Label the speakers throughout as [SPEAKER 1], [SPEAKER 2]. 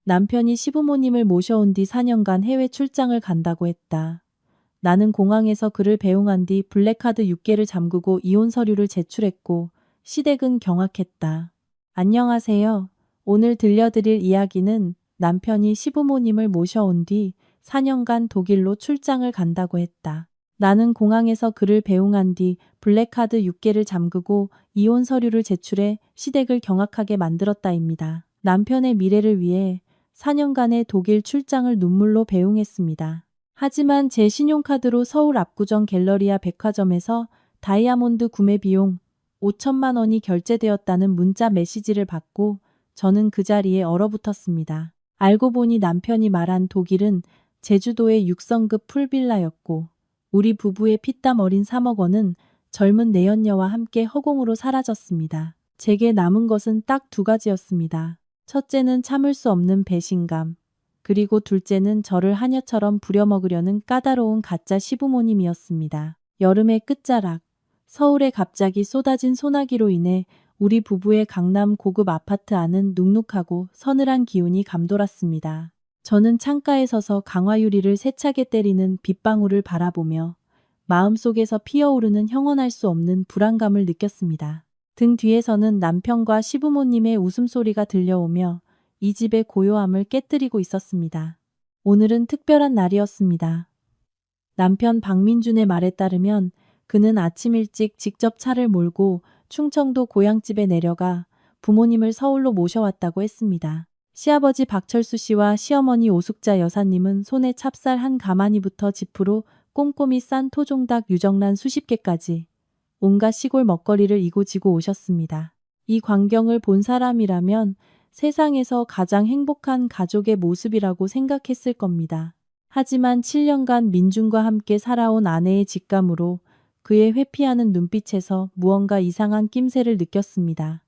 [SPEAKER 1] 남편이 시부모님을 모셔온 뒤 4년간 해외 출장을 간다고 했다. 나는 공항에서 그를 배웅한 뒤 블랙카드 6개를 잠그고 이혼 서류를 제출했고 시댁은 경악했다. 안녕하세요. 오늘 들려드릴 이야기는 남편이 시부모님을 모셔온 뒤 4년간 독일로 출장을 간다고 했다. 나는 공항에서 그를 배웅한 뒤 블랙카드 6개를 잠그고 이혼 서류를 제출해 시댁을 경악하게 만들었다입니다. 남편의 미래를 위해 4년간의 독일 출장을 눈물로 배웅했습니다. 하지만 제 신용카드로 서울 압구정 갤러리아 백화점에서 다이아몬드 구매 비용 5천만 원이 결제되었다는 문자 메시지를 받고 저는 그 자리에 얼어붙었습니다. 알고 보니 남편이 말한 독일은 제주도의 6성급 풀빌라였고 우리 부부의 피땀 어린 3억 원은 젊은 내연녀와 함께 허공으로 사라졌습니다. 제게 남은 것은 딱 두 가지였습니다. 첫째는 참을 수 없는 배신감. 그리고 둘째는 저를 하녀처럼 부려먹으려는 까다로운 가짜 시부모님이었습니다. 여름의 끝자락, 서울에 갑자기 쏟아진 소나기로 인해 우리 부부의 강남 고급 아파트 안은 눅눅하고 서늘한 기운이 감돌았습니다. 저는 창가에 서서 강화유리를 세차게 때리는 빗방울을 바라보며 마음속에서 피어오르는 형언할 수 없는 불안감을 느꼈습니다. 등 뒤에서는 남편과 시부모님의 웃음소리가 들려오며 이 집의 고요함을 깨뜨리고 있었습니다. 오늘은 특별한 날이었습니다. 남편 박민준의 말에 따르면 그는 아침 일찍 직접 차를 몰고 충청도 고향집에 내려가 부모님을 서울로 모셔왔다고 했습니다. 시아버지 박철수 씨와 시어머니 오숙자 여사님은 손에 찹쌀 한 가마니부터 지프로 꼼꼼히 싼 토종닭 유정란 수십 개까지 온갖 시골 먹거리를 이고지고 오셨습니다. 이 광경을 본 사람이라면 세상에서 가장 행복한 가족의 모습이라고 생각했을 겁니다. 하지만 7년간 민준과 함께 살아온 아내의 직감으로 그의 회피하는 눈빛에서 무언가 이상한 낌새를 느꼈습니다.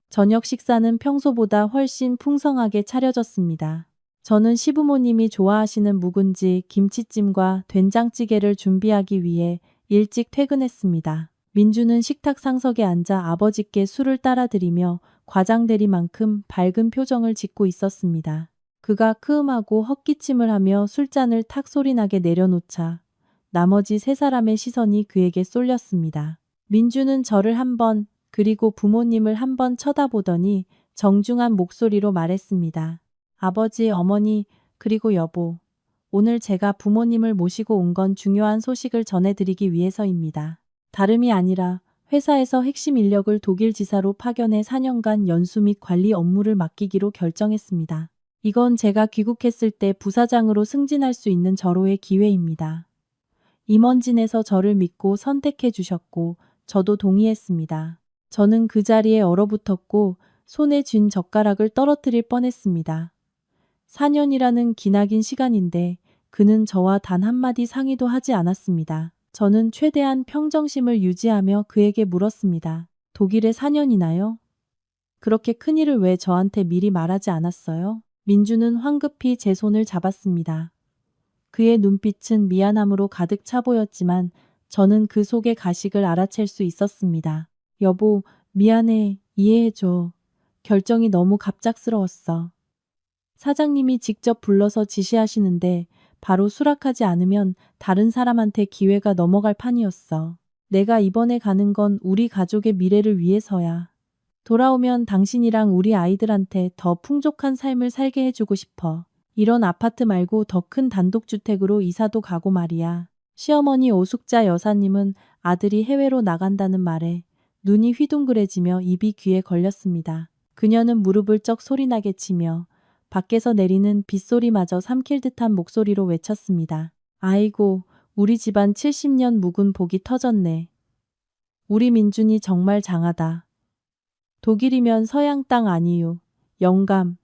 [SPEAKER 1] 저녁 식사는 평소보다 훨씬 풍성하게 차려졌습니다. 저는 시부모님이 좋아하시는 묵은지, 김치찜과 된장찌개를 준비하기 위해 일찍 퇴근했습니다. 민주는 식탁 상석에 앉아 아버지께 술을 따라드리며 과장대리만큼 밝은 표정을 짓고 있었습니다. 그가 크음하고 헛기침을 하며 술잔을 탁 소리나게 내려놓자 나머지 세 사람의 시선이 그에게 쏠렸습니다. 민주는 저를 한 번, 그리고 부모님을 한 번 쳐다보더니 정중한 목소리로 말했습니다. 아버지, 어머니, 그리고 여보. 오늘 제가 부모님을 모시고 온 건 중요한 소식을 전해드리기 위해서입니다. 다름이 아니라 회사에서 핵심 인력을 독일 지사로 파견해 4년간 연수 및 관리 업무를 맡기기로 결정했습니다. 이건 제가 귀국했을 때 부사장으로 승진할 수 있는 절호의 기회입니다. 임원진에서 저를 믿고 선택해 주셨고 저도 동의했습니다. 저는 그 자리에 얼어붙었고 손에 쥔 젓가락을 떨어뜨릴 뻔했습니다. 4년이라는 기나긴 시간인데 그는 저와 단 한마디 상의도 하지 않았습니다. 저는 최대한 평정심을 유지하며 그에게 물었습니다. 독일에 4년이나요? 그렇게 큰일을 왜 저한테 미리 말하지 않았어요? 민주는 황급히 제 손을 잡았습니다. 그의 눈빛은 미안함으로 가득 차 보였지만 저는 그 속의 가식을 알아챌 수 있었습니다. 여보, 미안해, 이해해줘. 결정이 너무 갑작스러웠어. 사장님이 직접 불러서 지시하시는데 바로 수락하지 않으면 다른 사람한테 기회가 넘어갈 판이었어. 내가 이번에 가는 건 우리 가족의 미래를 위해서야. 돌아오면 당신이랑 우리 아이들한테 더 풍족한 삶을 살게 해주고 싶어. 이런 아파트 말고 더 큰 단독주택으로 이사도 가고 말이야. 시어머니 오숙자 여사님은 아들이 해외로 나간다는 말에 눈이 휘둥그레지며 입이 귀에 걸렸습니다. 그녀는 무릎을 쩍 소리나게 치며 밖에서 내리는 빗소리마저 삼킬 듯한 목소리로 외쳤습니다. 아이고, 우리 집안 70년 묵은 복이 터졌네. 우리 민준이 정말 장하다. 독일이면 서양 땅 아니유. 영감.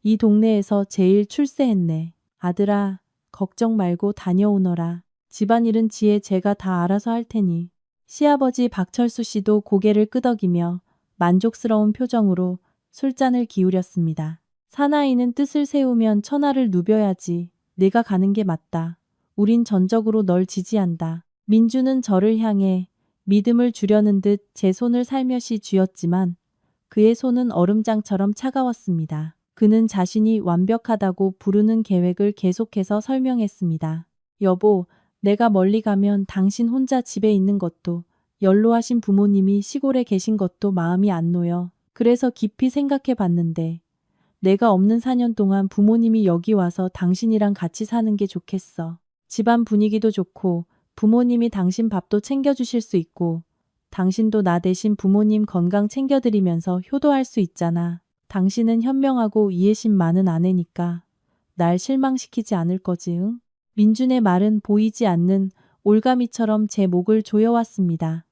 [SPEAKER 1] 이 동네에서 제일 출세했네. 아들아, 걱정 말고 다녀오너라. 집안일은 지혜 제가 다 알아서 할 테니. 시아버지 박철수 씨도 고개를 끄덕이며 만족스러운 표정으로 술잔을 기울였습니다. 사나이는 뜻을 세우면 천하를 누벼야지. 내가 가는 게 맞다. 우린 전적으로 널 지지한다. 민주는 저를 향해 믿음을 주려는 듯 제 손을 살며시 쥐었지만 그의 손은 얼음장처럼 차가웠습니다. 그는 자신이 완벽하다고 부르는 계획을 계속해서 설명했습니다. 여보, 내가 멀리 가면 당신 혼자 집에 있는 것도, 연로하신 부모님이 시골에 계신 것도 마음이 안 놓여. 그래서 깊이 생각해 봤는데 내가 없는 4년 동안 부모님이 여기 와서 당신이랑 같이 사는 게 좋겠어. 집안 분위기도 좋고 부모님이 당신 밥도 챙겨주실 수 있고 당신도 나 대신 부모님 건강 챙겨드리면서 효도할 수 있잖아. 당신은 현명하고 이해심 많은 아내니까 날 실망시키지 않을 거지, 응? 민준의 말은 보이지 않는 올가미처럼 제 목을 조여왔습니다.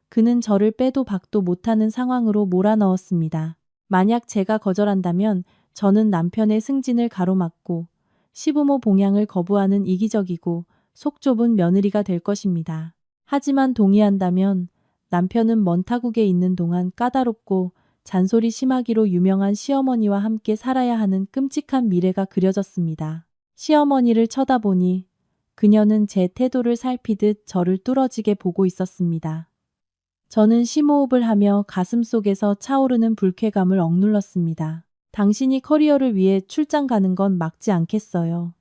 [SPEAKER 1] 그는 저를 빼도 박도 못하는 상황으로 몰아넣었습니다. 만약 제가 거절한다면 저는 남편의 승진을 가로막고 시부모 봉양을 거부하는 이기적이고 속 좁은 며느리가 될 것입니다. 하지만 동의한다면 남편은 먼 타국에 있는 동안 까다롭고 잔소리 심하기로 유명한 시어머니와 함께 살아야 하는 끔찍한 미래가 그려졌습니다. 시어머니를 쳐다보니 그녀는 제 태도를 살피듯 저를 뚫어지게 보고 있었습니다. 저는 심호흡을 하며 가슴속에서 차오르는 불쾌감을 억눌렀습니다. 당신이 커리어를 위해 출장 가는 건 막지 않겠어요.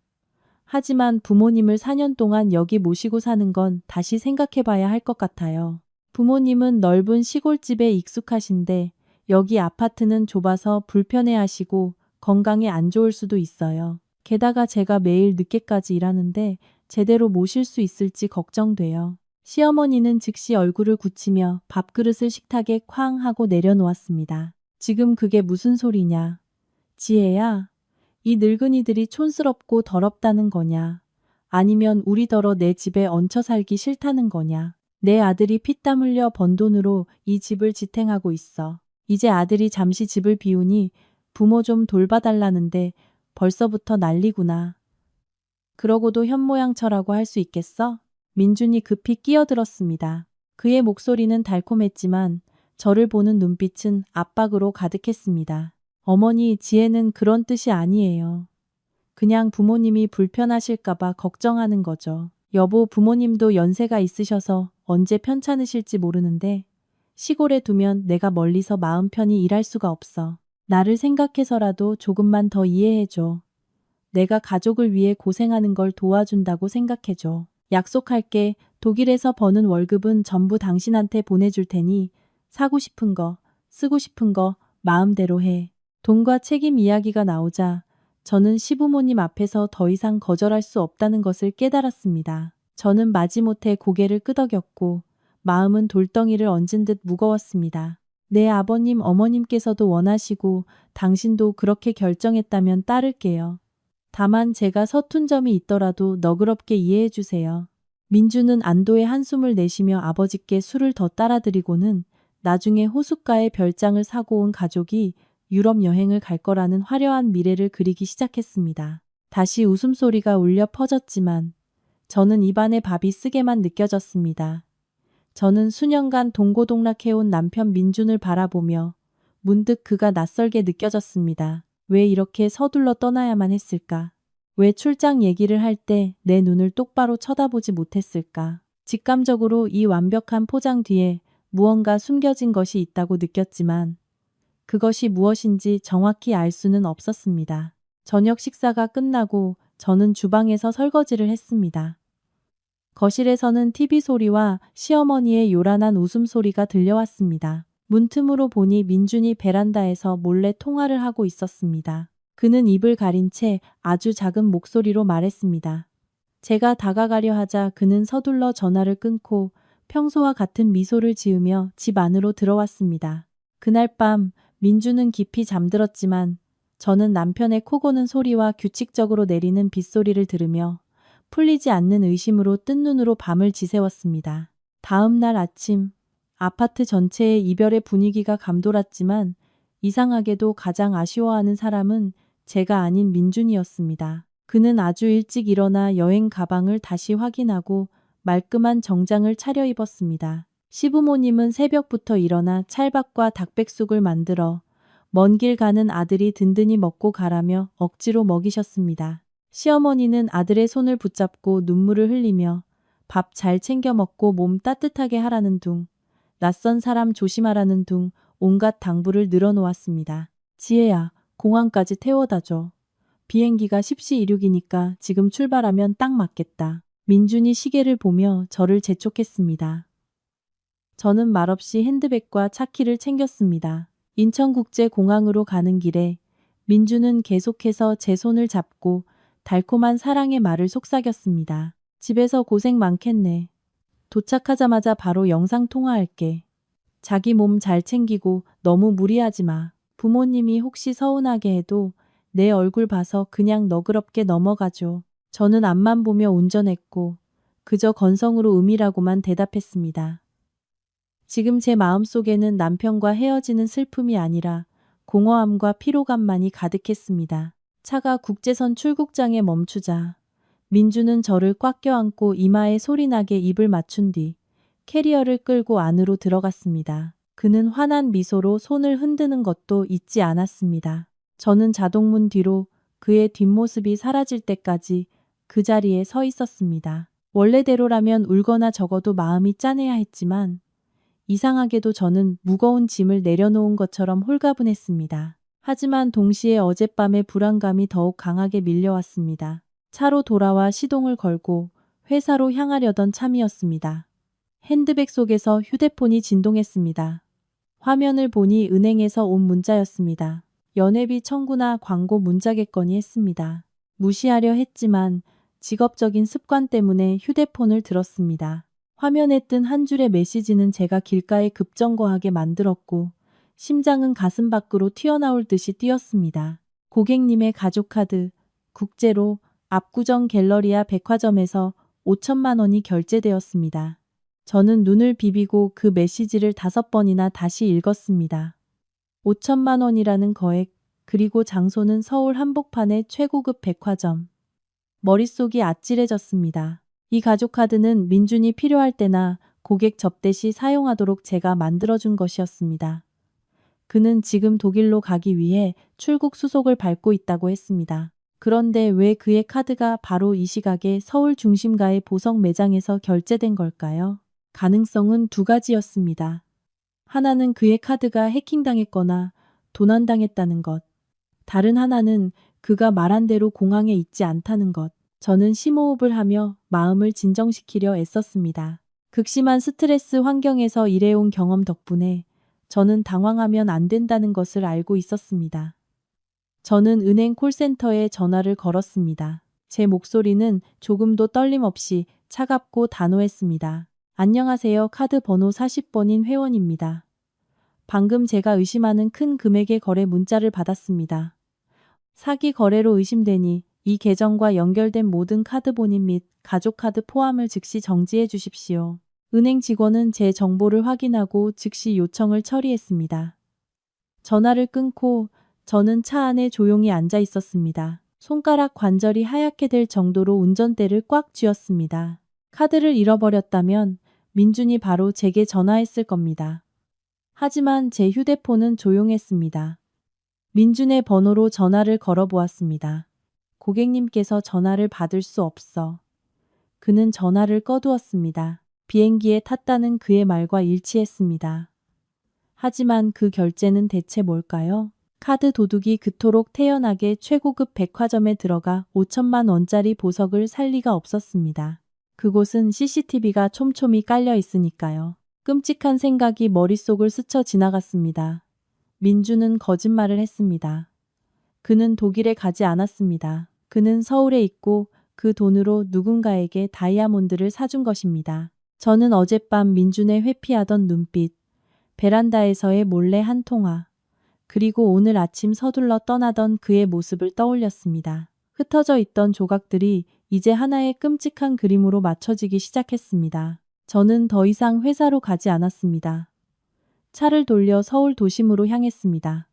[SPEAKER 1] 하지만 부모님을 4년 동안 여기 모시고 사는 건 다시 생각해 봐야 할 것 같아요. 부모님은 넓은 시골집에 익숙하신데 여기 아파트는 좁아서 불편해 하시고 건강에 안 좋을 수도 있어요. 게다가 제가 매일 늦게까지 일하는데 제대로 모실 수 있을지 걱정돼요. 시어머니는 즉시 얼굴을 굳히며 밥그릇을 식탁에 쾅 하고 내려놓았습니다. 지금 그게 무슨 소리냐? 지혜야, 이 늙은이들이 촌스럽고 더럽다는 거냐? 아니면 우리더러 내 집에 얹혀 살기 싫다는 거냐? 내 아들이 피땀 흘려 번 돈으로 이 집을 지탱하고 있어. 이제 아들이 잠시 집을 비우니 부모 좀 돌봐달라는데 벌써부터 난리구나. 그러고도 현모양처라고 할 수 있겠어? 민준이 급히 끼어들었습니다. 그의 목소리는 달콤했지만 저를 보는 눈빛은 압박으로 가득했습니다. 어머니, 지혜는 그런 뜻이 아니에요. 그냥 부모님이 불편하실까봐 걱정하는 거죠. 여보, 부모님도 연세가 있으셔서 언제 편찮으실지 모르는데 시골에 두면 내가 멀리서 마음 편히 일할 수가 없어. 나를 생각해서라도 조금만 더 이해해줘. 내가 가족을 위해 고생하는 걸 도와준다고 생각해줘. 약속할게. 독일에서 버는 월급은 전부 당신한테 보내줄 테니 사고 싶은 거, 쓰고 싶은 거 마음대로 해. 돈과 책임 이야기가 나오자 저는 시부모님 앞에서 더 이상 거절할 수 없다는 것을 깨달았습니다. 저는 마지못해 고개를 끄덕였고 마음은 돌덩이를 얹은 듯 무거웠습니다. 내 아버님, 어머님께서도 원하시고 당신도 그렇게 결정했다면 따를게요. 다만 제가 서툰 점이 있더라도 너그럽게 이해해 주세요. 민주는 안도의 한숨을 내쉬며 아버지께 술을 더 따라드리고는 나중에 호숫가에 별장을 사고 온 가족이 유럽 여행을 갈 거라는 화려한 미래를 그리기 시작했습니다. 다시 웃음소리가 울려 퍼졌지만 저는 입안에 밥이 쓰게만 느껴졌습니다. 저는 수년간 동고동락해온 남편 민준을 바라보며 문득 그가 낯설게 느껴졌습니다. 왜 이렇게 서둘러 떠나야만 했을까? 왜 출장 얘기를 할 때 내 눈을 똑바로 쳐다보지 못했을까? 직감적으로 이 완벽한 포장 뒤에 무언가 숨겨진 것이 있다고 느꼈지만 그것이 무엇인지 정확히 알 수는 없었습니다. 저녁 식사가 끝나고 저는 주방에서 설거지를 했습니다. 거실에서는 TV 소리와 시어머니의 요란한 웃음소리가 들려왔습니다. 문틈으로 보니 민준이 베란다에서 몰래 통화를 하고 있었습니다. 그는 입을 가린 채 아주 작은 목소리로 말했습니다. 제가 다가가려 하자 그는 서둘러 전화를 끊고 평소와 같은 미소를 지으며 집 안으로 들어왔습니다. 그날 밤 민준은 깊이 잠들었지만 저는 남편의 코 고는 소리와 규칙적으로 내리는 빗소리를 들으며 풀리지 않는 의심으로 뜬 눈으로 밤을 지새웠습니다. 다음 날 아침 아파트 전체의 이별의 분위기가 감돌았지만 이상하게도 가장 아쉬워하는 사람은 제가 아닌 민준이었습니다. 그는 아주 일찍 일어나 여행 가방을 다시 확인하고 말끔한 정장을 차려입었습니다. 시부모님은 새벽부터 일어나 찰밥과 닭백숙을 만들어 먼 길 가는 아들이 든든히 먹고 가라며 억지로 먹이셨습니다. 시어머니는 아들의 손을 붙잡고 눈물을 흘리며 밥 잘 챙겨 먹고 몸 따뜻하게 하라는 둥, 낯선 사람 조심하라는 둥 온갖 당부를 늘어놓았습니다. 지혜야, 공항까지 태워다 줘. 비행기가 10시 이륙이니까 지금 출발하면 딱 맞겠다. 민준이 시계를 보며 저를 재촉했습니다. 저는 말없이 핸드백과 차키를 챙겼습니다. 인천국제공항으로 가는 길에 민준은 계속해서 제 손을 잡고 달콤한 사랑의 말을 속삭였습니다. 집에서 고생 많겠네. 도착하자마자 바로 영상통화할게. 자기 몸 잘 챙기고 너무 무리하지 마. 부모님이 혹시 서운하게 해도 내 얼굴 봐서 그냥 너그럽게 넘어가죠. 저는 앞만 보며 운전했고 그저 건성으로 음이라고만 대답했습니다. 지금 제 마음속에는 남편과 헤어지는 슬픔이 아니라 공허함과 피로감만이 가득했습니다. 차가 국제선 출국장에 멈추자 민주는 저를 꽉 껴안고 이마에 소리나게 입을 맞춘 뒤 캐리어를 끌고 안으로 들어갔습니다. 그는 환한 미소로 손을 흔드는 것도 잊지 않았습니다. 저는 자동문 뒤로 그의 뒷모습이 사라질 때까지 그 자리에 서 있었습니다. 원래대로라면 울거나 적어도 마음이 짠해야 했지만 이상하게도 저는 무거운 짐을 내려놓은 것처럼 홀가분했습니다. 하지만 동시에 어젯밤의 불안감이 더욱 강하게 밀려왔습니다. 차로 돌아와 시동을 걸고 회사로 향하려던 참이었습니다. 핸드백 속에서 휴대폰이 진동했습니다. 화면을 보니 은행에서 온 문자였습니다. 연회비 청구나 광고 문자겠거니 했습니다. 무시하려 했지만 직업적인 습관 때문에 휴대폰을 들었습니다. 화면에 뜬 한 줄의 메시지는 제가 길가에 급정거하게 만들었고 심장은 가슴 밖으로 튀어나올 듯이 뛰었습니다. 고객님의 가족카드, 국제로 압구정 갤러리아 백화점에서 5천만 원이 결제되었습니다. 저는 눈을 비비고 그 메시지를 5번이나 다시 읽었습니다. 5천만 원이라는 거액, 그리고 장소는 서울 한복판의 최고급 백화점. 머릿속이 아찔해졌습니다. 이 가족카드는 민준이 필요할 때나 고객 접대 시 사용하도록 제가 만들어준 것이었습니다. 그는 지금 독일로 가기 위해 출국 수속을 밟고 있다고 했습니다. 그런데 왜 그의 카드가 바로 이 시각에 서울 중심가의 보석 매장에서 결제된 걸까요? 가능성은 두 가지였습니다. 하나는 그의 카드가 해킹당했거나 도난당했다는 것. 다른 하나는 그가 말한 대로 공항에 있지 않다는 것. 저는 심호흡을 하며 마음을 진정시키려 애썼습니다. 극심한 스트레스 환경에서 일해온 경험 덕분에 저는 당황하면 안 된다는 것을 알고 있었습니다. 저는 은행 콜센터에 전화를 걸었습니다. 제 목소리는 조금도 떨림 없이 차갑고 단호했습니다. 안녕하세요. 카드 번호 40번인 회원입니다. 방금 제가 의심하는 큰 금액의 거래 문자를 받았습니다. 사기 거래로 의심되니 이 계정과 연결된 모든 카드 본인 및 가족 카드 포함을 즉시 정지해 주십시오. 은행 직원은 제 정보를 확인하고 즉시 요청을 처리했습니다. 전화를 끊고 저는 차 안에 조용히 앉아 있었습니다. 손가락 관절이 하얗게 될 정도로 운전대를 꽉 쥐었습니다. 카드를 잃어버렸다면 민준이 바로 제게 전화했을 겁니다. 하지만 제 휴대폰은 조용했습니다. 민준의 번호로 전화를 걸어보았습니다. 고객님께서 전화를 받을 수 없어. 그는 전화를 꺼두었습니다. 비행기에 탔다는 그의 말과 일치했습니다. 하지만 그 결제는 대체 뭘까요? 카드 도둑이 그토록 태연하게 최고급 백화점에 들어가 5천만 원짜리 보석을 살 리가 없었습니다. 그곳은 CCTV가 촘촘히 깔려 있으니까요. 끔찍한 생각이 머릿속을 스쳐 지나갔습니다. 민주는 거짓말을 했습니다. 그는 독일에 가지 않았습니다. 그는 서울에 있고 그 돈으로 누군가에게 다이아몬드를 사준 것입니다. 저는 어젯밤 민준의 회피하던 눈빛, 베란다에서의 몰래 한 통화, 그리고 오늘 아침 서둘러 떠나던 그의 모습을 떠올렸습니다. 흩어져 있던 조각들이 이제 하나의 끔찍한 그림으로 맞춰지기 시작했습니다. 저는 더 이상 회사로 가지 않았습니다. 차를 돌려 서울 도심으로 향했습니다.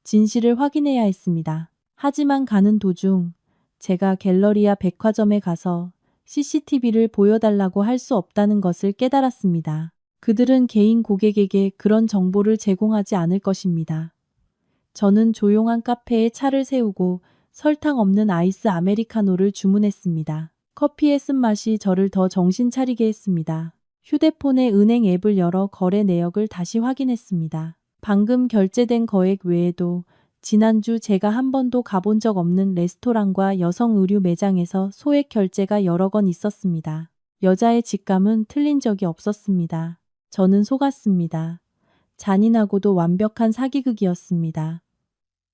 [SPEAKER 1] 진실을 확인해야 했습니다. 하지만 가는 도중 제가 갤러리아 백화점에 가서 CCTV를 보여달라고 할 수 없다는 것을 깨달았습니다. 그들은 개인 고객에게 그런 정보를 제공하지 않을 것입니다. 저는 조용한 카페에 차를 세우고 설탕 없는 아이스 아메리카노를 주문했습니다. 커피의 쓴맛이 저를 더 정신 차리게 했습니다. 휴대폰의 은행 앱을 열어 거래 내역을 다시 확인했습니다. 방금 결제된 거액 외에도 지난주 제가 한 번도 가본 적 없는 레스토랑과 여성 의류 매장에서 소액 결제가 여러 건 있었습니다. 여자의 직감은 틀린 적이 없었습니다. 저는 속았습니다. 잔인하고도 완벽한 사기극이었습니다.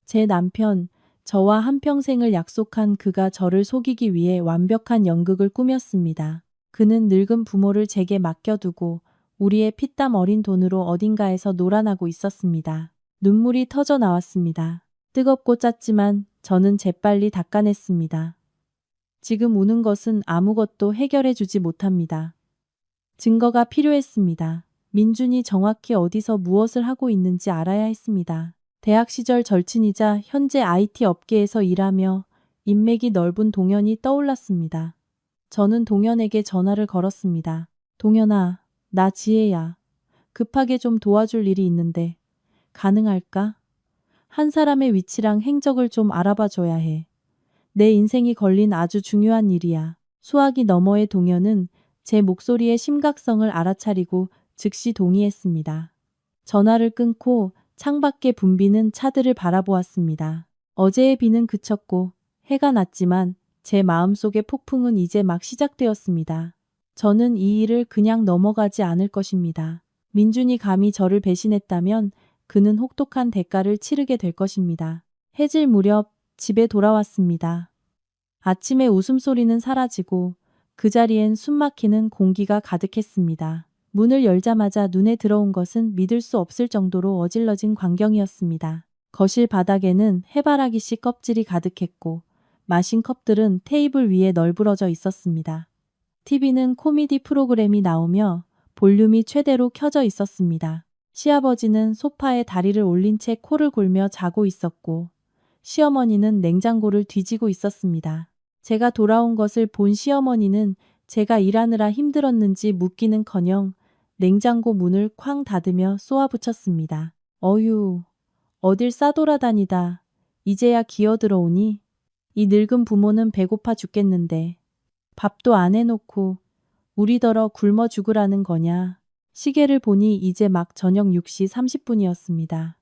[SPEAKER 1] 제 남편, 저와 한평생을 약속한 그가 저를 속이기 위해 완벽한 연극을 꾸몄습니다. 그는 늙은 부모를 제게 맡겨두고 우리의 피땀 어린 돈으로 어딘가에서 놀아나고 있었습니다. 눈물이 터져 나왔습니다. 뜨겁고 짰지만 저는 재빨리 닦아냈습니다. 지금 우는 것은 아무것도 해결해 주지 못합니다. 증거가 필요했습니다. 민준이 정확히 어디서 무엇을 하고 있는지 알아야 했습니다. 대학 시절 절친이자 현재 IT 업계에서 일하며 인맥이 넓은 동현이 떠올랐습니다. 저는 동현에게 전화를 걸었습니다. 동현아, 나 지혜야. 급하게 좀 도와줄 일이 있는데 가능할까? 한 사람의 위치랑 행적을 좀 알아봐 줘야 해. 내 인생이 걸린 아주 중요한 일이야. 수화기 너머의 동현은 제 목소리의 심각성을 알아차리고 즉시 동의했습니다. 전화를 끊고 창밖에 붐비는 차들을 바라보았습니다. 어제의 비는 그쳤고 해가 났지만 제 마음속의 폭풍은 이제 막 시작되었습니다. 저는 이 일을 그냥 넘어가지 않을 것입니다. 민준이 감히 저를 배신했다면 그는 혹독한 대가를 치르게 될 것입니다. 해질 무렵 집에 돌아왔습니다. 아침에 웃음소리는 사라지고 그 자리엔 숨막히는 공기가 가득했습니다. 문을 열자마자 눈에 들어온 것은 믿을 수 없을 정도로 어질러진 광경이었습니다. 거실 바닥에는 해바라기씨 껍질이 가득했고 마신 컵들은 테이블 위에 널브러져 있었습니다. TV는 코미디 프로그램이 나오며 볼륨이 최대로 켜져 있었습니다. 시아버지는 소파에 다리를 올린 채 코를 골며 자고 있었고 시어머니는 냉장고를 뒤지고 있었습니다. 제가 돌아온 것을 본 시어머니는 제가 일하느라 힘들었는지 묻기는커녕 냉장고 문을 쾅 닫으며 쏘아붙였습니다. 어휴, 어딜 싸돌아다니다. 이제야 기어들어오니? 이 늙은 부모는 배고파 죽겠는데 밥도 안 해놓고 우리더러 굶어 죽으라는 거냐. 시계를 보니 이제 막 저녁 6시 30분이었습니다.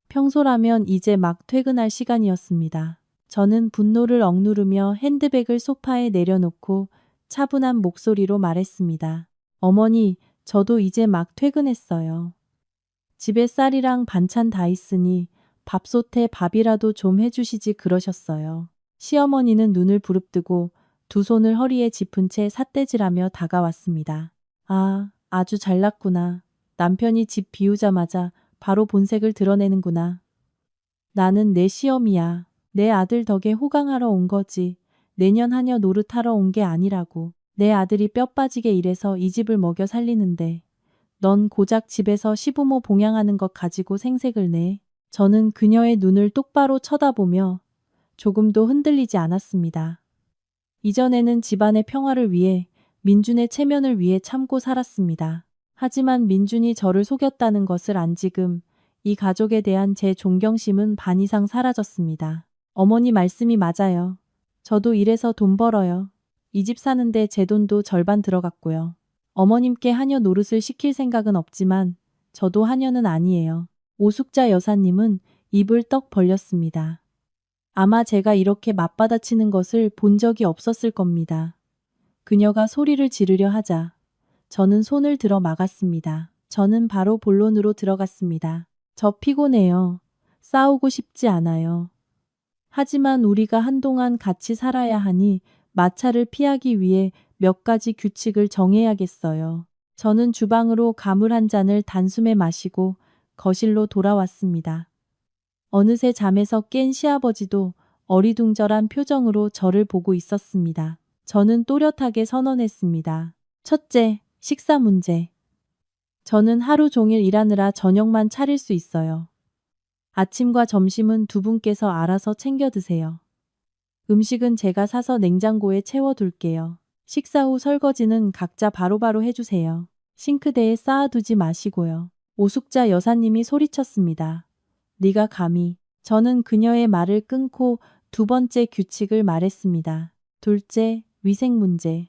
[SPEAKER 1] 평소라면 이제 막 퇴근할 시간이었습니다. 저는 분노를 억누르며 핸드백을 소파에 내려놓고 차분한 목소리로 말했습니다. 어머니, 저도 이제 막 퇴근했어요. 집에 쌀이랑 반찬 다 있으니 밥솥에 밥이라도 좀 해주시지 그러셨어요. 시어머니는 눈을 부릅뜨고 두 손을 허리에 짚은 채 삿대질하며 다가왔습니다. 아, 아주 잘났구나. 남편이 집 비우자마자 바로 본색을 드러내는구나. 나는 내 시어미야. 내 아들 덕에 호강하러 온 거지. 내년 하녀 노릇하러 온 게 아니라고. 내 아들이 뼈 빠지게 일해서 이 집을 먹여 살리는데 넌 고작 집에서 시부모 봉양하는 것 가지고 생색을 내. 저는 그녀의 눈을 똑바로 쳐다보며 조금도 흔들리지 않았습니다. 이전에는 집안의 평화를 위해 민준의 체면을 위해 참고 살았습니다. 하지만 민준이 저를 속였다는 것을 안 지금 이 가족에 대한 제 존경심은 반 이상 사라졌습니다. 어머니 말씀이 맞아요. 저도 일해서 돈 벌어요. 이 집 사는데 제 돈도 절반 들어갔고요. 어머님께 하녀 노릇을 시킬 생각은 없지만 저도 하녀는 아니에요. 오숙자 여사님은 입을 떡 벌렸습니다. 아마 제가 이렇게 맞받아치는 것을 본 적이 없었을 겁니다. 그녀가 소리를 지르려 하자 저는 손을 들어 막았습니다. 저는 바로 본론으로 들어갔습니다. 저 피곤해요. 싸우고 싶지 않아요. 하지만 우리가 한동안 같이 살아야 하니 마찰을 피하기 위해 몇 가지 규칙을 정해야겠어요. 저는 주방으로 가물 한 잔을 단숨에 마시고 거실로 돌아왔습니다. 어느새 잠에서 깬 시아버지도 어리둥절한 표정으로 저를 보고 있었습니다. 저는 또렷하게 선언했습니다. 첫째, 식사 문제. 저는 하루 종일 일하느라 저녁만 차릴 수 있어요. 아침과 점심은 두 분께서 알아서 챙겨 드세요. 음식은 제가 사서 냉장고에 채워둘게요. 식사 후 설거지는 각자 바로바로 해주세요. 싱크대에 쌓아두지 마시고요. 오숙자 여사님이 소리쳤습니다. 네가 감히. 저는 그녀의 말을 끊고 두 번째 규칙을 말했습니다. 둘째, 위생 문제.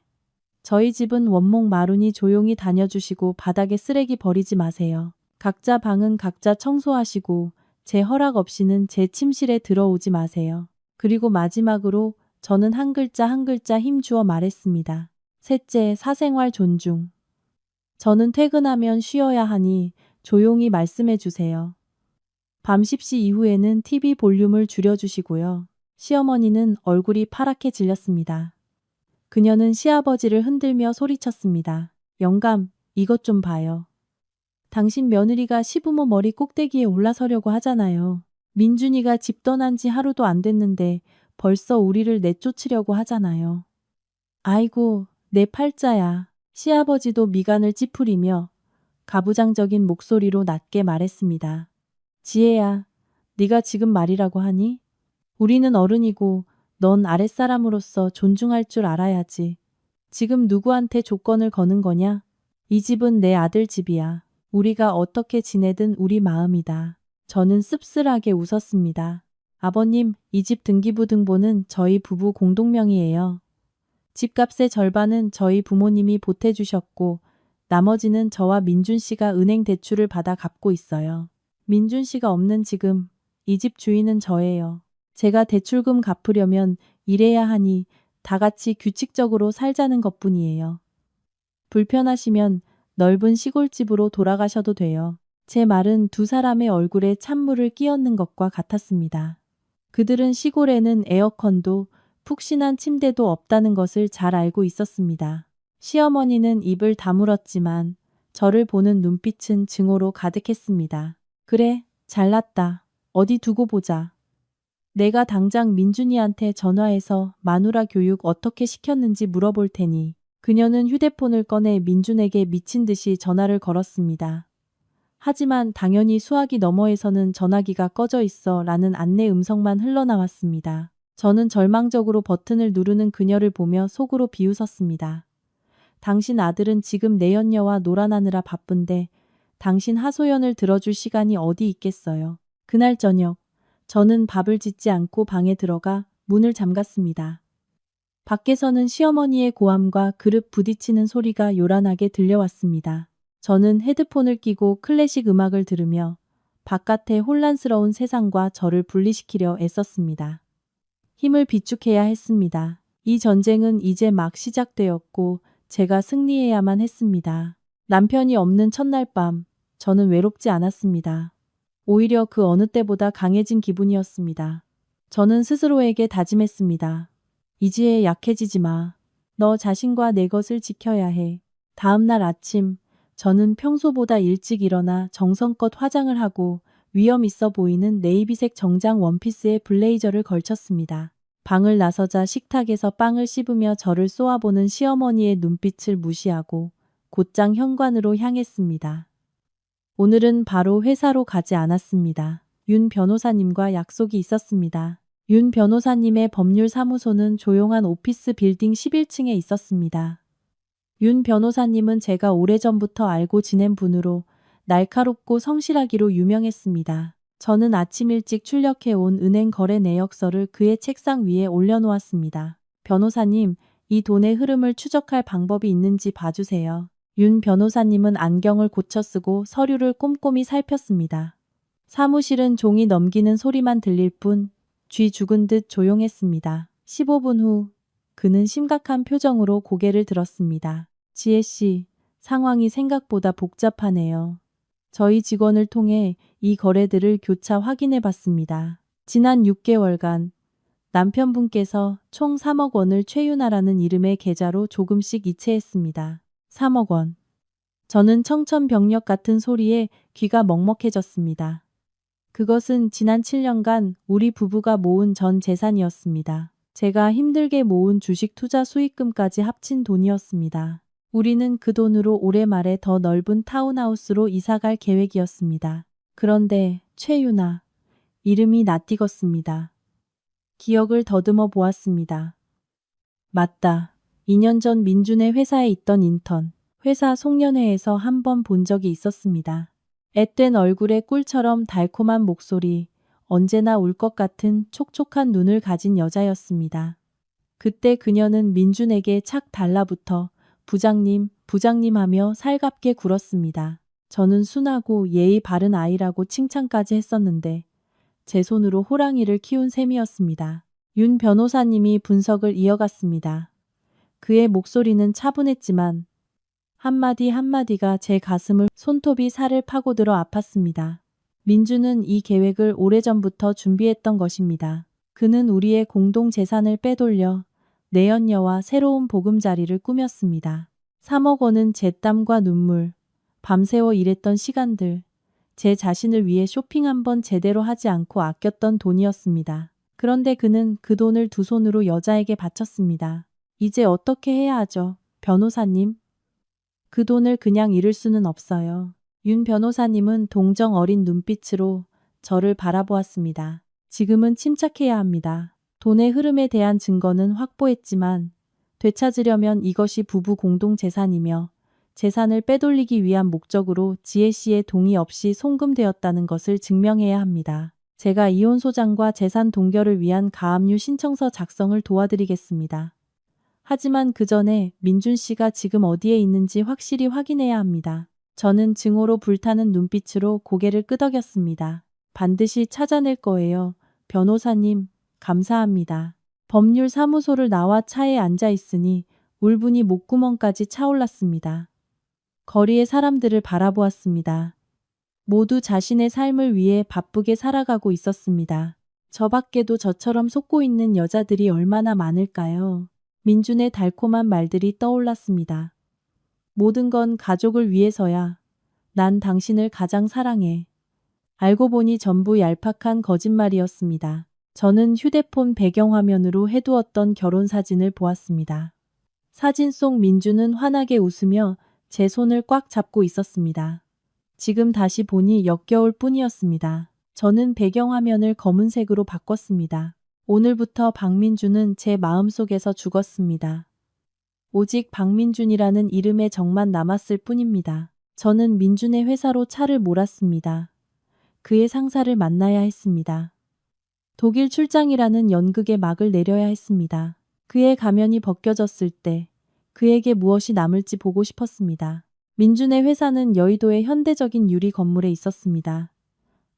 [SPEAKER 1] 저희 집은 원목 마루니 조용히 다녀주시고 바닥에 쓰레기 버리지 마세요. 각자 방은 각자 청소하시고 제 허락 없이는 제 침실에 들어오지 마세요. 그리고 마지막으로 저는 한 글자 한 글자 힘주어 말했습니다. 셋째, 사생활 존중. 저는 퇴근하면 쉬어야 하니 조용히 말씀해 주세요. 밤 10시 이후에는 TV 볼륨을 줄여주시고요. 시어머니는 얼굴이 파랗게 질렸습니다. 그녀는 시아버지를 흔들며 소리쳤습니다. 영감, 이것 좀 봐요. 당신 며느리가 시부모 머리 꼭대기에 올라서려고 하잖아요. 민준이가 집 떠난 지 하루도 안 됐는데 벌써 우리를 내쫓으려고 하잖아요. 아이고, 내 팔자야. 시아버지도 미간을 찌푸리며 가부장적인 목소리로 낮게 말했습니다. 지혜야, 네가 지금 말이라고 하니? 우리는 어른이고 넌 아랫사람으로서 존중할 줄 알아야지. 지금 누구한테 조건을 거는 거냐? 이 집은 내 아들 집이야. 우리가 어떻게 지내든 우리 마음이다. 저는 씁쓸하게 웃었습니다. 아버님, 이 집 등기부 등본은 저희 부부 공동명의예요. 집값의 절반은 저희 부모님이 보태주셨고 나머지는 저와 민준 씨가 은행 대출을 받아 갚고 있어요. 민준 씨가 없는 지금 이 집 주인은 저예요. 제가 대출금 갚으려면 일해야 하니 다 같이 규칙적으로 살자는 것뿐이에요. 불편하시면 넓은 시골집으로 돌아가셔도 돼요. 제 말은 두 사람의 얼굴에 찬물을 끼얹는 것과 같았습니다. 그들은 시골에는 에어컨도 푹신한 침대도 없다는 것을 잘 알고 있었습니다. 시어머니는 입을 다물었지만 저를 보는 눈빛은 증오로 가득했습니다. 그래, 잘났다. 어디 두고 보자. 내가 당장 민준이한테 전화해서 마누라 교육 어떻게 시켰는지 물어볼 테니. 그녀는 휴대폰을 꺼내 민준에게 미친 듯이 전화를 걸었습니다. 하지만 당연히 수화기 너머에서는 전화기가 꺼져 있어 라는 안내 음성만 흘러나왔습니다. 저는 절망적으로 버튼을 누르는 그녀를 보며 속으로 비웃었습니다. 당신 아들은 지금 내연녀와 놀아나느라 바쁜데 당신 하소연을 들어줄 시간이 어디 있겠어요. 그날 저녁, 저는 밥을 짓지 않고 방에 들어가 문을 잠갔습니다. 밖에서는 시어머니의 고함과 그릇 부딪히는 소리가 요란하게 들려왔습니다. 저는 헤드폰을 끼고 클래식 음악을 들으며 바깥의 혼란스러운 세상과 저를 분리시키려 애썼습니다. 힘을 비축해야 했습니다. 이 전쟁은 이제 막 시작되었고 제가 승리해야만 했습니다. 남편이 없는 첫날 밤, 저는 외롭지 않았습니다. 오히려 그 어느 때보다 강해진 기분이었습니다. 저는 스스로에게 다짐했습니다. 이지혜 약해지지 마. 너 자신과 내 것을 지켜야 해. 다음 날 아침, 저는 평소보다 일찍 일어나 정성껏 화장을 하고 위험 있어 보이는 네이비색 정장 원피스에 블레이저를 걸쳤습니다. 방을 나서자 식탁에서 빵을 씹으며 저를 쏘아보는 시어머니의 눈빛을 무시하고 곧장 현관으로 향했습니다. 오늘은 바로 회사로 가지 않았습니다. 윤 변호사님과 약속이 있었습니다. 윤 변호사님의 법률사무소는 조용한 오피스 빌딩 11층에 있었습니다. 윤 변호사님은 제가 오래전부터 알고 지낸 분으로 날카롭고 성실하기로 유명했습니다. 저는 아침 일찍 출력해온 은행 거래 내역서를 그의 책상 위에 올려놓았습니다. 변호사님, 이 돈의 흐름을 추적할 방법이 있는지 봐주세요. 윤 변호사님은 안경을 고쳐 쓰고 서류를 꼼꼼히 살폈습니다. 사무실은 종이 넘기는 소리만 들릴 뿐 쥐 죽은 듯 조용했습니다. 15분 후 그는 심각한 표정으로 고개를 들었습니다. 지혜 씨, 상황이 생각보다 복잡하네요. 저희 직원을 통해 이 거래들을 교차 확인해 봤습니다. 지난 6개월간 남편분께서 총 3억 원을 최윤아라는 이름의 계좌로 조금씩 이체했습니다. 3억 원. 저는 청천벽력 같은 소리에 귀가 먹먹해졌습니다. 그것은 지난 7년간 우리 부부가 모은 전 재산이었습니다. 제가 힘들게 모은 주식 투자 수익금까지 합친 돈이었습니다. 우리는 그 돈으로 올해 말에 더 넓은 타운하우스로 이사갈 계획이었습니다. 그런데 최윤아, 이름이 낯익었습니다. 기억을 더듬어 보았습니다. 맞다. 2년 전 민준의 회사에 있던 인턴, 회사 송년회에서 한 번 본 적이 있었습니다. 앳된 얼굴에 꿀처럼 달콤한 목소리, 언제나 울 것 같은 촉촉한 눈을 가진 여자였습니다. 그때 그녀는 민준에게 착 달라붙어 부장님, 부장님 하며 살갑게 굴었습니다. 저는 순하고 예의 바른 아이라고 칭찬까지 했었는데 제 손으로 호랑이를 키운 셈이었습니다. 윤 변호사님이 분석을 이어갔습니다. 그의 목소리는 차분했지만 한마디 한마디가 제 가슴을 손톱이 살을 파고들어 아팠습니다. 민주는 이 계획을 오래전부터 준비했던 것입니다. 그는 우리의 공동 재산을 빼돌려 내연녀와 새로운 보금자리를 꾸몄습니다. 3억 원은 제 땀과 눈물, 밤새워 일했던 시간들, 제 자신을 위해 쇼핑 한번 제대로 하지 않고 아꼈던 돈이었습니다. 그런데 그는 그 돈을 두 손으로 여자에게 바쳤습니다. 이제 어떻게 해야 하죠, 변호사님? 그 돈을 그냥 잃을 수는 없어요. 윤 변호사님은 동정 어린 눈빛으로 저를 바라보았습니다. 지금은 침착해야 합니다. 돈의 흐름에 대한 증거는 확보했지만 되찾으려면 이것이 부부 공동 재산이며 재산을 빼돌리기 위한 목적으로 지혜 씨의 동의 없이 송금되었다는 것을 증명해야 합니다. 제가 이혼 소장과 재산 동결을 위한 가압류 신청서 작성을 도와드리겠습니다. 하지만 그 전에 민준 씨가 지금 어디에 있는지 확실히 확인해야 합니다. 저는 증오로 불타는 눈빛으로 고개를 끄덕였습니다. 반드시 찾아낼 거예요. 변호사님, 감사합니다. 법률사무소를 나와 차에 앉아 있으니 울분이 목구멍까지 차올랐습니다. 거리의 사람들을 바라보았습니다. 모두 자신의 삶을 위해 바쁘게 살아가고 있었습니다. 저 밖에도 저처럼 속고 있는 여자들이 얼마나 많을까요? 민준의 달콤한 말들이 떠올랐습니다. 모든 건 가족을 위해서야. 난 당신을 가장 사랑해. 알고 보니 전부 얄팍한 거짓말이었습니다. 저는 휴대폰 배경화면으로 해두었던 결혼사진을 보았습니다. 사진 속 민주는 환하게 웃으며 제 손을 꽉 잡고 있었습니다. 지금 다시 보니 역겨울 뿐이었습니다. 저는 배경화면을 검은색으로 바꿨습니다. 오늘부터 박민준은 제 마음속에서 죽었습니다. 오직 박민준이라는 이름의 정만 남았을 뿐입니다. 저는 민준의 회사로 차를 몰았습니다. 그의 상사를 만나야 했습니다. 독일 출장이라는 연극의 막을 내려야 했습니다. 그의 가면이 벗겨졌을 때 그에게 무엇이 남을지 보고 싶었습니다. 민준의 회사는 여의도의 현대적인 유리 건물에 있었습니다.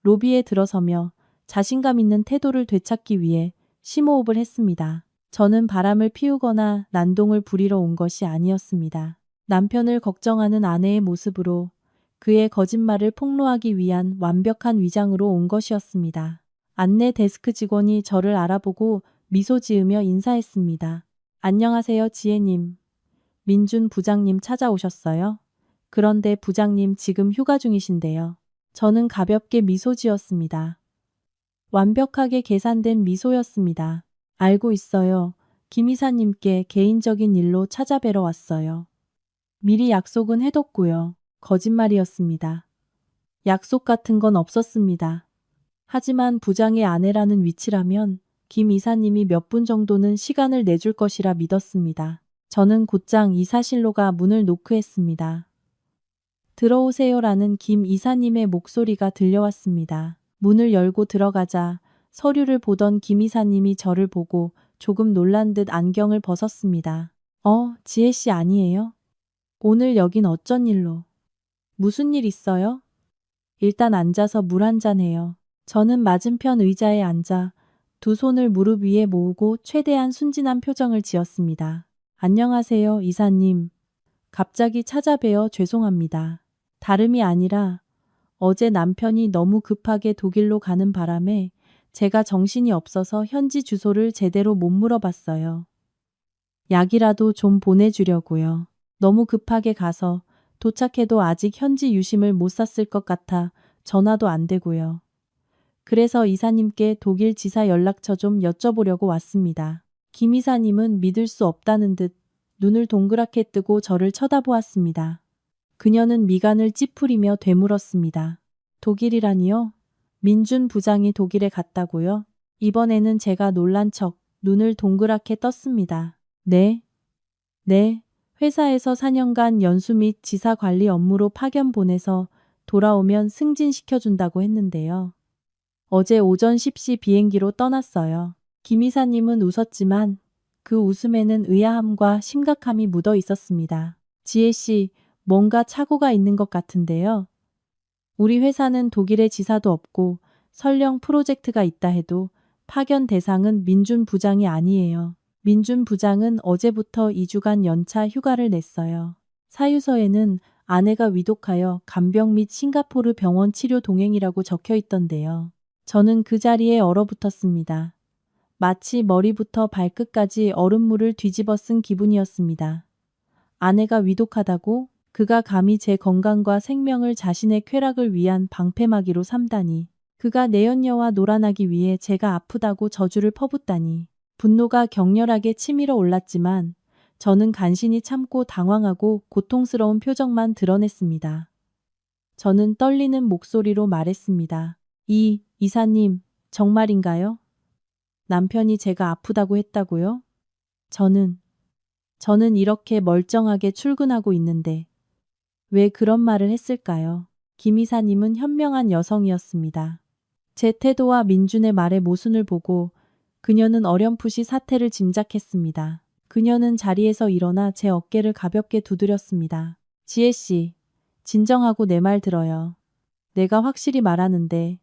[SPEAKER 1] 로비에 들어서며 자신감 있는 태도를 되찾기 위해 심호흡을 했습니다. 저는 바람을 피우거나 난동을 부리러 온 것이 아니었습니다. 남편을 걱정하는 아내의 모습으로 그의 거짓말을 폭로하기 위한 완벽한 위장으로 온 것이었습니다. 안내 데스크 직원이 저를 알아보고 미소 지으며 인사했습니다. 안녕하세요, 지혜님. 민준 부장님 찾아오셨어요? 그런데 부장님 지금 휴가 중이신데요. 저는 가볍게 미소 지었습니다. 완벽하게 계산된 미소였습니다. 알고 있어요. 김 이사님께 개인적인 일로 찾아뵈러 왔어요. 미리 약속은 해뒀고요. 거짓말이었습니다. 약속 같은 건 없었습니다. 하지만 부장의 아내라는 위치라면 김 이사님이 몇 분 정도는 시간을 내줄 것이라 믿었습니다. 저는 곧장 이사실로가 문을 노크했습니다. 들어오세요라는 김 이사님의 목소리가 들려왔습니다. 문을 열고 들어가자 서류를 보던 김 이사님이 저를 보고 조금 놀란 듯 안경을 벗었습니다. 지혜 씨 아니에요? 오늘 여긴 어쩐 일로? 무슨 일 있어요? 일단 앉아서 물 한잔 해요. 저는 맞은편 의자에 앉아 두 손을 무릎 위에 모으고 최대한 순진한 표정을 지었습니다. 안녕하세요, 이사님. 갑자기 찾아뵈어 죄송합니다. 다름이 아니라 어제 남편이 너무 급하게 독일로 가는 바람에 제가 정신이 없어서 현지 주소를 제대로 못 물어봤어요. 약이라도 좀 보내주려고요. 너무 급하게 가서 도착해도 아직 현지 유심을 못 샀을 것 같아 전화도 안 되고요. 그래서 이사님께 독일 지사 연락처 좀 여쭤보려고 왔습니다. 김 이사님은 믿을 수 없다는 듯 눈을 동그랗게 뜨고 저를 쳐다보았습니다. 그녀는 미간을 찌푸리며 되물었습니다. 독일이라니요? 민준 부장이 독일에 갔다고요? 이번에는 제가 놀란 척 눈을 동그랗게 떴습니다. 네. 회사에서 4년간 연수 및 지사 관리 업무로 파견 보내서 돌아오면 승진시켜준다고 했는데요. 어제 오전 10시 비행기로 떠났어요. 김 이사님은 웃었지만 그 웃음에는 의아함과 심각함이 묻어 있었습니다. 지혜 씨, 뭔가 착오가 있는 것 같은데요. 우리 회사는 독일에 지사도 없고 설령 프로젝트가 있다 해도 파견 대상은 민준 부장이 아니에요. 민준 부장은 어제부터 2주간 연차 휴가를 냈어요. 사유서에는 아내가 위독하여 간병 및 싱가포르 병원 치료 동행이라고 적혀 있던데요. 저는 그 자리에 얼어붙었습니다. 마치 머리부터 발끝까지 얼음물을 뒤집어 쓴 기분이었습니다. 아내가 위독하다고 그가 감히 제 건강과 생명을 자신의 쾌락을 위한 방패막이로 삼다니. 그가 내연녀와 놀아나기 위해 제가 아프다고 저주를 퍼붓다니. 분노가 격렬하게 치밀어 올랐지만 저는 간신히 참고 당황하고 고통스러운 표정만 드러냈습니다. 저는 떨리는 목소리로 말했습니다. 이사님, 정말인가요? 남편이 제가 아프다고 했다고요? 저는 이렇게 멀쩡하게 출근하고 있는데 왜 그런 말을 했을까요? 김 이사님은 현명한 여성이었습니다. 제 태도와 민준의 말의 모순을 보고 그녀는 어렴풋이 사태를 짐작했습니다. 그녀는 자리에서 일어나 제 어깨를 가볍게 두드렸습니다. 지혜씨, 진정하고 내 말 들어요. 내가 확실히 말하는데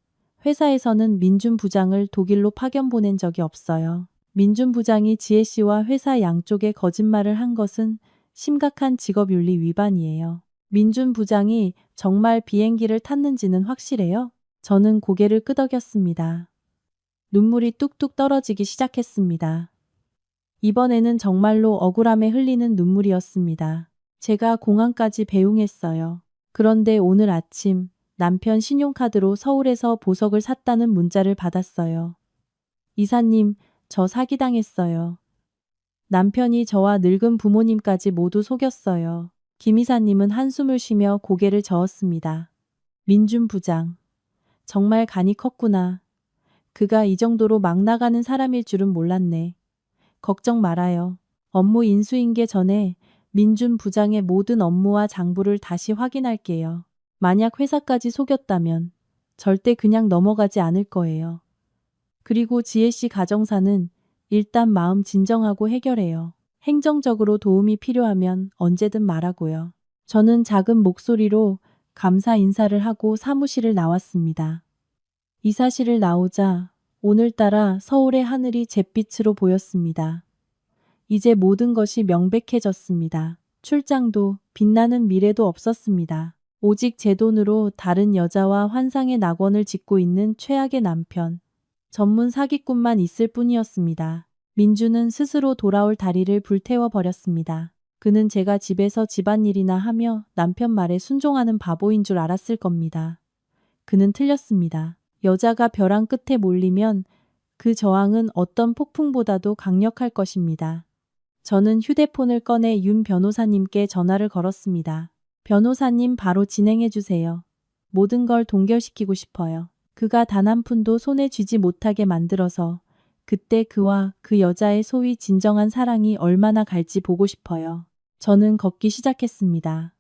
[SPEAKER 1] 회사에서는 민준 부장을 독일로 파견 보낸 적이 없어요. 민준 부장이 지혜씨와 회사 양쪽에 거짓말을 한 것은 심각한 직업윤리 위반이에요. 민준 부장이 정말 비행기를 탔는지는 확실해요? 저는 고개를 끄덕였습니다. 눈물이 뚝뚝 떨어지기 시작했습니다. 이번에는 정말로 억울함에 흘리는 눈물이었습니다. 제가 공항까지 배웅했어요. 그런데 오늘 아침 남편 신용카드로 서울에서 보석을 샀다는 문자를 받았어요. 이사님, 저 사기당했어요. 남편이 저와 늙은 부모님까지 모두 속였어요. 김 이사님은 한숨을 쉬며 고개를 저었습니다. 민준 부장, 정말 간이 컸구나. 그가 이 정도로 막 나가는 사람일 줄은 몰랐네. 걱정 말아요. 업무 인수인계 전에 민준 부장의 모든 업무와 장부를 다시 확인할게요. 만약 회사까지 속였다면 절대 그냥 넘어가지 않을 거예요. 그리고 지혜씨 가정사는 일단 마음 진정하고 해결해요. 행정적으로 도움이 필요하면 언제든 말하고요. 저는 작은 목소리로 감사 인사를 하고 사무실을 나왔습니다. 이사실을 나오자 오늘따라 서울의 하늘이 잿빛으로 보였습니다. 이제 모든 것이 명백해졌습니다. 출장도 빛나는 미래도 없었습니다. 오직 제 돈으로 다른 여자와 환상의 낙원을 짓고 있는 최악의 남편, 전문 사기꾼만 있을 뿐이었습니다. 민주는 스스로 돌아올 다리를 불태워 버렸습니다. 그는 제가 집에서 집안일이나 하며 남편 말에 순종하는 바보인 줄 알았을 겁니다. 그는 틀렸습니다. 여자가 벼랑 끝에 몰리면 그 저항은 어떤 폭풍보다도 강력할 것입니다. 저는 휴대폰을 꺼내 윤 변호사님께 전화를 걸었습니다. 변호사님 바로 진행해 주세요. 모든 걸 동결시키고 싶어요. 그가 단 한 푼도 손에 쥐지 못하게 만들어서 그때 그와 그 여자의 소위 진정한 사랑이 얼마나 갈지 보고 싶어요. 저는 걷기 시작했습니다.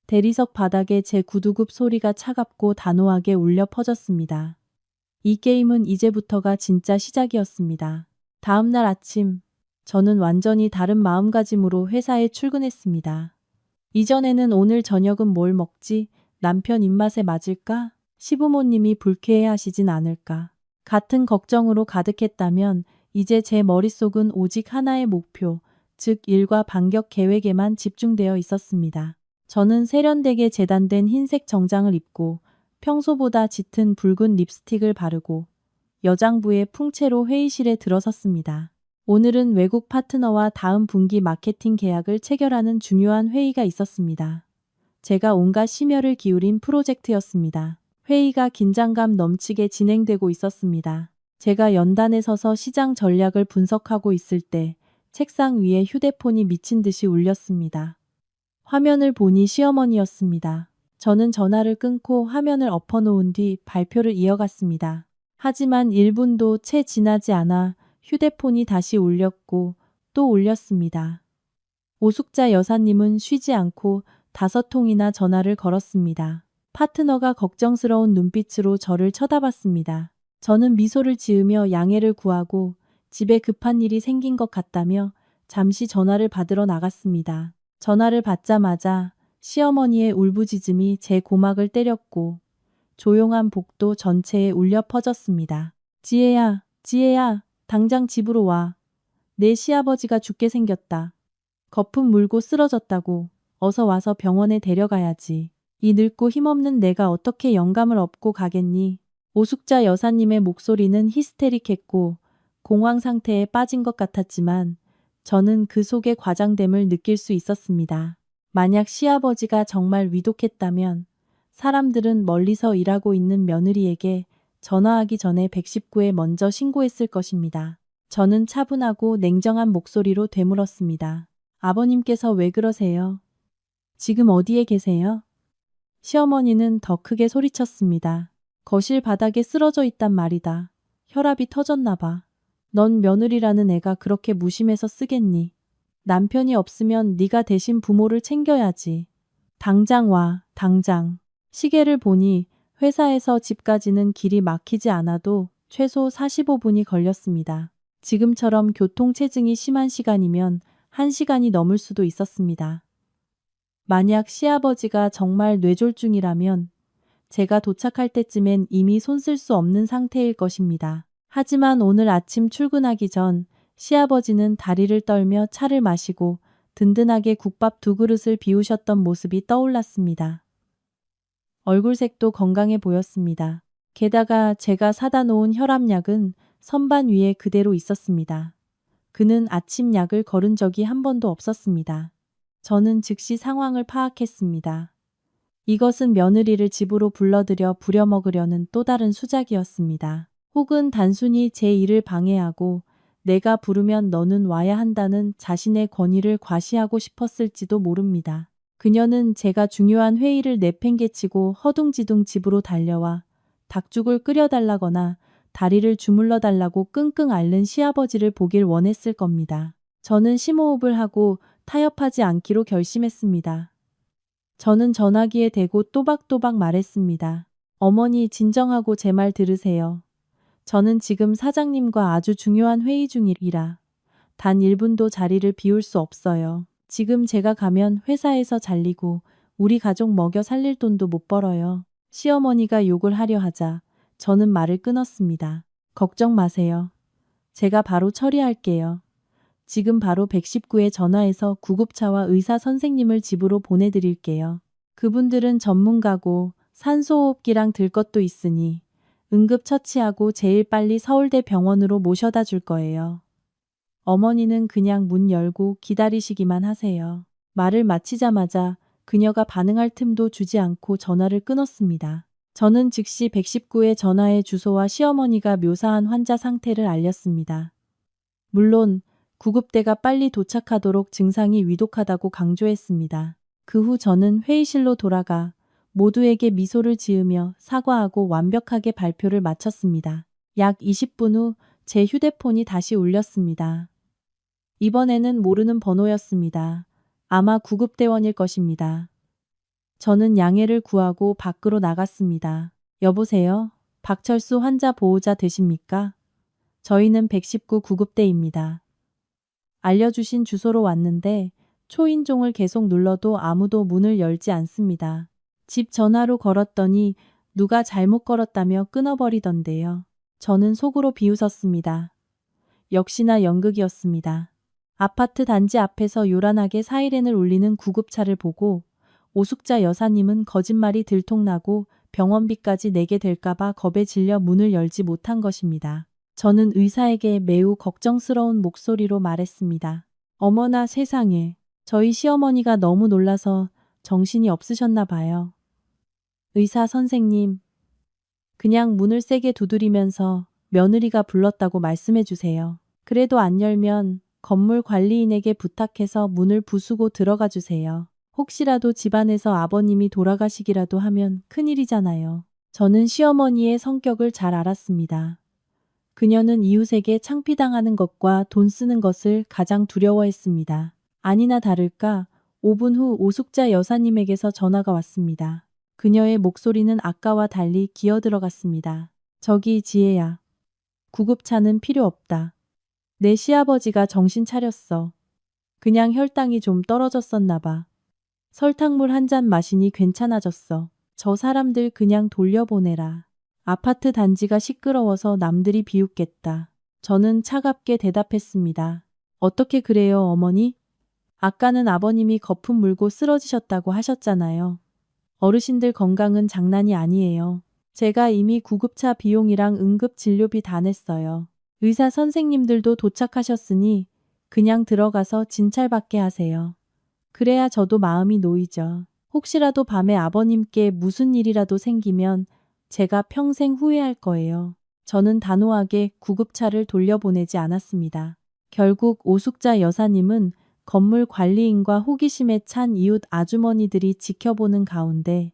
[SPEAKER 1] 대리석 바닥에 제 구두굽 소리가 차갑고 단호하게 울려 퍼졌습니다. 이 게임은 이제부터가 진짜 시작이었습니다. 다음 날 아침, 저는 완전히 다른 마음가짐으로 회사에 출근했습니다. 이전에는 오늘 저녁은 뭘 먹지? 남편 입맛에 맞을까? 시부모님이 불쾌해하시진 않을까? 같은 걱정으로 가득했다면 이제 제 머릿속은 오직 하나의 목표, 즉 일과 반격 계획에만 집중되어 있었습니다. 저는 세련되게 재단된 흰색 정장을 입고 평소보다 짙은 붉은 립스틱을 바르고 여장부의 풍채로 회의실에 들어섰습니다. 오늘은 외국 파트너와 다음 분기 마케팅 계약을 체결하는 중요한 회의가 있었습니다. 제가 온갖 심혈을 기울인 프로젝트였습니다. 회의가 긴장감 넘치게 진행되고 있었습니다. 제가 연단에 서서 시장 전략을 분석하고 있을 때 책상 위에 휴대폰이 미친 듯이 울렸습니다. 화면을 보니 시어머니였습니다. 저는 전화를 끊고 화면을 엎어놓은 뒤 발표를 이어갔습니다. 하지만 1분도 채 지나지 않아 휴대폰이 다시 울렸고 또 울렸습니다. 오숙자 여사님은 쉬지 않고 5통이나 전화를 걸었습니다. 파트너가 걱정스러운 눈빛으로 저를 쳐다봤습니다. 저는 미소를 지으며 양해를 구하고 집에 급한 일이 생긴 것 같다며 잠시 전화를 받으러 나갔습니다. 전화를 받자마자 시어머니의 울부짖음이 제 고막을 때렸고 조용한 복도 전체에 울려 퍼졌습니다. 지혜야, 지혜야, 당장 집으로 와. 내 시아버지가 죽게 생겼다. 거품 물고 쓰러졌다고. 어서 와서 병원에 데려가야지. 이 늙고 힘없는 내가 어떻게 영감을 얻고 가겠니? 오숙자 여사님의 목소리는 히스테릭했고 공황 상태에 빠진 것 같았지만 저는 그 속의 과장됨을 느낄 수 있었습니다. 만약 시아버지가 정말 위독했다면 사람들은 멀리서 일하고 있는 며느리에게 전화하기 전에 119에 먼저 신고했을 것입니다. 저는 차분하고 냉정한 목소리로 되물었습니다. 아버님께서 왜 그러세요? 지금 어디에 계세요? 시어머니는 더 크게 소리쳤습니다. 거실 바닥에 쓰러져 있단 말이다. 혈압이 터졌나 봐. 넌 며느리라는 애가 그렇게 무심해서 쓰겠니? 남편이 없으면 네가 대신 부모를 챙겨야지. 당장 와, 당장. 시계를 보니 회사에서 집까지는 길이 막히지 않아도 최소 45분이 걸렸습니다. 지금처럼 교통체증이 심한 시간이면 1시간이 넘을 수도 있었습니다. 만약 시아버지가 정말 뇌졸중이라면 제가 도착할 때쯤엔 이미 손 쓸 수 없는 상태일 것입니다. 하지만 오늘 아침 출근하기 전 시아버지는 다리를 떨며 차를 마시고 든든하게 국밥 2그릇을 비우셨던 모습이 떠올랐습니다. 얼굴색도 건강해 보였습니다. 게다가 제가 사다 놓은 혈압약은 선반 위에 그대로 있었습니다. 그는 아침 약을 거른 적이 한 번도 없었습니다. 저는 즉시 상황을 파악했습니다. 이것은 며느리를 집으로 불러들여 부려먹으려는 또 다른 수작이었습니다. 혹은 단순히 제 일을 방해하고 내가 부르면 너는 와야 한다는 자신의 권위를 과시하고 싶었을지도 모릅니다. 그녀는 제가 중요한 회의를 내팽개치고 허둥지둥 집으로 달려와 닭죽을 끓여달라거나 다리를 주물러 달라고 끙끙 앓는 시아버지를 보길 원했을 겁니다. 저는 심호흡을 하고 타협하지 않기로 결심했습니다. 저는 전화기에 대고 또박또박 말했습니다. 어머니, 진정하고 제 말 들으세요. 저는 지금 사장님과 아주 중요한 회의 중이라 단 1분도 자리를 비울 수 없어요. 지금 제가 가면 회사에서 잘리고 우리 가족 먹여 살릴 돈도 못 벌어요. 시어머니가 욕을 하려 하자 저는 말을 끊었습니다. 걱정 마세요. 제가 바로 처리할게요. 지금 바로 119에 전화해서 구급차와 의사 선생님을 집으로 보내드릴게요. 그분들은 전문가고 산소호흡기랑 들 것도 있으니 응급처치하고 제일 빨리 서울대 병원으로 모셔다 줄 거예요. 어머니는 그냥 문 열고 기다리시기만 하세요. 말을 마치자마자 그녀가 반응할 틈도 주지 않고 전화를 끊었습니다. 저는 즉시 119에 전화해 주소와 시어머니가 묘사한 환자 상태를 알렸습니다. 물론 구급대가 빨리 도착하도록 증상이 위독하다고 강조했습니다. 그 후 저는 회의실로 돌아가 모두에게 미소를 지으며 사과하고 완벽하게 발표를 마쳤습니다. 약 20분 후 제 휴대폰이 다시 울렸습니다. 이번에는 모르는 번호였습니다. 아마 구급대원일 것입니다. 저는 양해를 구하고 밖으로 나갔습니다. 여보세요? 박철수 환자 보호자 되십니까? 저희는 119 구급대입니다. 알려주신 주소로 왔는데 초인종을 계속 눌러도 아무도 문을 열지 않습니다. 집 전화로 걸었더니 누가 잘못 걸었다며 끊어버리던데요. 저는 속으로 비웃었습니다. 역시나 연극이었습니다. 아파트 단지 앞에서 요란하게 사이렌을 울리는 구급차를 보고 오숙자 여사님은 거짓말이 들통나고 병원비까지 내게 될까봐 겁에 질려 문을 열지 못한 것입니다. 저는 의사에게 매우 걱정스러운 목소리로 말했습니다. 어머나 세상에, 저희 시어머니가 너무 놀라서 정신이 없으셨나 봐요. 의사 선생님, 그냥 문을 세게 두드리면서 며느리가 불렀다고 말씀해 주세요. 그래도 안 열면 건물 관리인에게 부탁해서 문을 부수고 들어가 주세요. 혹시라도 집안에서 아버님이 돌아가시기라도 하면 큰일이잖아요. 저는 시어머니의 성격을 잘 알았습니다. 그녀는 이웃에게 창피당하는 것과 돈 쓰는 것을 가장 두려워했습니다. 아니나 다를까 5분 후 오숙자 여사님에게서 전화가 왔습니다. 그녀의 목소리는 아까와 달리 기어들어갔습니다. 저기 지혜야. 구급차는 필요 없다. 내 시아버지가 정신 차렸어. 그냥 혈당이 좀 떨어졌었나 봐. 설탕물 한 잔 마시니 괜찮아졌어. 저 사람들 그냥 돌려보내라. 아파트 단지가 시끄러워서 남들이 비웃겠다. 저는 차갑게 대답했습니다. 어떻게 그래요, 어머니? 아까는 아버님이 거품 물고 쓰러지셨다고 하셨잖아요. 어르신들 건강은 장난이 아니에요. 제가 이미 구급차 비용이랑 응급진료비 다 냈어요. 의사 선생님들도 도착하셨으니 그냥 들어가서 진찰받게 하세요. 그래야 저도 마음이 놓이죠. 혹시라도 밤에 아버님께 무슨 일이라도 생기면 제가 평생 후회할 거예요. 저는 단호하게 구급차를 돌려보내지 않았습니다. 결국 오숙자 여사님은 건물 관리인과 호기심에 찬 이웃 아주머니들이 지켜보는 가운데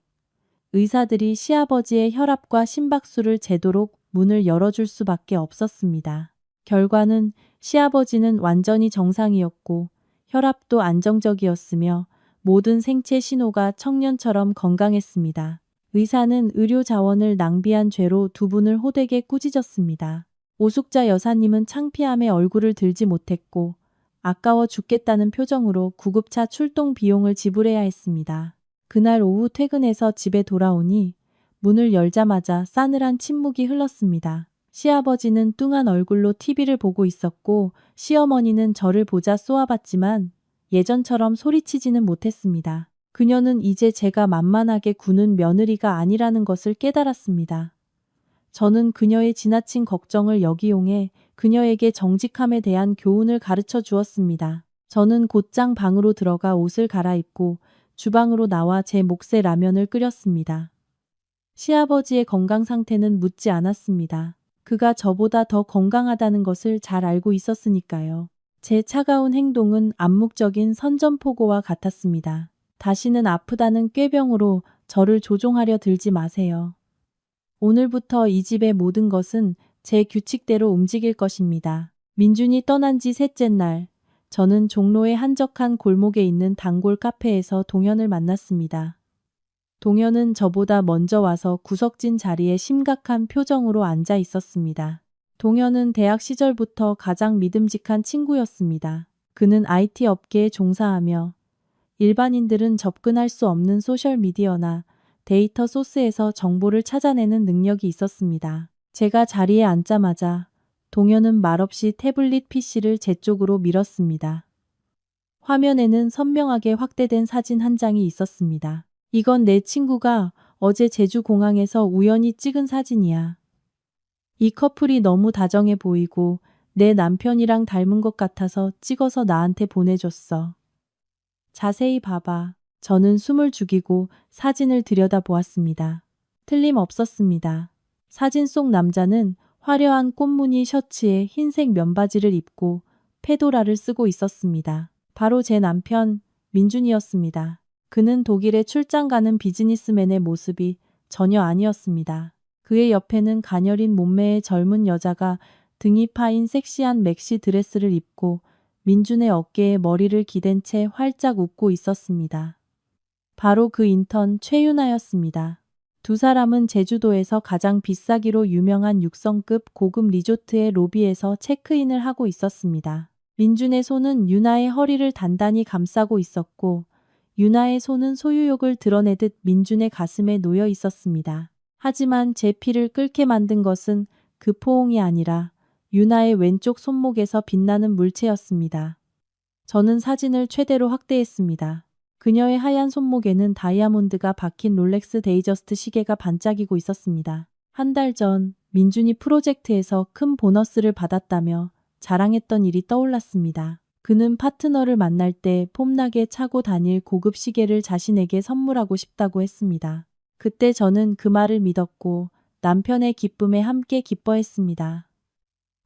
[SPEAKER 1] 의사들이 시아버지의 혈압과 심박수를 재도록 문을 열어줄 수밖에 없었습니다. 결과는 시아버지는 완전히 정상이었고 혈압도 안정적이었으며 모든 생체 신호가 청년처럼 건강했습니다. 의사는 의료 자원을 낭비한 죄로 두 분을 호되게 꾸짖었습니다. 오숙자 여사님은 창피함에 얼굴을 들지 못했고 아까워 죽겠다는 표정으로 구급차 출동 비용을 지불해야 했습니다. 그날 오후 퇴근해서 집에 돌아오니 문을 열자마자 싸늘한 침묵이 흘렀습니다. 시아버지는 뚱한 얼굴로 TV를 보고 있었고 시어머니는 저를 보자 쏘아봤지만 예전처럼 소리치지는 못했습니다. 그녀는 이제 제가 만만하게 구는 며느리가 아니라는 것을 깨달았습니다. 저는 그녀의 지나친 걱정을 역이용해 그녀에게 정직함에 대한 교훈을 가르쳐 주었습니다. 저는 곧장 방으로 들어가 옷을 갈아입고 주방으로 나와 제 몫의 라면을 끓였습니다. 시아버지의 건강 상태는 묻지 않았습니다. 그가 저보다 더 건강하다는 것을 잘 알고 있었으니까요. 제 차가운 행동은 암묵적인 선전포고와 같았습니다. 다시는 아프다는 꾀병으로 저를 조종하려 들지 마세요. 오늘부터 이 집의 모든 것은 제 규칙대로 움직일 것입니다. 민준이 떠난 지 셋째 날, 저는 종로의 한적한 골목에 있는 단골 카페에서 동현을 만났습니다. 동현은 저보다 먼저 와서 구석진 자리에 심각한 표정으로 앉아 있었습니다. 동현은 대학 시절부터 가장 믿음직한 친구였습니다. 그는 IT 업계에 종사하며 일반인들은 접근할 수 없는 소셜미디어나 데이터 소스에서 정보를 찾아내는 능력이 있었습니다. 제가 자리에 앉자마자 동현은 말없이 태블릿 PC를 제 쪽으로 밀었습니다. 화면에는 선명하게 확대된 사진 한 장이 있었습니다. 이건 내 친구가 어제 제주공항에서 우연히 찍은 사진이야. 이 커플이 너무 다정해 보이고 내 남편이랑 닮은 것 같아서 찍어서 나한테 보내줬어. 자세히 봐봐. 저는 숨을 죽이고 사진을 들여다보았습니다. 틀림없었습니다. 사진 속 남자는 화려한 꽃무늬 셔츠에 흰색 면바지를 입고 페도라를 쓰고 있었습니다. 바로 제 남편 민준이었습니다. 그는 독일에 출장 가는 비즈니스맨의 모습이 전혀 아니었습니다. 그의 옆에는 가녀린 몸매의 젊은 여자가 등이 파인 섹시한 맥시 드레스를 입고 민준의 어깨에 머리를 기댄 채 활짝 웃고 있었습니다. 바로 그 인턴 최유나였습니다. 두 사람은 제주도에서 가장 비싸기로 유명한 6성급 고급 리조트의 로비에서 체크인을 하고 있었습니다. 민준의 손은 유나의 허리를 단단히 감싸고 있었고 유나의 손은 소유욕을 드러내듯 민준의 가슴에 놓여 있었습니다. 하지만 제 피를 끓게 만든 것은 그 포옹이 아니라 유나의 왼쪽 손목에서 빛나는 물체였습니다. 저는 사진을 최대로 확대했습니다. 그녀의 하얀 손목에는 다이아몬드가 박힌 롤렉스 데이저스트 시계가 반짝이고 있었습니다. 한 달 전 민준이 프로젝트에서 큰 보너스를 받았다며 자랑했던 일이 떠올랐습니다. 그는 파트너를 만날 때 폼나게 차고 다닐 고급 시계를 자신에게 선물하고 싶다고 했습니다. 그때 저는 그 말을 믿었고 남편의 기쁨에 함께 기뻐했습니다.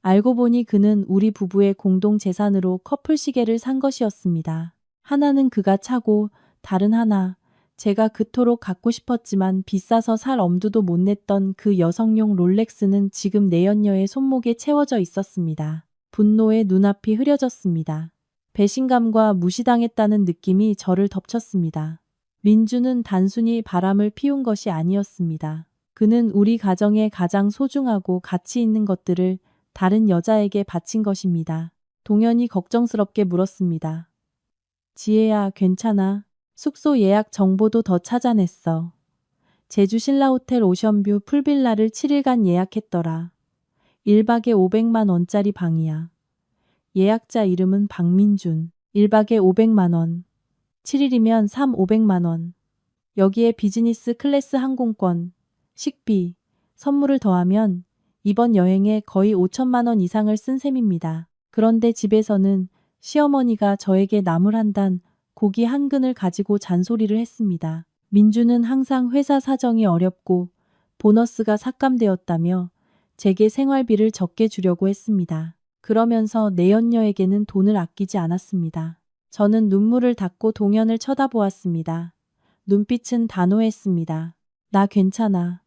[SPEAKER 1] 알고 보니 그는 우리 부부의 공동 재산으로 커플 시계를 산 것이었습니다. 하나는 그가 차고 다른 하나 제가 그토록 갖고 싶었지만 비싸서 살 엄두도 못 냈던 그 여성용 롤렉스는 지금 내연녀의 손목에 채워져 있었습니다. 분노에 눈앞이 흐려졌습니다. 배신감과 무시당했다는 느낌이 저를 덮쳤습니다. 민주는 단순히 바람을 피운 것이 아니었습니다. 그는 우리 가정에 가장 소중하고 가치 있는 것들을 다른 여자에게 바친 것입니다. 동현이 걱정스럽게 물었습니다. 지혜야, 괜찮아. 숙소 예약 정보도 더 찾아냈어. 제주 신라호텔 오션뷰 풀빌라를 7일간 예약했더라. 1박에 500만 원짜리 방이야. 예약자 이름은 박민준. 1박에 500만 원. 7일이면 500만 원. 여기에 비즈니스 클래스 항공권, 식비, 선물을 더하면 이번 여행에 거의 5천만 원 이상을 쓴 셈입니다. 그런데 집에서는 시어머니가 저에게 나물 한 단, 고기 한 근을 가지고 잔소리를 했습니다. 민주는 항상 회사 사정이 어렵고 보너스가 삭감되었다며 제게 생활비를 적게 주려고 했습니다. 그러면서 내연녀에게는 돈을 아끼지 않았습니다. 저는 눈물을 닦고 동현을 쳐다보았습니다. 눈빛은 단호했습니다. 나 괜찮아.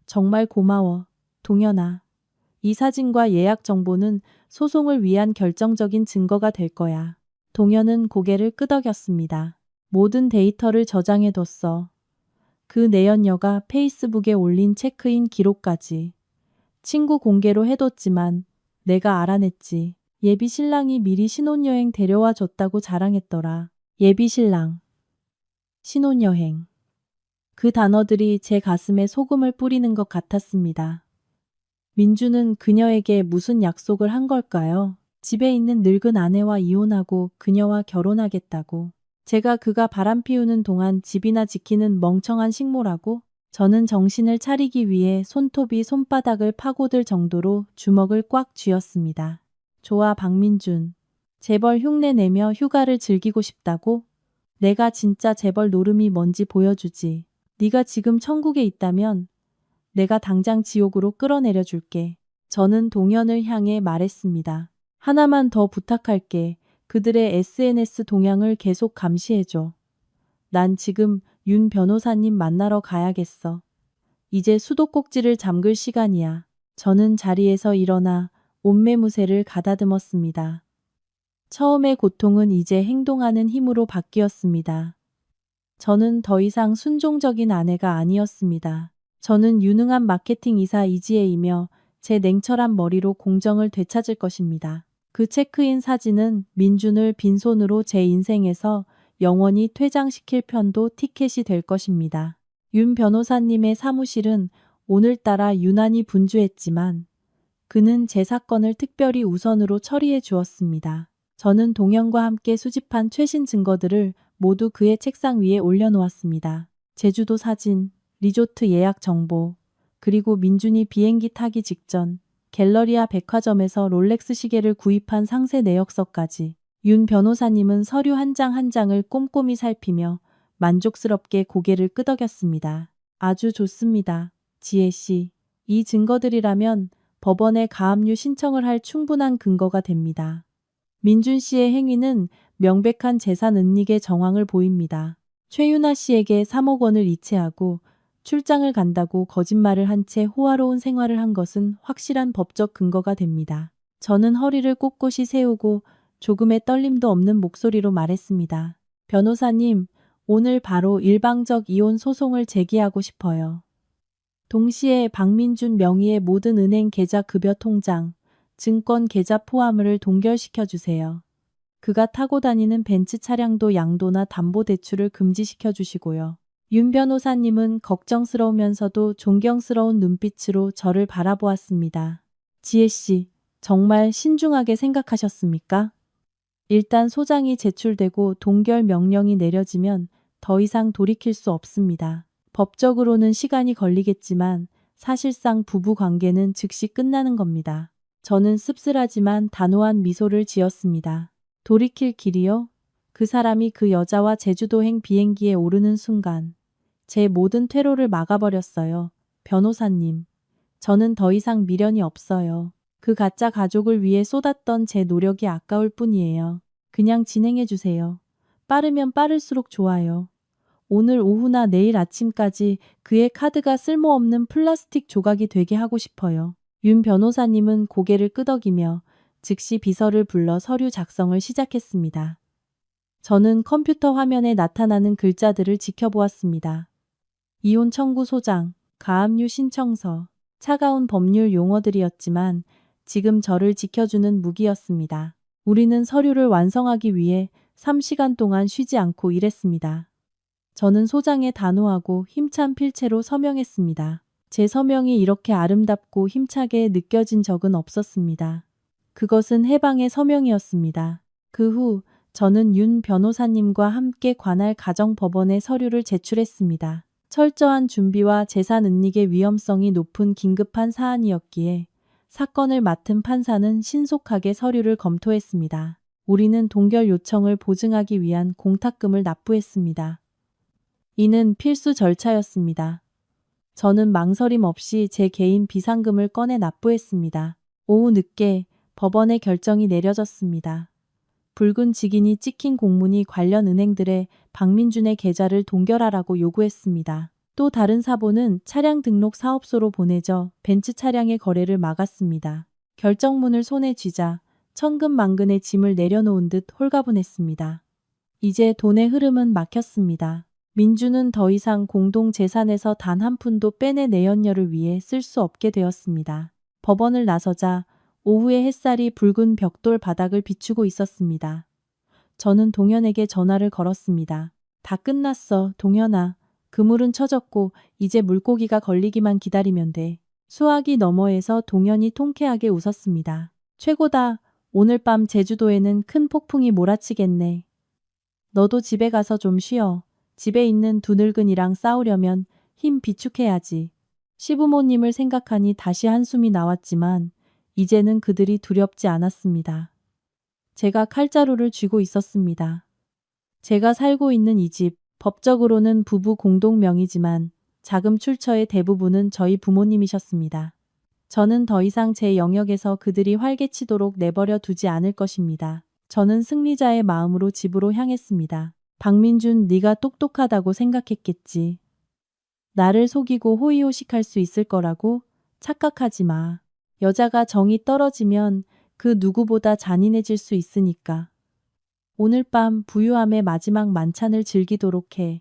[SPEAKER 1] 정말 고마워. 동현아. 이 사진과 예약 정보는 소송을 위한 결정적인 증거가 될 거야. 동현은 고개를 끄덕였습니다. 모든 데이터를 저장해뒀어. 그 내연녀가 페이스북에 올린 체크인 기록까지. 친구 공개로 해뒀지만 내가 알아냈지. 예비 신랑이 미리 신혼여행 데려와 줬다고 자랑했더라. 예비 신랑. 신혼여행. 그 단어들이 제 가슴에 소금을 뿌리는 것 같았습니다. 민주는 그녀에게 무슨 약속을 한 걸까요? 집에 있는 늙은 아내와 이혼하고 그녀와 결혼하겠다고. 제가 그가 바람 피우는 동안 집이나 지키는 멍청한 식모라고? 저는 정신을 차리기 위해 손톱이 손바닥을 파고들 정도로 주먹을 꽉 쥐었습니다. 좋아, 박민준. 재벌 흉내 내며 휴가를 즐기고 싶다고? 내가 진짜 재벌 노름이 뭔지 보여주지. 네가 지금 천국에 있다면 내가 당장 지옥으로 끌어내려 줄게. 저는 동현을 향해 말했습니다. 하나만 더 부탁할게. 그들의 SNS 동향을 계속 감시해줘. 난 지금 윤 변호사님 만나러 가야겠어. 이제 수도꼭지를 잠글 시간이야. 저는 자리에서 일어나 옷매무새를 가다듬었습니다. 처음의 고통은 이제 행동하는 힘으로 바뀌었습니다. 저는 더 이상 순종적인 아내가 아니었습니다. 저는 유능한 마케팅 이사 이지혜이며 제 냉철한 머리로 공정을 되찾을 것입니다. 그 체크인 사진은 민준을 빈손으로 제 인생에서 영원히 퇴장시킬 편도 티켓이 될 것입니다. 윤 변호사님의 사무실은 오늘따라 유난히 분주했지만 그는 제 사건을 특별히 우선으로 처리해 주었습니다. 저는 동현과 함께 수집한 최신 증거들을 모두 그의 책상 위에 올려놓았습니다. 제주도 사진, 리조트 예약 정보, 그리고 민준이 비행기 타기 직전 갤러리아 백화점에서 롤렉스 시계를 구입한 상세 내역서까지. 윤 변호사님은 서류 한 장 한 장을 꼼꼼히 살피며 만족스럽게 고개를 끄덕였습니다. 아주 좋습니다. 지혜 씨. 이 증거들이라면 법원에 가압류 신청을 할 충분한 근거가 됩니다. 민준 씨의 행위는 명백한 재산 은닉의 정황을 보입니다. 최윤아 씨에게 3억 원을 이체하고 출장을 간다고 거짓말을 한 채 호화로운 생활을 한 것은 확실한 법적 근거가 됩니다. 저는 허리를 꼿꼿이 세우고 조금의 떨림도 없는 목소리로 말했습니다. 변호사님, 오늘 바로 일방적 이혼 소송을 제기하고 싶어요. 동시에 박민준 명의의 모든 은행 계좌 급여 통장, 증권 계좌 포함을 동결시켜 주세요. 그가 타고 다니는 벤츠 차량도 양도나 담보대출을 금지시켜 주시고요. 윤 변호사님은 걱정스러우면서도 존경스러운 눈빛으로 저를 바라보았습니다. 지혜 씨, 정말 신중하게 생각하셨습니까? 일단 소장이 제출되고 동결 명령이 내려지면 더 이상 돌이킬 수 없습니다. 법적으로는 시간이 걸리겠지만 사실상 부부 관계는 즉시 끝나는 겁니다. 저는 씁쓸하지만 단호한 미소를 지었습니다. 돌이킬 길이요? 그 사람이 그 여자와 제주도행 비행기에 오르는 순간 제 모든 퇴로를 막아버렸어요. 변호사님, 저는 더 이상 미련이 없어요. 그 가짜 가족을 위해 쏟았던 제 노력이 아까울 뿐이에요. 그냥 진행해 주세요. 빠르면 빠를수록 좋아요. 오늘 오후나 내일 아침까지 그의 카드가 쓸모없는 플라스틱 조각이 되게 하고 싶어요. 윤 변호사님은 고개를 끄덕이며 즉시 비서를 불러 서류 작성을 시작했습니다. 저는 컴퓨터 화면에 나타나는 글자들을 지켜보았습니다. 이혼 청구 소장, 가압류 신청서, 차가운 법률 용어들이었지만 지금 저를 지켜주는 무기였습니다. 우리는 서류를 완성하기 위해 3시간 동안 쉬지 않고 일했습니다. 저는 소장에 단호하고 힘찬 필체로 서명했습니다. 제 서명이 이렇게 아름답고 힘차게 느껴진 적은 없었습니다. 그것은 해방의 서명이었습니다. 그 후 저는 윤 변호사님과 함께 관할 가정법원에 서류를 제출했습니다. 철저한 준비와 재산 은닉의 위험성이 높은 긴급한 사안이었기에 사건을 맡은 판사는 신속하게 서류를 검토했습니다. 우리는 동결 요청을 보증하기 위한 공탁금을 납부했습니다. 이는 필수 절차였습니다. 저는 망설임 없이 제 개인 비상금을 꺼내 납부했습니다. 오후 늦게 법원의 결정이 내려졌습니다. 붉은 직인이 찍힌 공문이 관련 은행들의 박민준의 계좌를 동결하라고 요구했습니다. 또 다른 사보는 차량 등록 사업소로 보내져 벤츠 차량의 거래를 막았습니다. 결정문을 손에 쥐자 천근만근의 짐을 내려놓은 듯 홀가분했습니다. 이제 돈의 흐름은 막혔습니다. 민주는 더 이상 공동재산에서 단 한 푼도 빼내 내연녀를 위해 쓸 수 없게 되었습니다. 법원을 나서자 오후의 햇살이 붉은 벽돌 바닥을 비추고 있었습니다. 저는 동현에게 전화를 걸었습니다. 다 끝났어, 동현아. 그물은 쳐졌고 이제 물고기가 걸리기만 기다리면 돼. 수화기 너머에서 동현이 통쾌하게 웃었습니다. 최고다. 오늘 밤 제주도에는 큰 폭풍이 몰아치겠네. 너도 집에 가서 좀 쉬어. 집에 있는 두 늙은이랑 싸우려면 힘 비축해야지. 시부모님을 생각하니 다시 한숨이 나왔지만 이제는 그들이 두렵지 않았습니다. 제가 칼자루를 쥐고 있었습니다. 제가 살고 있는 이 집, 법적으로는 부부 공동 명의지만 자금 출처의 대부분은 저희 부모님이셨습니다. 저는 더 이상 제 영역에서 그들이 활개치도록 내버려 두지 않을 것입니다. 저는 승리자의 마음으로 집으로 향했습니다. 박민준, 네가 똑똑하다고 생각했겠지. 나를 속이고 호의호식할 수 있을 거라고 착각하지 마. 여자가 정이 떨어지면 그 누구보다 잔인해질 수 있으니까. 오늘 밤 부유함의 마지막 만찬을 즐기도록 해.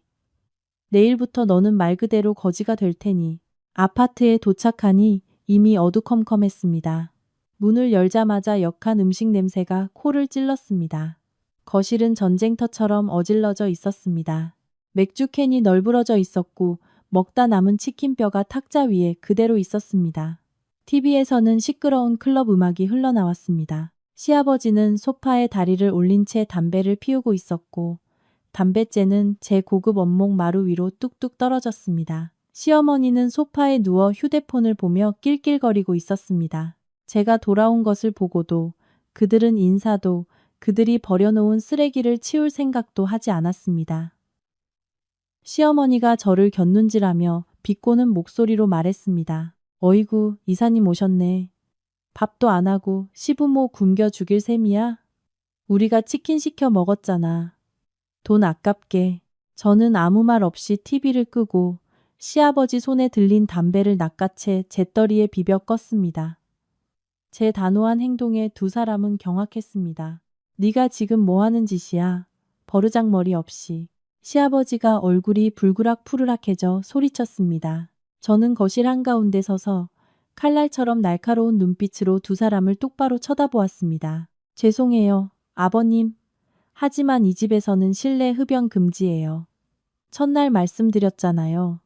[SPEAKER 1] 내일부터 너는 말 그대로 거지가 될 테니. 아파트에 도착하니 이미 어두컴컴했습니다. 문을 열자마자 역한 음식 냄새가 코를 찔렀습니다. 거실은 전쟁터처럼 어질러져 있었습니다. 맥주 캔이 널브러져 있었고 먹다 남은 치킨뼈가 탁자 위에 그대로 있었습니다. TV에서는 시끄러운 클럽 음악이 흘러나왔습니다. 시아버지는 소파에 다리를 올린 채 담배를 피우고 있었고 담뱃재는 제 고급 원목 마루 위로 뚝뚝 떨어졌습니다. 시어머니는 소파에 누워 휴대폰을 보며 낄낄거리고 있었습니다. 제가 돌아온 것을 보고도 그들은 인사도 그들이 버려놓은 쓰레기를 치울 생각도 하지 않았습니다. 시어머니가 저를 곁눈질하며 비꼬는 목소리로 말했습니다. 어이구, 이사님 오셨네. 밥도 안 하고 시부모 굶겨 죽일 셈이야? 우리가 치킨 시켜 먹었잖아. 돈 아깝게. 저는 아무 말 없이 TV를 끄고 시아버지 손에 들린 담배를 낚아채 재떨이에 비벼 껐습니다. 제 단호한 행동에 두 사람은 경악했습니다. 네가 지금 뭐 하는 짓이야? 버르장머리 없이. 시아버지가 얼굴이 불그락푸르락해져 소리쳤습니다. 저는 거실 한가운데 서서 칼날처럼 날카로운 눈빛으로 두 사람을 똑바로 쳐다보았습니다. 죄송해요, 아버님. 하지만 이 집에서는 실내 흡연 금지예요. 첫날 말씀드렸잖아요.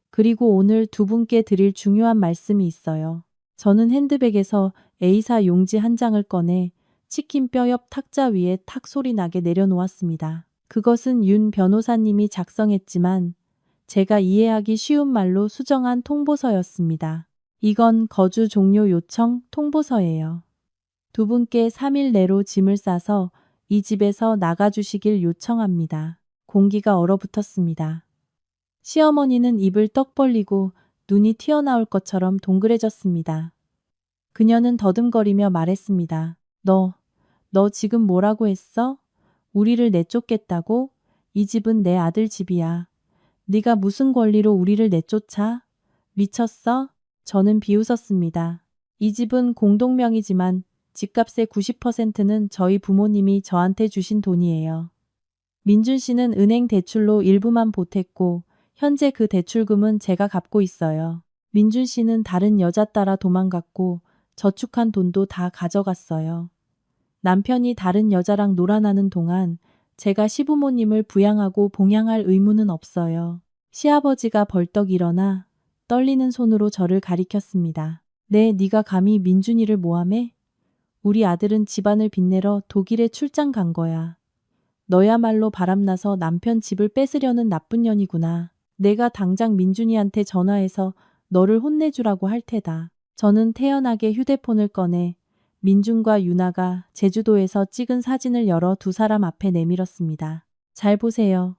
[SPEAKER 1] 그리고 오늘 두 분께 드릴 중요한 말씀이 있어요. 저는 핸드백에서 A사 용지 한 장을 꺼내 치킨뼈 옆 탁자 위에 탁 소리 나게 내려놓았습니다. 그것은 윤 변호사님이 작성했지만 제가 이해하기 쉬운 말로 수정한 통보서였습니다. 이건 거주 종료 요청 통보서예요. 두 분께 3일 내로 짐을 싸서 이 집에서 나가주시길 요청합니다. 공기가 얼어붙었습니다. 시어머니는 입을 떡 벌리고 눈이 튀어나올 것처럼 동그래졌습니다. 그녀는 더듬거리며 말했습니다. 너 지금 뭐라고 했어? 우리를 내쫓겠다고? 이 집은 내 아들 집이야. 네가 무슨 권리로 우리를 내쫓아? 미쳤어? 저는 비웃었습니다. 이 집은 공동명의지만 집값의 90%는 저희 부모님이 저한테 주신 돈이에요. 민준 씨는 은행 대출로 일부만 보탰고 현재 그 대출금은 제가 갚고 있어요. 민준 씨는 다른 여자 따라 도망갔고 저축한 돈도 다 가져갔어요. 남편이 다른 여자랑 놀아나는 동안 제가 시부모님을 부양하고 봉양할 의무는 없어요. 시아버지가 벌떡 일어나 떨리는 손으로 저를 가리켰습니다. 네, 네가 감히 민준이를 모함해? 우리 아들은 집안을 빛내러 독일에 출장 간 거야. 너야말로 바람나서 남편 집을 뺏으려는 나쁜 년이구나. 내가 당장 민준이한테 전화해서 너를 혼내주라고 할 테다. 저는 태연하게 휴대폰을 꺼내 민준과 유나가 제주도에서 찍은 사진을 열어 두 사람 앞에 내밀었습니다. 잘 보세요.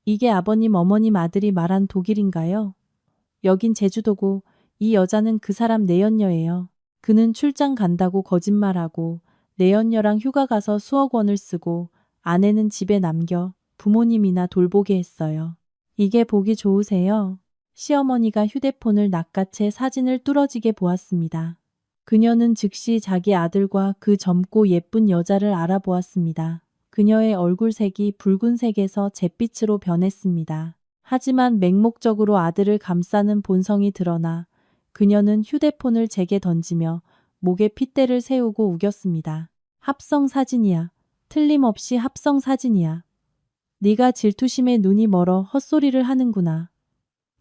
[SPEAKER 1] 이게 아버님 어머님 아들이 말한 독일인가요? 여긴 제주도고 이 여자는 그 사람 내연녀예요. 그는 출장 간다고 거짓말하고 내연녀랑 휴가 가서 수억 원을 쓰고 아내는 집에 남겨 부모님이나 돌보게 했어요. 이게 보기 좋으세요? 시어머니가 휴대폰을 낚아채 사진을 뚫어지게 보았습니다. 그녀는 즉시 자기 아들과 그 젊고 예쁜 여자를 알아보았습니다. 그녀의 얼굴색이 붉은색에서 잿빛으로 변했습니다. 하지만 맹목적으로 아들을 감싸는 본성이 드러나 그녀는 휴대폰을 제게 던지며 목에 핏대를 세우고 우겼습니다. 합성 사진이야. 틀림없이 합성 사진이야. 네가 질투심에 눈이 멀어 헛소리를 하는구나.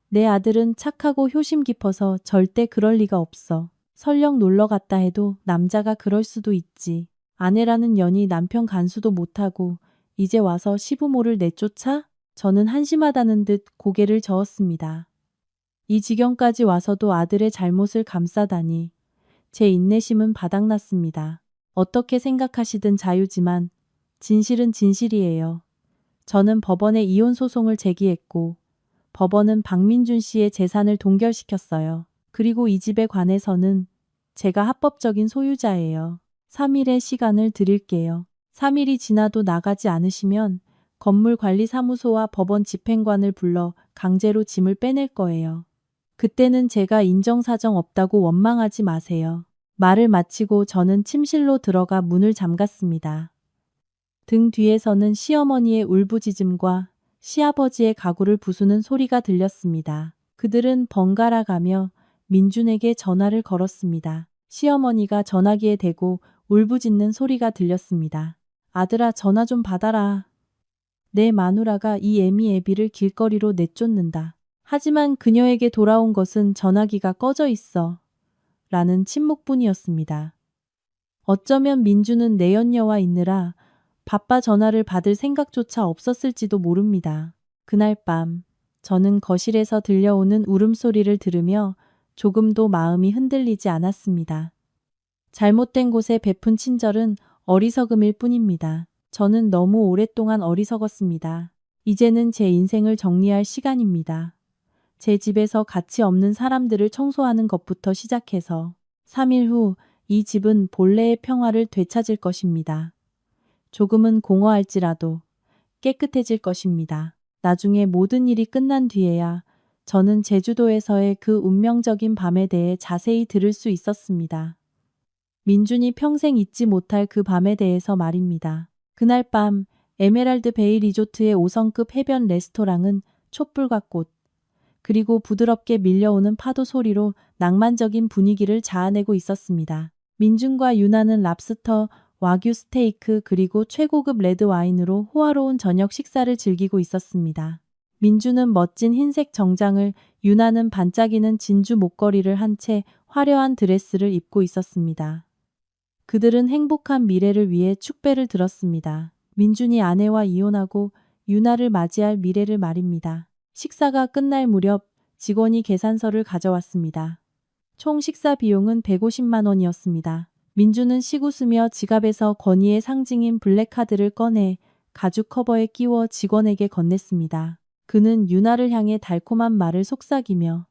[SPEAKER 1] 내 아들은 착하고 효심 깊어서 절대 그럴 리가 없어. 설령 놀러 갔다 해도 남자가 그럴 수도 있지. 아내라는 년이 남편 간수도 못하고 이제 와서 시부모를 내쫓아? 저는 한심하다는 듯 고개를 저었습니다. 이 지경까지 와서도 아들의 잘못을 감싸다니. 제 인내심은 바닥났습니다. 어떻게 생각하시든 자유지만 진실은 진실이에요. 저는 법원에 이혼 소송을 제기했고 법원은 박민준 씨의 재산을 동결시켰어요. 그리고 이 집에 관해서는 제가 합법적인 소유자예요. 3일의 시간을 드릴게요. 3일이 지나도 나가지 않으시면 건물관리사무소와 법원 집행관을 불러 강제로 짐을 빼낼 거예요. 그때는 제가 인정사정 없다고 원망하지 마세요. 말을 마치고 저는 침실로 들어가 문을 잠갔습니다. 등 뒤에서는 시어머니의 울부짖음과 시아버지의 가구를 부수는 소리가 들렸습니다. 그들은 번갈아 가며 민준에게 전화를 걸었습니다. 시어머니가 전화기에 대고 울부짖는 소리가 들렸습니다. 아들아, 전화 좀 받아라. 내 마누라가 이 애미 애비를 길거리로 내쫓는다. 하지만 그녀에게 돌아온 것은 전화기가 꺼져 있어. 라는 침묵뿐이었습니다. 어쩌면 민주는 내연녀와 있느라 바빠 전화를 받을 생각조차 없었을지도 모릅니다. 그날 밤 저는 거실에서 들려오는 울음소리를 들으며 조금도 마음이 흔들리지 않았습니다. 잘못된 곳에 베푼 친절은 어리석음일 뿐입니다. 저는 너무 오랫동안 어리석었습니다. 이제는 제 인생을 정리할 시간입니다. 제 집에서 가치 없는 사람들을 청소하는 것부터 시작해서 3일 후 이 집은 본래의 평화를 되찾을 것입니다. 조금은 공허할지라도 깨끗해질 것입니다. 나중에 모든 일이 끝난 뒤에야 저는 제주도에서의 그 운명적인 밤에 대해 자세히 들을 수 있었습니다. 민준이 평생 잊지 못할 그 밤에 대해서 말입니다. 그날 밤 에메랄드 베이 리조트의 5성급 해변 레스토랑은 촛불과 꽃, 그리고 부드럽게 밀려오는 파도 소리로 낭만적인 분위기를 자아내고 있었습니다. 민준과 유나는 랍스터, 와규 스테이크 그리고 최고급 레드 와인으로 호화로운 저녁 식사를 즐기고 있었습니다. 민준은 멋진 흰색 정장을, 유나는 반짝이는 진주 목걸이를 한 채 화려한 드레스를 입고 있었습니다. 그들은 행복한 미래를 위해 축배를 들었습니다. 민준이 아내와 이혼하고 유나를 맞이할 미래를 말입니다. 식사가 끝날 무렵 직원이 계산서를 가져왔습니다. 총 식사 비용은 150만 원이었습니다. 민주는 씩웃으며 지갑에서 권위의 상징인 블랙카드를 꺼내 가죽 커버에 끼워 직원에게 건넸습니다. 그는 유나를 향해 달콤한 말을 속삭이며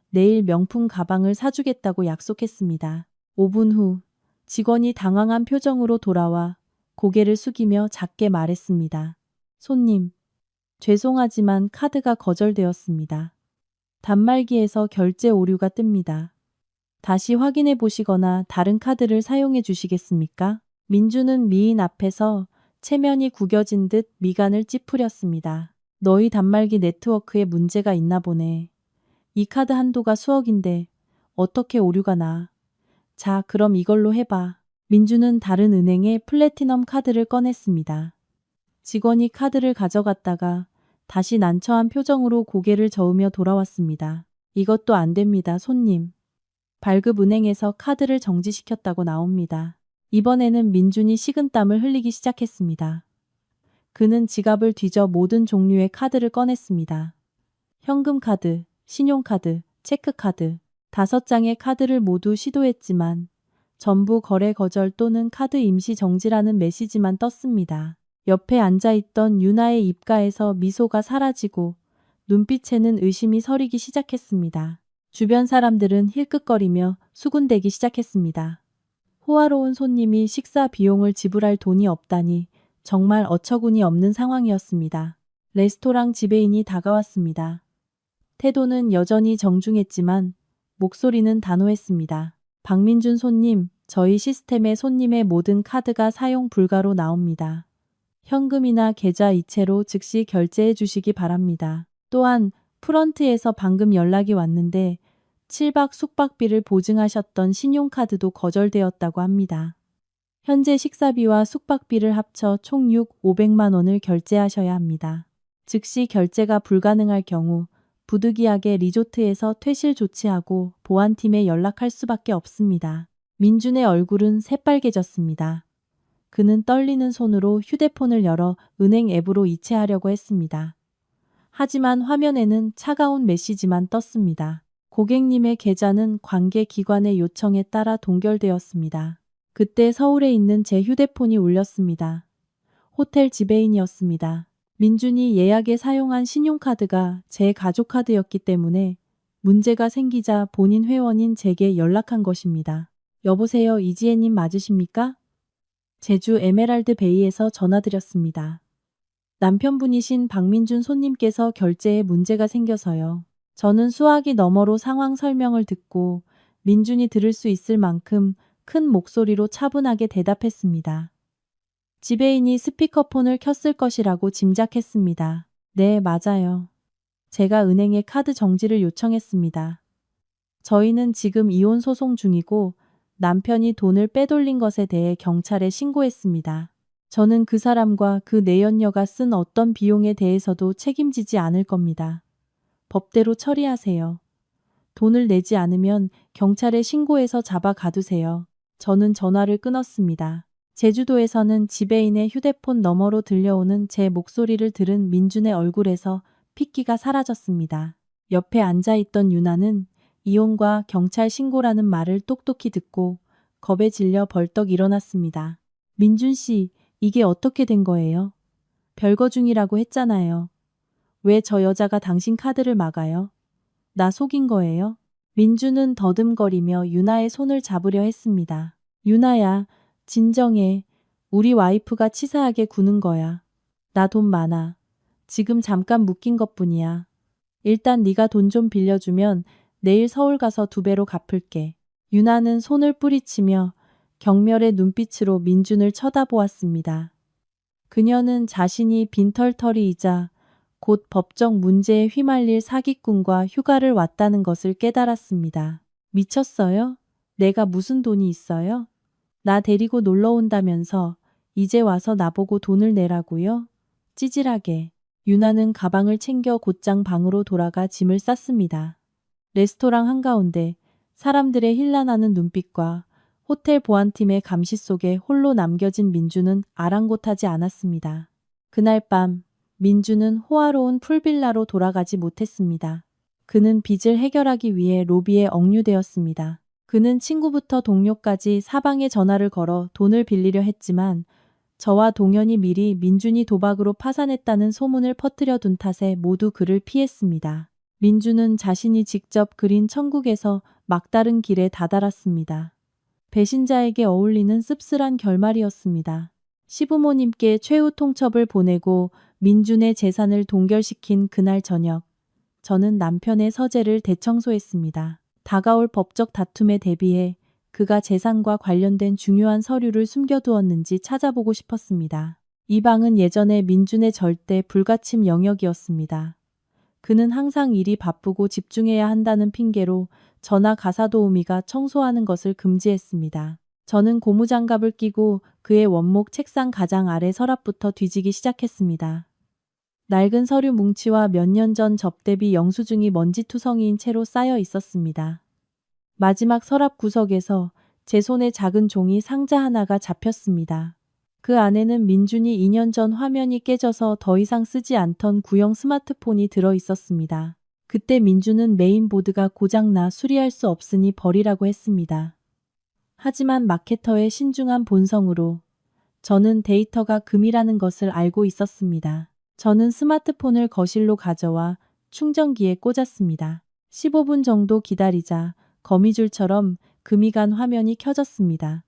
[SPEAKER 1] 내일 명품 가방을 사주겠다고 약속했습니다. 5분 후 직원이 당황한 표정으로 돌아와 고개를 숙이며 작게 말했습니다. 손님, 죄송하지만 카드가 거절되었습니다. 단말기에서 결제 오류가 뜹니다. 다시 확인해 보시거나 다른 카드를 사용해 주시겠습니까? 민주는 미인 앞에서 체면이 구겨진 듯 미간을 찌푸렸습니다. 너희 단말기 네트워크에 문제가 있나 보네. 이 카드 한도가 수억인데 어떻게 오류가 나? 자, 그럼 이걸로 해봐. 민주는 다른 은행의 플래티넘 카드를 꺼냈습니다. 직원이 카드를 가져갔다가 다시 난처한 표정으로 고개를 저으며 돌아왔습니다. 이것도 안 됩니다, 손님. 발급은행에서 카드를 정지시켰다고 나옵니다. 이번에는 민준이 식은땀을 흘리기 시작했습니다. 그는 지갑을 뒤져 모든 종류의 카드를 꺼냈습니다. 현금카드, 신용카드, 체크카드, 5장의 카드를 모두 시도했지만 전부 거래 거절 또는 카드 임시 정지라는 메시지만 떴습니다. 옆에 앉아있던 유나의 입가에서 미소가 사라지고 눈빛에는 의심이 서리기 시작했습니다. 주변 사람들은 힐끗거리며 수군대기 시작했습니다. 호화로운 손님이 식사 비용을 지불할 돈이 없다니 정말 어처구니 없는 상황이었습니다. 레스토랑 지배인이 다가왔습니다. 태도는 여전히 정중했지만 목소리는 단호했습니다. 박민준 손님, 저희 시스템에 손님의 모든 카드가 사용 불가로 나옵니다. 현금이나 계좌 이체로 즉시 결제해 주시기 바랍니다. 또한 프런트에서 방금 연락이 왔는데 7박 숙박비를 보증하셨던 신용카드도 거절되었다고 합니다. 현재 식사비와 숙박비를 합쳐 총 500만 원을 결제하셔야 합니다. 즉시 결제가 불가능할 경우 부득이하게 리조트에서 퇴실 조치하고 보안팀에 연락할 수밖에 없습니다. 민준의 얼굴은 새빨개졌습니다. 그는 떨리는 손으로 휴대폰을 열어 은행 앱으로 이체하려고 했습니다. 하지만 화면에는 차가운 메시지만 떴습니다. 고객님의 계좌는 관계 기관의 요청에 따라 동결되었습니다. 그때 서울에 있는 제 휴대폰이 울렸습니다. 호텔 지배인이었습니다. 민준이 예약에 사용한 신용카드가 제 가족카드였기 때문에 문제가 생기자 본인 회원인 제게 연락한 것입니다. 여보세요, 이지혜님 맞으십니까? 제주 에메랄드 베이에서 전화드렸습니다. 남편분이신 박민준 손님께서 결제에 문제가 생겨서요. 저는 수화기 너머로 상황 설명을 듣고 민준이 들을 수 있을 만큼 큰 목소리로 차분하게 대답했습니다. 지배인이 스피커폰을 켰을 것이라고 짐작했습니다. 네, 맞아요. 제가 은행에 카드 정지를 요청했습니다. 저희는 지금 이혼 소송 중이고 남편이 돈을 빼돌린 것에 대해 경찰에 신고했습니다. 저는 그 사람과 그 내연녀가 쓴 어떤 비용에 대해서도 책임지지 않을 겁니다. 법대로 처리하세요. 돈을 내지 않으면 경찰에 신고해서 잡아 가두세요. 저는 전화를 끊었습니다. 제주도에서는 지배인의 휴대폰 너머로 들려오는 제 목소리를 들은 민준의 얼굴에서 핏기가 사라졌습니다. 옆에 앉아있던 유나는 이혼과 경찰 신고라는 말을 똑똑히 듣고 겁에 질려 벌떡 일어났습니다. 민준 씨, 이게 어떻게 된 거예요? 별거 중이라고 했잖아요. 왜 저 여자가 당신 카드를 막아요? 나 속인 거예요? 민준은 더듬거리며 유나의 손을 잡으려 했습니다. 유나야, 진정해. 우리 와이프가 치사하게 구는 거야. 나 돈 많아. 지금 잠깐 묶인 것뿐이야. 일단 네가 돈 좀 빌려주면 내일 서울 가서 2배로 갚을게. 유나는 손을 뿌리치며 경멸의 눈빛으로 민준을 쳐다보았습니다. 그녀는 자신이 빈털터리이자 곧 법적 문제에 휘말릴 사기꾼과 휴가를 왔다는 것을 깨달았습니다. 미쳤어요? 내가 무슨 돈이 있어요? 나 데리고 놀러 온다면서 이제 와서 나보고 돈을 내라고요? 찌질하게. 유나는 가방을 챙겨 곧장 방으로 돌아가 짐을 쌌습니다. 레스토랑 한가운데 사람들의 힐난하는 눈빛과 호텔 보안팀의 감시 속에 홀로 남겨진 민주는 아랑곳하지 않았습니다. 그날 밤 민주는 호화로운 풀빌라로 돌아가지 못했습니다. 그는 빚을 해결하기 위해 로비에 억류되었습니다. 그는 친구부터 동료까지 사방에 전화를 걸어 돈을 빌리려 했지만 저와 동현이 미리 민준이 도박으로 파산했다는 소문을 퍼뜨려 둔 탓에 모두 그를 피했습니다. 민준은 자신이 직접 그린 천국에서 막다른 길에 다다랐습니다. 배신자에게 어울리는 씁쓸한 결말이었습니다. 시부모님께 최후 통첩을 보내고 민준의 재산을 동결시킨 그날 저녁, 저는 남편의 서재를 대청소했습니다. 다가올 법적 다툼에 대비해 그가 재산과 관련된 중요한 서류를 숨겨두었는지 찾아보고 싶었습니다. 이 방은 예전에 민준의 절대 불가침 영역이었습니다. 그는 항상 일이 바쁘고 집중해야 한다는 핑계로 저나 가사도우미가 청소하는 것을 금지했습니다. 저는 고무장갑을 끼고 그의 원목 책상 가장 아래 서랍부터 뒤지기 시작했습니다. 낡은 서류 뭉치와 몇 년 전 접대비 영수증이 먼지투성이인 채로 쌓여 있었습니다. 마지막 서랍 구석에서 제 손에 작은 종이 상자 하나가 잡혔습니다. 그 안에는 민준이 2년 전 화면이 깨져서 더 이상 쓰지 않던 구형 스마트폰이 들어 있었습니다. 그때 민준은 메인보드가 고장나 수리할 수 없으니 버리라고 했습니다. 하지만 마케터의 신중한 본성으로 저는 데이터가 금이라는 것을 알고 있었습니다. 저는 스마트폰을 거실로 가져와 충전기에 꽂았습니다. 15분 정도 기다리자 거미줄처럼 금이 간 화면이 켜졌습니다.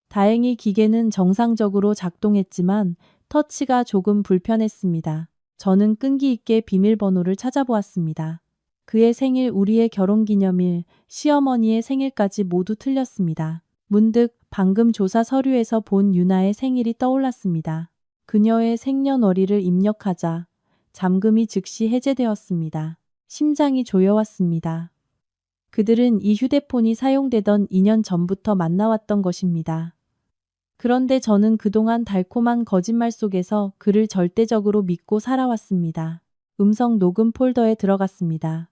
[SPEAKER 1] 다행히 기계는 정상적으로 작동했지만 터치가 조금 불편했습니다. 저는 끈기 있게 비밀번호를 찾아보았습니다. 그의 생일, 우리의 결혼기념일, 시어머니의 생일까지 모두 틀렸습니다. 문득 방금 조사 서류에서 본 유나의 생일이 떠올랐습니다. 그녀의 생년월일을 입력하자 잠금이 즉시 해제되었습니다. 심장이 조여왔습니다. 그들은 이 휴대폰이 사용되던 2년 전부터 만나왔던 것입니다. 그런데 저는 그동안 달콤한 거짓말 속에서 그를 절대적으로 믿고 살아왔습니다. 음성 녹음 폴더에 들어갔습니다.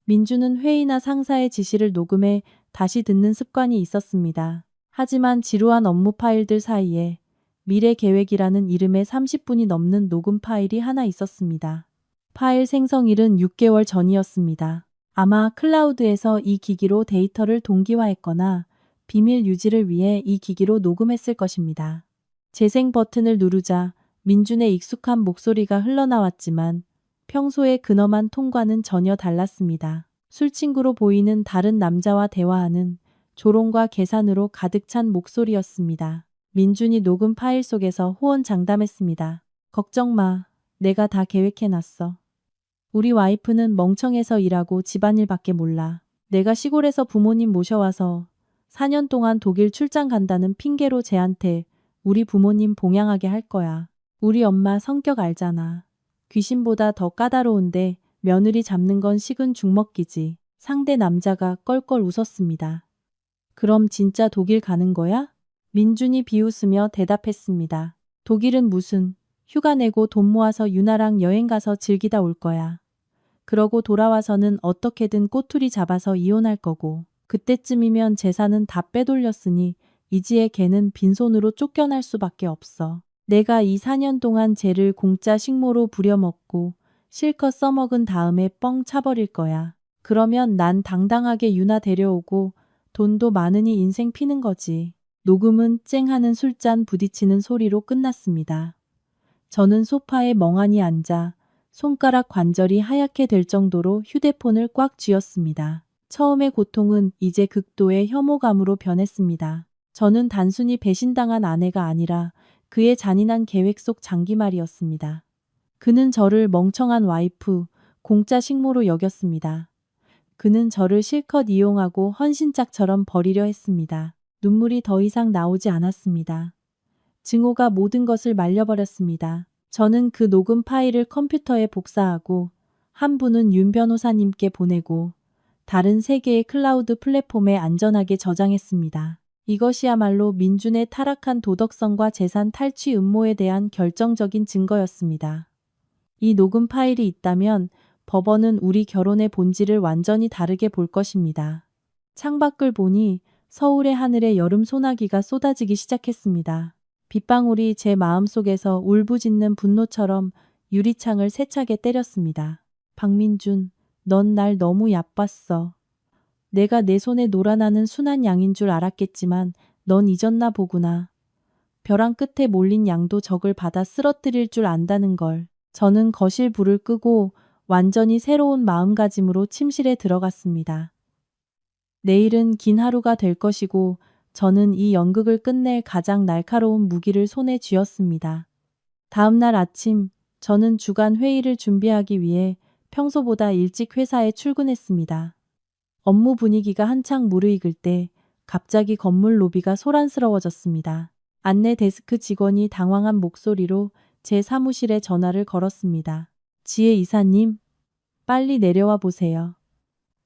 [SPEAKER 1] 민주는 회의나 상사의 지시를 녹음해 다시 듣는 습관이 있었습니다. 하지만 지루한 업무 파일들 사이에 미래 계획이라는 이름의 30분이 넘는 녹음 파일이 하나 있었습니다. 파일 생성일은 6개월 전이었습니다. 아마 클라우드에서 이 기기로 데이터를 동기화했거나 비밀 유지를 위해 이 기기로 녹음했을 것입니다. 재생 버튼을 누르자 민준의 익숙한 목소리가 흘러나왔지만 평소의 근엄한 톤과는 전혀 달랐습니다. 술친구로 보이는 다른 남자와 대화하는 조롱과 계산으로 가득 찬 목소리였습니다. 민준이 녹음 파일 속에서 호언장담했습니다. 걱정 마. 내가 다 계획해놨어. 우리 와이프는 멍청해서 일하고 집안일밖에 몰라. 내가 시골에서 부모님 모셔와서 4년 동안 독일 출장 간다는 핑계로 쟤한테 우리 부모님 봉양하게 할 거야. 우리 엄마 성격 알잖아. 귀신보다 더 까다로운데 며느리 잡는 건 식은 죽 먹기지. 상대 남자가 껄껄 웃었습니다. 그럼 진짜 독일 가는 거야? 민준이 비웃으며 대답했습니다. 독일은 무슨, 휴가 내고 돈 모아서 유나랑 여행 가서 즐기다 올 거야. 그러고 돌아와서는 어떻게든 꼬투리 잡아서 이혼할 거고, 그때쯤이면 재산은 다 빼돌렸으니 이지혜 걔는 빈손으로 쫓겨날 수밖에 없어. 내가 이 4년 동안 쟤를 공짜 식모로 부려먹고 실컷 써먹은 다음에 뻥 차버릴 거야. 그러면 난 당당하게 유나 데려오고 돈도 많으니 인생 피는 거지. 녹음은 쨍하는 술잔 부딪히는 소리로 끝났습니다. 저는 소파에 멍하니 앉아 손가락 관절이 하얗게 될 정도로 휴대폰을 꽉 쥐었습니다. 처음의 고통은 이제 극도의 혐오감으로 변했습니다. 저는 단순히 배신당한 아내가 아니라 그의 잔인한 계획 속 장기말이었습니다. 그는 저를 멍청한 와이프, 공짜 식모로 여겼습니다. 그는 저를 실컷 이용하고 헌신짝처럼 버리려 했습니다. 눈물이 더 이상 나오지 않았습니다. 증오가 모든 것을 말려버렸습니다. 저는 그 녹음 파일을 컴퓨터에 복사하고 한 분은 윤 변호사님께 보내고 다른 3개의 클라우드 플랫폼에 안전하게 저장했습니다. 이것이야말로 민준의 타락한 도덕성과 재산 탈취 음모에 대한 결정적인 증거였습니다. 이 녹음 파일이 있다면 법원은 우리 결혼의 본질을 완전히 다르게 볼 것입니다. 창밖을 보니 서울의 하늘에 여름 소나기가 쏟아지기 시작했습니다. 빗방울이 제 마음속에서 울부짖는 분노처럼 유리창을 세차게 때렸습니다. 박민준, 넌 날 너무 얕봤어. 내가 내 손에 놀아나는 순한 양인 줄 알았겠지만 넌 잊었나 보구나. 벼랑 끝에 몰린 양도 적을 받아 쓰러뜨릴 줄 안다는 걸. 저는 거실 불을 끄고 완전히 새로운 마음가짐으로 침실에 들어갔습니다. 내일은 긴 하루가 될 것이고 저는 이 연극을 끝낼 가장 날카로운 무기를 손에 쥐었습니다. 다음 날 아침 저는 주간 회의를 준비하기 위해 평소보다 일찍 회사에 출근했습니다. 업무 분위기가 한창 무르익을 때 갑자기 건물 로비가 소란스러워졌습니다. 안내 데스크 직원이 당황한 목소리로 제 사무실에 전화를 걸었습니다. 지혜 이사님, 빨리 내려와 보세요.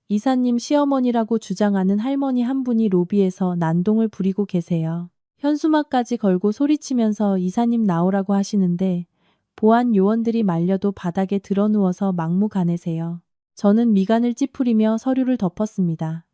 [SPEAKER 1] 이사님 시어머니라고 주장하는 할머니 한 분이 로비에서 난동을 부리고 계세요. 현수막까지 걸고 소리치면서 이사님 나오라고 하시는데 보안 요원들이 말려도 바닥에 드러누워서 막무가내세요. 저는 미간을 찌푸리며 서류를 덮었습니다.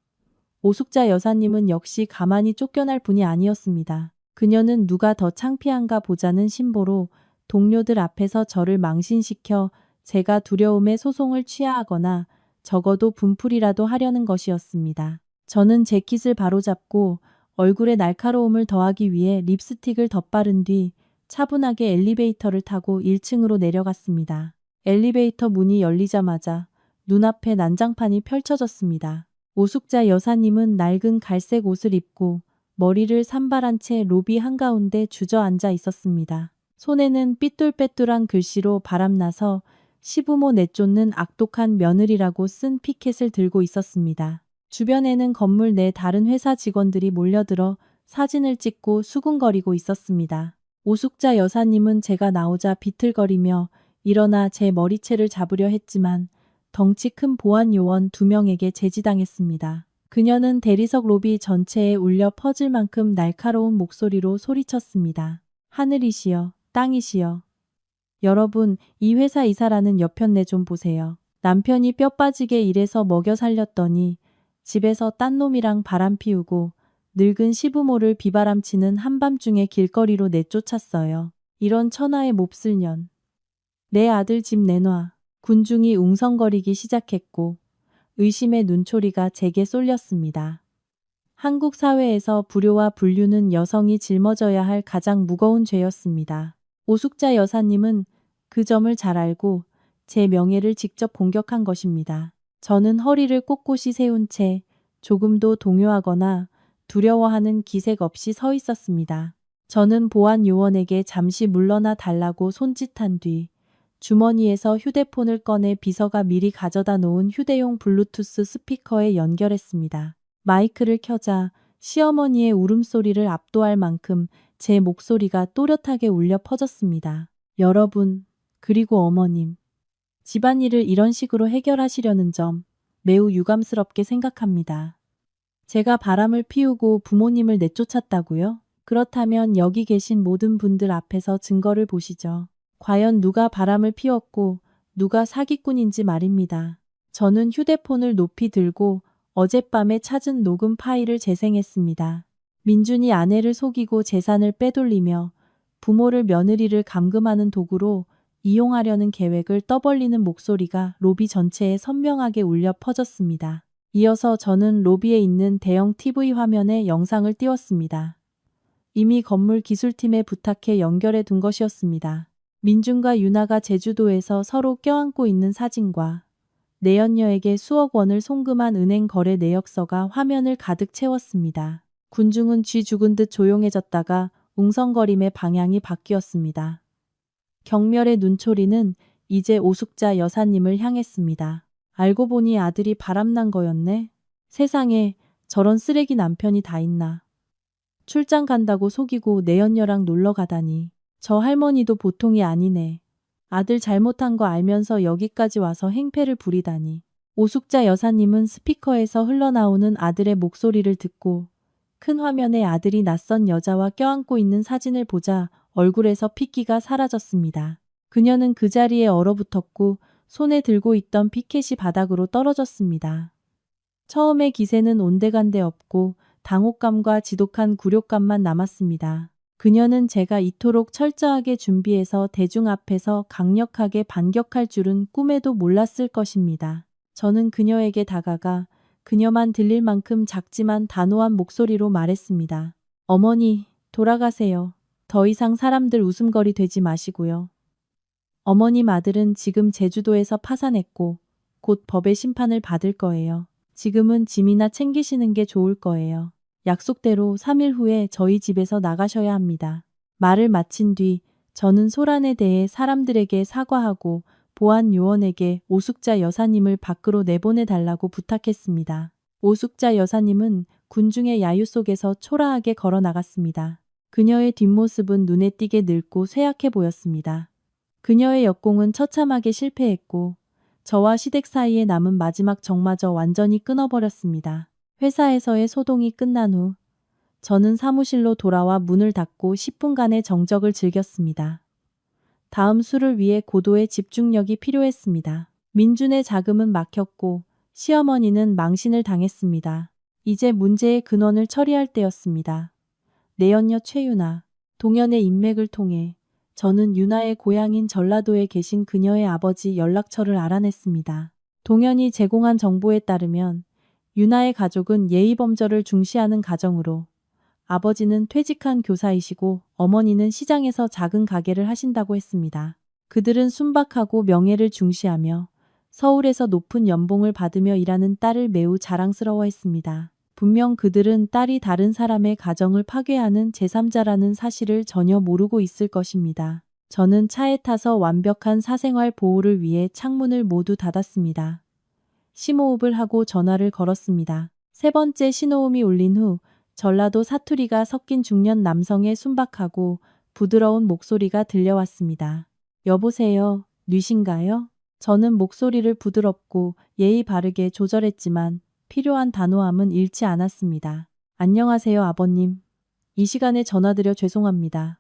[SPEAKER 1] 오숙자 여사님은 역시 가만히 쫓겨날 분이 아니었습니다. 그녀는 누가 더 창피한가 보자는 심보로 동료들 앞에서 저를 망신시켜 제가 두려움에 소송을 취하하거나 적어도 분풀이라도 하려는 것이었습니다. 저는 재킷을 바로잡고 얼굴에 날카로움을 더하기 위해 립스틱을 덧바른 뒤 차분하게 엘리베이터를 타고 1층으로 내려갔습니다. 엘리베이터 문이 열리자마자 눈앞에 난장판이 펼쳐졌습니다. 오숙자 여사님은 낡은 갈색 옷을 입고 머리를 산발한 채 로비 한가운데 주저앉아 있었습니다. 손에는 삐뚤빼뚤한 글씨로 바람나서 시부모 내쫓는 악독한 며느리라고 쓴 피켓을 들고 있었습니다. 주변에는 건물 내 다른 회사 직원들이 몰려들어 사진을 찍고 수군거리고 있었습니다. 오숙자 여사님은 제가 나오자 비틀거리며 일어나 제 머리채를 잡으려 했지만 덩치 큰 보안 요원 2명에게 제지당했습니다. 그녀는 대리석 로비 전체에 울려 퍼질 만큼 날카로운 목소리로 소리쳤습니다. 하늘이시여, 땅이시여. 여러분, 이 회사 이사라는 여편네 좀 보세요. 남편이 뼈 빠지게 일해서 먹여 살렸더니 집에서 딴 놈이랑 바람 피우고 늙은 시부모를 비바람치는 한밤중에 길거리로 내쫓았어요. 이런 천하의 몹쓸 년. 내 아들 집 내놔. 군중이 웅성거리기 시작했고 의심의 눈초리가 제게 쏠렸습니다. 한국 사회에서 불효와 불륜은 여성이 짊어져야 할 가장 무거운 죄였습니다. 오숙자 여사님은 그 점을 잘 알고 제 명예를 직접 공격한 것입니다. 저는 허리를 꼿꼿이 세운 채 조금도 동요하거나 두려워하는 기색 없이 서 있었습니다. 저는 보안 요원에게 잠시 물러나 달라고 손짓한 뒤 주머니에서 휴대폰을 꺼내 비서가 미리 가져다 놓은 휴대용 블루투스 스피커에 연결했습니다. 마이크를 켜자 시어머니의 울음소리를 압도할 만큼 제 목소리가 또렷하게 울려 퍼졌습니다. 여러분, 그리고 어머님. 집안일을 이런 식으로 해결하시려는 점 매우 유감스럽게 생각합니다. 제가 바람을 피우고 부모님을 내쫓았다고요? 그렇다면 여기 계신 모든 분들 앞에서 증거를 보시죠. 과연 누가 바람을 피웠고 누가 사기꾼인지 말입니다. 저는 휴대폰을 높이 들고 어젯밤에 찾은 녹음 파일을 재생했습니다. 민준이 아내를 속이고 재산을 빼돌리며 부모를 며느리를 감금하는 도구로 이용하려는 계획을 떠벌리는 목소리가 로비 전체에 선명하게 울려 퍼졌습니다. 이어서 저는 로비에 있는 대형 TV 화면에 영상을 띄웠습니다. 이미 건물 기술팀에 부탁해 연결해 둔 것이었습니다. 민준과 유나가 제주도에서 서로 껴안고 있는 사진과 내연녀에게 수억 원을 송금한 은행 거래 내역서가 화면을 가득 채웠습니다. 군중은 쥐 죽은 듯 조용해졌다가 웅성거림의 방향이 바뀌었습니다. 경멸의 눈초리는 이제 오숙자 여사님을 향했습니다. 알고 보니 아들이 바람난 거였네. 세상에 저런 쓰레기 남편이 다 있나. 출장 간다고 속이고 내연녀랑 놀러 가다니. 저 할머니도 보통이 아니네. 아들 잘못한 거 알면서 여기까지 와서 행패를 부리다니. 오숙자 여사님은 스피커에서 흘러나오는 아들의 목소리를 듣고 큰 화면에 아들이 낯선 여자와 껴안고 있는 사진을 보자 얼굴에서 핏기가 사라졌습니다. 그녀는 그 자리에 얼어붙었고 손에 들고 있던 피켓이 바닥으로 떨어졌습니다. 처음에 기세는 온데간데 없고 당혹감과 지독한 굴욕감만 남았습니다. 그녀는 제가 이토록 철저하게 준비해서 대중 앞에서 강력하게 반격할 줄은 꿈에도 몰랐을 것입니다. 저는 그녀에게 다가가 그녀만 들릴 만큼 작지만 단호한 목소리로 말했습니다. 어머니, 돌아가세요. 더 이상 사람들 웃음거리 되지 마시고요. 어머님 아들은 지금 제주도에서 파산했고 곧 법의 심판을 받을 거예요. 지금은 짐이나 챙기시는 게 좋을 거예요. 약속대로 3일 후에 저희 집에서 나가셔야 합니다. 말을 마친 뒤 저는 소란에 대해 사람들에게 사과하고 보안 요원에게 오숙자 여사님을 밖으로 내보내달라고 부탁했습니다. 오숙자 여사님은 군중의 야유 속에서 초라하게 걸어 나갔습니다. 그녀의 뒷모습은 눈에 띄게 늙고 쇠약해 보였습니다. 그녀의 역공은 처참하게 실패했고 저와 시댁 사이에 남은 마지막 정마저 완전히 끊어버렸습니다. 회사에서의 소동이 끝난 후 저는 사무실로 돌아와 문을 닫고 10분간의 정적을 즐겼습니다. 다음 수를 위해 고도의 집중력이 필요했습니다. 민준의 자금은 막혔고 시어머니는 망신을 당했습니다. 이제 문제의 근원을 처리할 때였습니다. 내연녀 최유나. 동현의 인맥을 통해 저는 유나의 고향인 전라도에 계신 그녀의 아버지 연락처를 알아냈습니다. 동현이 제공한 정보에 따르면 유나의 가족은 예의범절을 중시하는 가정으로 아버지는 퇴직한 교사이시고 어머니는 시장에서 작은 가게를 하신다고 했습니다. 그들은 순박하고 명예를 중시하며 서울에서 높은 연봉을 받으며 일하는 딸을 매우 자랑스러워했습니다. 분명 그들은 딸이 다른 사람의 가정을 파괴하는 제3자라는 사실을 전혀 모르고 있을 것입니다. 저는 차에 타서 완벽한 사생활 보호를 위해 창문을 모두 닫았습니다. 심호흡을 하고 전화를 걸었습니다. 세 번째 신호음이 울린 후 전라도 사투리가 섞인 중년 남성의 순박하고 부드러운 목소리가 들려왔습니다. 여보세요, 뉘신가요? 저는 목소리를 부드럽고 예의 바르게 조절했지만 필요한 단호함은 잃지 않았습니다. 안녕하세요, 아버님. 이 시간에 전화드려 죄송합니다.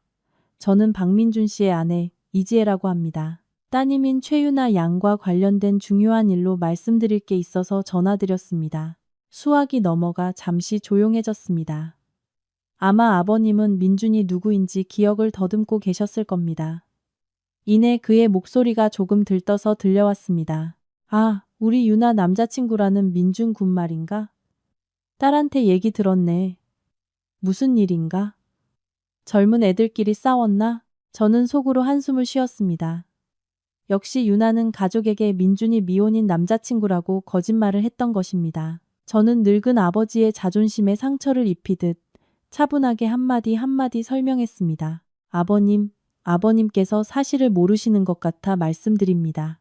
[SPEAKER 1] 저는 박민준 씨의 아내 이지혜라고 합니다. 따님인 최유나 양과 관련된 중요한 일로 말씀드릴 게 있어서 전화드렸습니다. 수화기 넘어가 잠시 조용해졌습니다. 아마 아버님은 민준이 누구인지 기억을 더듬고 계셨을 겁니다. 이내 그의 목소리가 조금 들떠서 들려왔습니다. 아, 우리 유나 남자친구라는 민준 군 말인가? 딸한테 얘기 들었네. 무슨 일인가? 젊은 애들끼리 싸웠나? 저는 속으로 한숨을 쉬었습니다. 역시 유나는 가족에게 민준이 미혼인 남자친구라고 거짓말을 했던 것입니다. 저는 늙은 아버지의 자존심에 상처를 입히듯 차분하게 한마디 한마디 설명했습니다. 아버님, 아버님께서 사실을 모르시는 것 같아 말씀드립니다.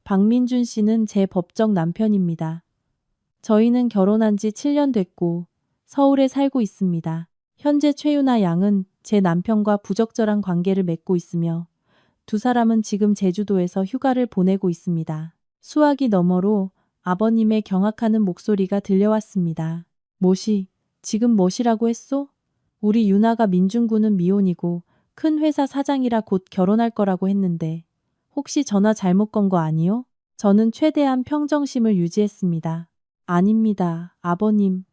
[SPEAKER 1] 박민준 씨는 제 법적 남편입니다. 저희는 결혼한 지 7년 됐고 서울에 살고 있습니다. 현재 최유나 양은 제 남편과 부적절한 관계를 맺고 있으며 두 사람은 지금 제주도에서 휴가를 보내고 있습니다. 수화기 너머로 아버님의 경악하는 목소리가 들려왔습니다. 지금 뭐시라고 했소? 우리 유나가 민준군은 미혼이고 큰 회사 사장이라 곧 결혼할 거라고 했는데 혹시 전화 잘못 건 거 아니요? 저는 최대한 평정심을 유지했습니다. 아닙니다, 아버님.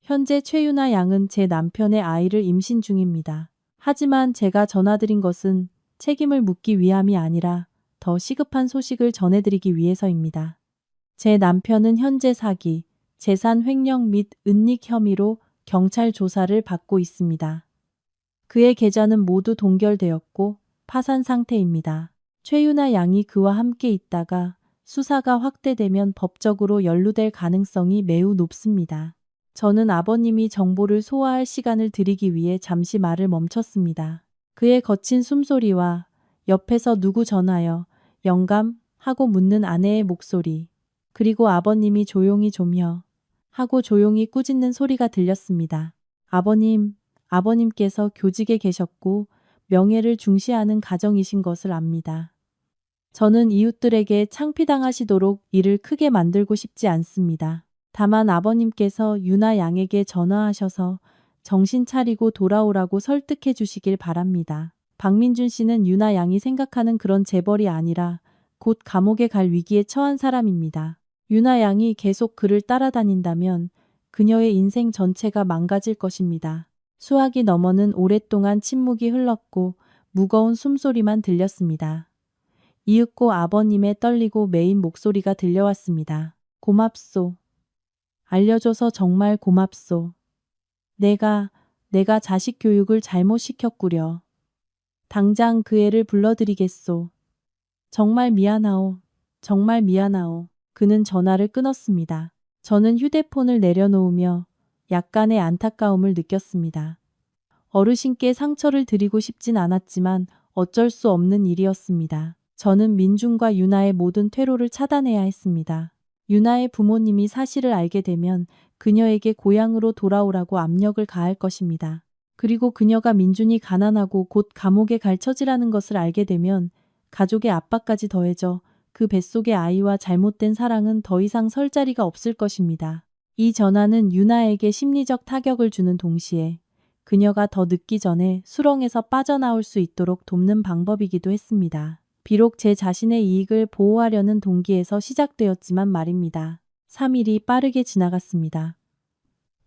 [SPEAKER 1] 현재 최유나 양은 제 남편의 아이를 임신 중입니다. 하지만 제가 전화드린 것은 책임을 묻기 위함이 아니라 더 시급한 소식을 전해드리기 위해서입니다. 제 남편은 현재 사기, 재산 횡령 및 은닉 혐의로 경찰 조사를 받고 있습니다. 그의 계좌는 모두 동결되었고 파산 상태입니다. 최유나 양이 그와 함께 있다가 수사가 확대되면 법적으로 연루될 가능성이 매우 높습니다. 저는 아버님이 정보를 소화할 시간을 드리기 위해 잠시 말을 멈췄습니다. 그의 거친 숨소리와 옆에서 누구 전화요, 영감? 하고 묻는 아내의 목소리, 그리고 아버님이 조용히 좀요 하고 조용히 꾸짖는 소리가 들렸습니다. 아버님께서 교직에 계셨고 명예를 중시하는 가정이신 것을 압니다. 저는 이웃들에게 창피당하시도록 일을 크게 만들고 싶지 않습니다. 다만 아버님께서 유나 양에게 전화하셔서 정신 차리고 돌아오라고 설득해 주시길 바랍니다. 박민준 씨는 유나 양이 생각하는 그런 재벌이 아니라 곧 감옥에 갈 위기에 처한 사람입니다. 유나 양이 계속 그를 따라다닌다면 그녀의 인생 전체가 망가질 것입니다. 수화기 너머는 오랫동안 침묵이 흘렀고 무거운 숨소리만 들렸습니다. 이윽고 아버님의 떨리고 매인 목소리가 들려왔습니다. 고맙소. 알려줘서 정말 고맙소. 내가 자식 교육을 잘못 시켰구려. 당장 그 애를 불러드리겠소. 정말 미안하오. 정말 미안하오. 그는 전화를 끊었습니다. 저는 휴대폰을 내려놓으며 약간의 안타까움을 느꼈습니다. 어르신께 상처를 드리고 싶진 않았지만 어쩔 수 없는 일이었습니다. 저는 민준과 유나의 모든 퇴로를 차단해야 했습니다. 유나의 부모님이 사실을 알게 되면 그녀에게 고향으로 돌아오라고 압력을 가할 것입니다. 그리고 그녀가 민준이 가난하고 곧 감옥에 갈 처지라는 것을 알게 되면 가족의 압박까지 더해져 그 뱃속의 아이와 잘못된 사랑은 더 이상 설 자리가 없을 것입니다. 이 전화는 유나에게 심리적 타격을 주는 동시에 그녀가 더 늦기 전에 수렁에서 빠져나올 수 있도록 돕는 방법이기도 했습니다. 비록 제 자신의 이익을 보호하려는 동기에서 시작되었지만 말입니다. 3일이 빠르게 지나갔습니다.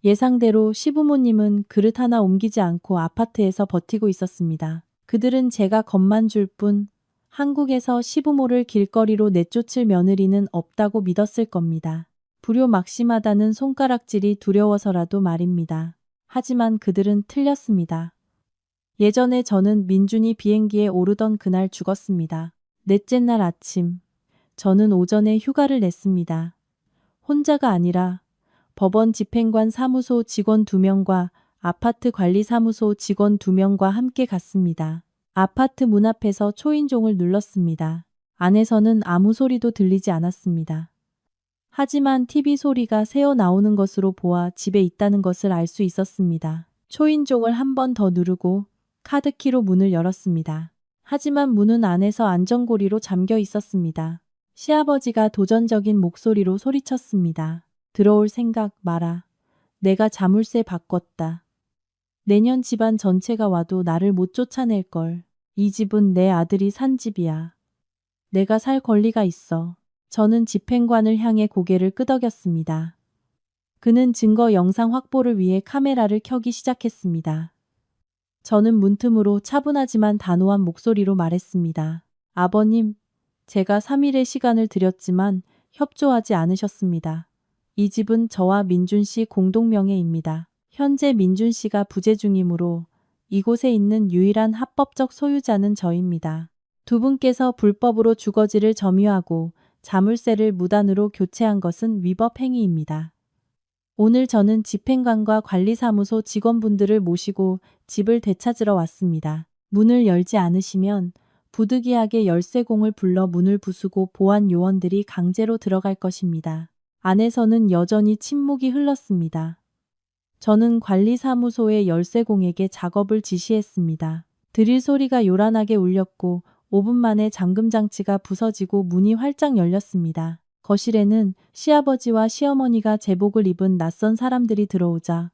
[SPEAKER 1] 예상대로 시부모님은 그릇 하나 옮기지 않고 아파트에서 버티고 있었습니다. 그들은 제가 겁만 줄 뿐 한국에서 시부모를 길거리로 내쫓을 며느리는 없다고 믿었을 겁니다. 불효막심하다는 손가락질이 두려워서라도 말입니다. 하지만 그들은 틀렸습니다. 예전에 저는 민준이 비행기에 오르던 그날 죽었습니다. 넷째 날 아침, 저는 오전에 휴가를 냈습니다. 혼자가 아니라 법원 집행관 사무소 직원 2명과 아파트 관리사무소 직원 2명과 함께 갔습니다. 아파트 문 앞에서 초인종을 눌렀습니다. 안에서는 아무 소리도 들리지 않았습니다. 하지만 TV 소리가 새어 나오는 것으로 보아 집에 있다는 것을 알 수 있었습니다. 초인종을 한 번 더 누르고 카드키로 문을 열었습니다. 하지만 문은 안에서 안전고리로 잠겨 있었습니다. 시아버지가 도전적인 목소리로 소리쳤습니다. 들어올 생각 마라. 내가 자물쇠 바꿨다. 내년 집안 전체가 와도 나를 못 쫓아낼걸. 이 집은 내 아들이 산 집이야. 내가 살 권리가 있어. 저는 집행관을 향해 고개를 끄덕였습니다. 그는 증거 영상 확보를 위해 카메라를 켜기 시작했습니다. 저는 문틈으로 차분하지만 단호한 목소리로 말했습니다. 아버님, 제가 3일의 시간을 드렸지만 협조하지 않으셨습니다. 이 집은 저와 민준 씨 공동명예입니다. 현재 민준 씨가 부재 중이므로 이곳에 있는 유일한 합법적 소유자는 저입니다. 두 분께서 불법으로 주거지를 점유하고 자물쇠를 무단으로 교체한 것은 위법 행위입니다. 오늘 저는 집행관과 관리사무소 직원분들을 모시고 집을 되찾으러 왔습니다. 문을 열지 않으시면 부득이하게 열쇠공을 불러 문을 부수고 보안 요원들이 강제로 들어갈 것입니다. 안에서는 여전히 침묵이 흘렀습니다. 저는 관리사무소의 열쇠공에게 작업을 지시했습니다. 드릴 소리가 요란하게 울렸고 5분 만에 잠금장치가 부서지고 문이 활짝 열렸습니다. 거실에는 시아버지와 시어머니가 제복을 입은 낯선 사람들이 들어오자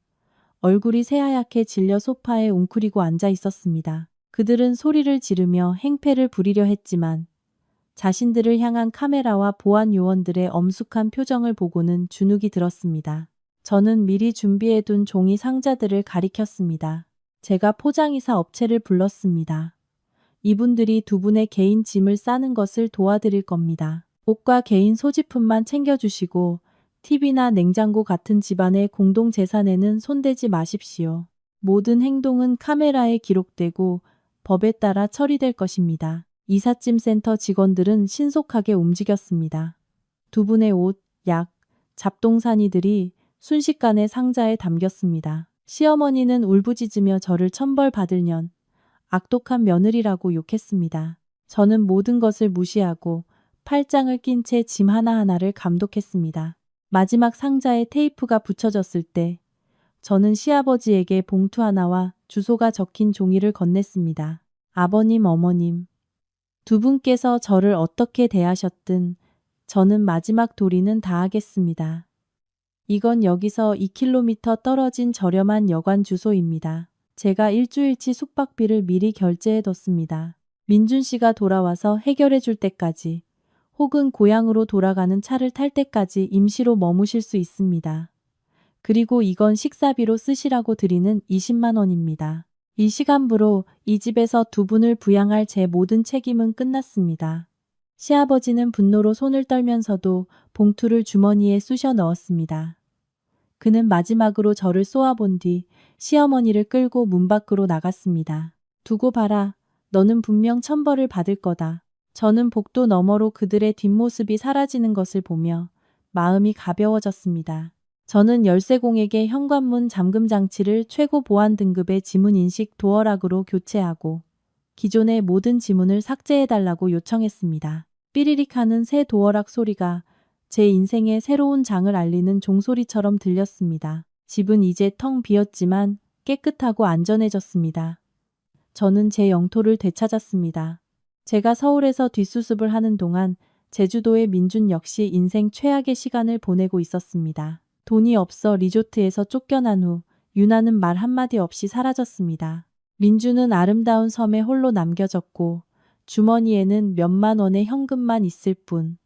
[SPEAKER 1] 얼굴이 새하얗게 질려 소파에 웅크리고 앉아 있었습니다. 그들은 소리를 지르며 행패를 부리려 했지만 자신들을 향한 카메라와 보안 요원들의 엄숙한 표정을 보고는 주눅이 들었습니다. 저는 미리 준비해둔 종이 상자들을 가리켰습니다. 제가 포장이사 업체를 불렀습니다. 이분들이 두 분의 개인 짐을 싸는 것을 도와드릴 겁니다. 옷과 개인 소지품만 챙겨주시고 TV나 냉장고 같은 집안의 공동재산에는 손대지 마십시오. 모든 행동은 카메라에 기록되고 법에 따라 처리될 것입니다. 이삿짐 센터 직원들은 신속하게 움직였습니다. 두 분의 옷, 약, 잡동사니들이 순식간에 상자에 담겼습니다. 시어머니는 울부짖으며 저를 천벌받을 년, 악독한 며느리라고 욕했습니다. 저는 모든 것을 무시하고 팔짱을 낀 채 짐 하나하나를 감독했습니다. 마지막 상자에 테이프가 붙여졌을 때 저는 시아버지에게 봉투 하나와 주소가 적힌 종이를 건넸습니다. 아버님, 어머님, 두 분께서 저를 어떻게 대하셨든 저는 마지막 도리는 다 하겠습니다. 이건 여기서 2km 떨어진 저렴한 여관 주소입니다. 제가 일주일치 숙박비를 미리 결제해뒀습니다. 민준 씨가 돌아와서 해결해 줄 때까지 혹은 고향으로 돌아가는 차를 탈 때까지 임시로 머무실 수 있습니다. 그리고 이건 식사비로 쓰시라고 드리는 20만 원입니다. 이 시간부로 이 집에서 두 분을 부양할 제 모든 책임은 끝났습니다. 시아버지는 분노로 손을 떨면서도 봉투를 주머니에 쑤셔 넣었습니다. 그는 마지막으로 저를 쏘아본 뒤 시어머니를 끌고 문 밖으로 나갔습니다. 두고 봐라. 너는 분명 천벌을 받을 거다. 저는 복도 너머로 그들의 뒷모습이 사라지는 것을 보며 마음이 가벼워졌습니다. 저는 열쇠공에게 현관문 잠금 장치를 최고 보안 등급의 지문 인식 도어락으로 교체하고 기존의 모든 지문을 삭제해달라고 요청했습니다. 삐리릭 하는 새 도어락 소리가 제 인생의 새로운 장을 알리는 종소리처럼 들렸습니다. 집은 이제 텅 비었지만 깨끗하고 안전해졌습니다. 저는 제 영토를 되찾았습니다. 제가 서울에서 뒷수습을 하는 동안 제주도의 민준 역시 인생 최악의 시간을 보내고 있었습니다. 돈이 없어 리조트에서 쫓겨난 후 유나는 말 한마디 없이 사라졌습니다. 민준은 아름다운 섬에 홀로 남겨졌고 주머니에는 몇만 원의 현금만 있을 뿐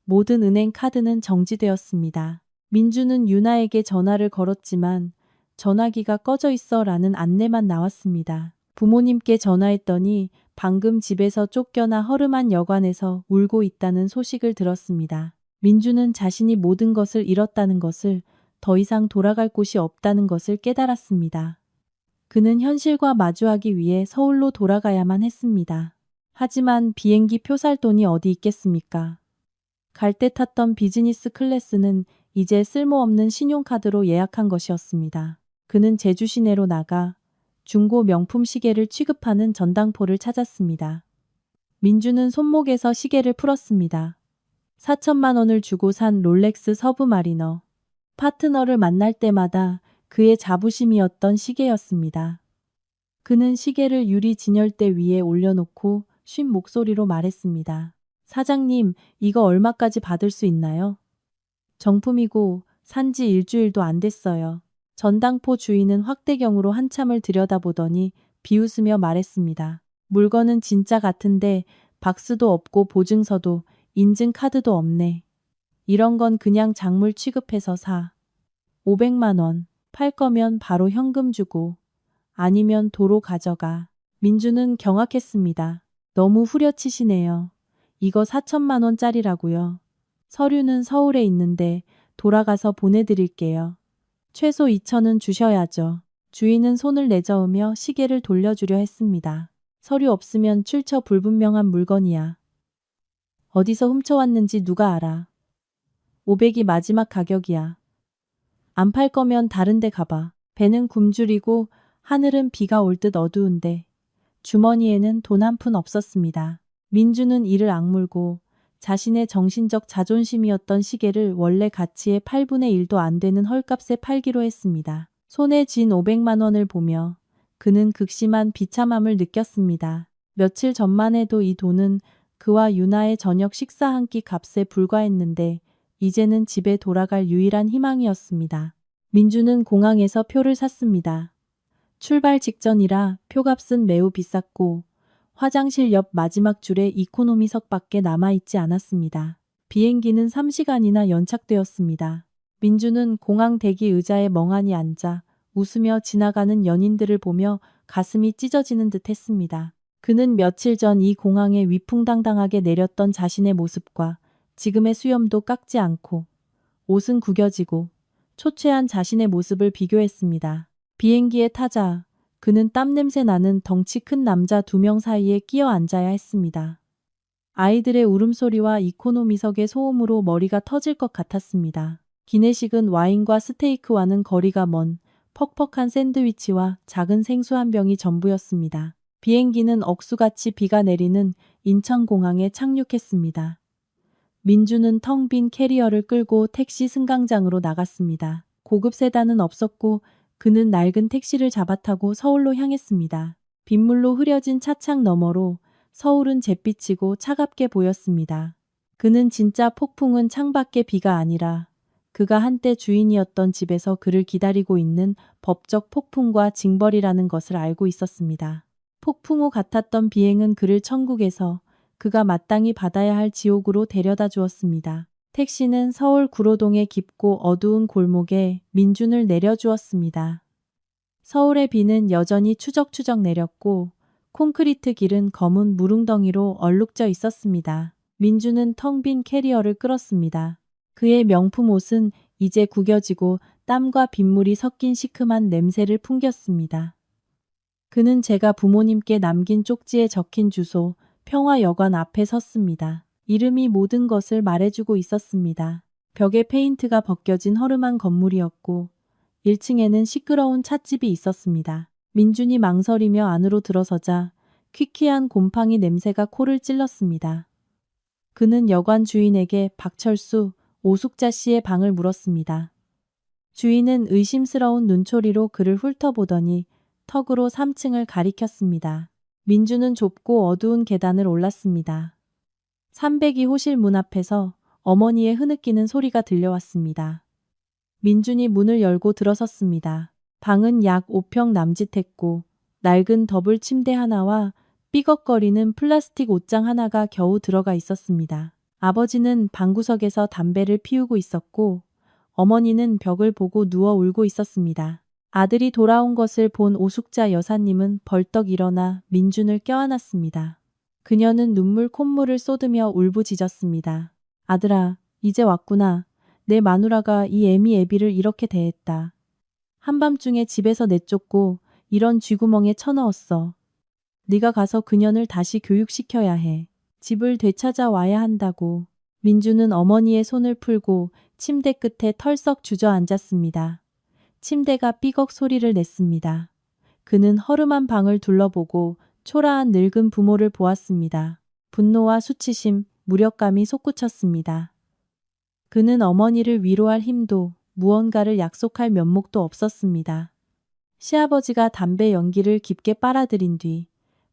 [SPEAKER 1] 모든 은행 카드는 정지되었습니다. 민준은 유나에게 전화를 걸었지만 전화기가 꺼져 있어 라는 안내만 나왔습니다. 부모님께 전화했더니 방금 집에서 쫓겨나 허름한 여관에서 울고 있다는 소식을 들었습니다. 민준은 자신이 모든 것을 잃었다는 것을, 더 이상 돌아갈 곳이 없다는 것을 깨달았습니다. 그는 현실과 마주하기 위해 서울로 돌아가야만 했습니다. 하지만 비행기 표 살 돈이 어디 있겠습니까? 갈 때 탔던 비즈니스 클래스는 이제 쓸모없는 신용카드로 예약한 것이었습니다. 그는 제주 시내로 나가 중고 명품 시계를 취급하는 전당포를 찾았습니다. 민주는 손목에서 시계를 풀었습니다. 4천만 원을 주고 산 롤렉스 서브마리너. 파트너를 만날 때마다 그의 자부심이었던 시계였습니다. 그는 시계를 유리 진열대 위에 올려놓고 쉰 목소리로 말했습니다. 사장님, 이거 얼마까지 받을 수 있나요? 정품이고 산지 일주일도 안 됐어요. 전당포 주인은 확대경으로 한참을 들여다보더니 비웃으며 말했습니다. 물건은 진짜 같은데 박스도 없고 보증서도 인증카드도 없네. 이런 건 그냥 작물 취급해서 사. 500만 원. 팔 거면 바로 현금 주고 아니면 도로 가져가. 민주는 경악했습니다. 너무 후려치시네요. 이거 4천만 원짜리라고요. 서류는 서울에 있는데 돌아가서 보내드릴게요. 최소 2천은 주셔야죠. 주인은 손을 내저으며 시계를 돌려주려 했습니다. 서류 없으면 출처 불분명한 물건이야. 어디서 훔쳐왔는지 누가 알아. 500이 마지막 가격이야. 안 팔 거면 다른 데 가봐. 배는 굶주리고 하늘은 비가 올 듯 어두운데 주머니에는 돈 한 푼 없었습니다. 민주는 이를 악물고 자신의 정신적 자존심이었던 시계를 원래 가치의 8분의 1도 안 되는 헐값에 팔기로 했습니다. 손에 쥔 500만 원을 보며 그는 극심한 비참함을 느꼈습니다. 며칠 전만 해도 이 돈은 그와 유나의 저녁 식사 한 끼 값에 불과했는데 이제는 집에 돌아갈 유일한 희망이었습니다. 민주는 공항에서 표를 샀습니다. 출발 직전이라 표값은 매우 비쌌고 화장실 옆 마지막 줄에 이코노미석밖에 남아있지 않았습니다. 비행기는 3시간이나 연착되었습니다. 민주는 공항 대기 의자에 멍하니 앉아 웃으며 지나가는 연인들을 보며 가슴이 찢어지는 듯 했습니다. 그는 며칠 전 이 공항에 위풍당당하게 내렸던 자신의 모습과 지금의 수염도 깎지 않고 옷은 구겨지고 초췌한 자신의 모습을 비교했습니다. 비행기에 타자 그는 땀냄새 나는 덩치 큰 남자 2명 사이에 끼어 앉아야 했습니다. 아이들의 울음소리와 이코노미석의 소음으로 머리가 터질 것 같았습니다. 기내식은 와인과 스테이크와는 거리가 먼 퍽퍽한 샌드위치와 작은 생수 한 병이 전부였습니다. 비행기는 억수같이 비가 내리는 인천공항에 착륙했습니다. 민주는 텅 빈 캐리어를 끌고 택시 승강장으로 나갔습니다. 고급 세단은 없었고 그는 낡은 택시를 잡아타고 서울로 향했습니다. 빗물로 흐려진 차창 너머로 서울은 잿빛이고 차갑게 보였습니다. 그는 진짜 폭풍은 창밖의 비가 아니라 그가 한때 주인이었던 집에서 그를 기다리고 있는 법적 폭풍과 징벌이라는 것을 알고 있었습니다. 폭풍 후 같았던 비행은 그를 천국에서 그가 마땅히 받아야 할 지옥으로 데려다 주었습니다. 택시는 서울 구로동의 깊고 어두운 골목에 민준을 내려주었습니다. 서울의 비는 여전히 추적추적 내렸고 콘크리트 길은 검은 무릉덩이로 얼룩져 있었습니다. 민준은 텅 빈 캐리어를 끌었습니다. 그의 명품 옷은 이제 구겨지고 땀과 빗물이 섞인 시큼한 냄새를 풍겼습니다. 그는 제가 부모님께 남긴 쪽지에 적힌 주소 평화여관 앞에 섰습니다. 이름이 모든 것을 말해주고 있었습니다. 벽에 페인트가 벗겨진 허름한 건물이었고 1층에는 시끄러운 찻집이 있었습니다. 민준이 망설이며 안으로 들어서자 퀴퀴한 곰팡이 냄새가 코를 찔렀습니다. 그는 여관 주인에게 박철수, 오숙자 씨의 방을 물었습니다. 주인은 의심스러운 눈초리로 그를 훑어보더니 턱으로 3층을 가리켰습니다. 민주는 좁고 어두운 계단을 올랐습니다. 302 호실 문 앞에서 어머니의 흐느끼는 소리가 들려왔습니다. 민준이 문을 열고 들어섰습니다. 방은 약 5평 남짓했고 낡은 더블 침대 하나와 삐걱거리는 플라스틱 옷장 하나가 겨우 들어가 있었습니다. 아버지는 방구석에서 담배를 피우고 있었고 어머니는 벽을 보고 누워 울고 있었습니다. 아들이 돌아온 것을 본 오숙자 여사님은 벌떡 일어나 민준을 껴안았습니다. 그녀는 눈물 콧물을 쏟으며 울부짖었습니다. 아들아, 이제 왔구나. 내 마누라가 이 애미 애비를 이렇게 대했다. 한밤중에 집에서 내쫓고 이런 쥐구멍에 쳐넣었어. 네가 가서 그년을 다시 교육시켜야 해. 집을 되찾아와야 한다고. 민주는 어머니의 손을 풀고 침대 끝에 털썩 주저앉았습니다. 침대가 삐걱 소리를 냈습니다. 그는 허름한 방을 둘러보고 초라한 늙은 부모를 보았습니다. 분노와 수치심, 무력감이 솟구쳤습니다. 그는 어머니를 위로할 힘도 무언가를 약속할 면목도 없었습니다. 시아버지가 담배 연기를 깊게 빨아들인 뒤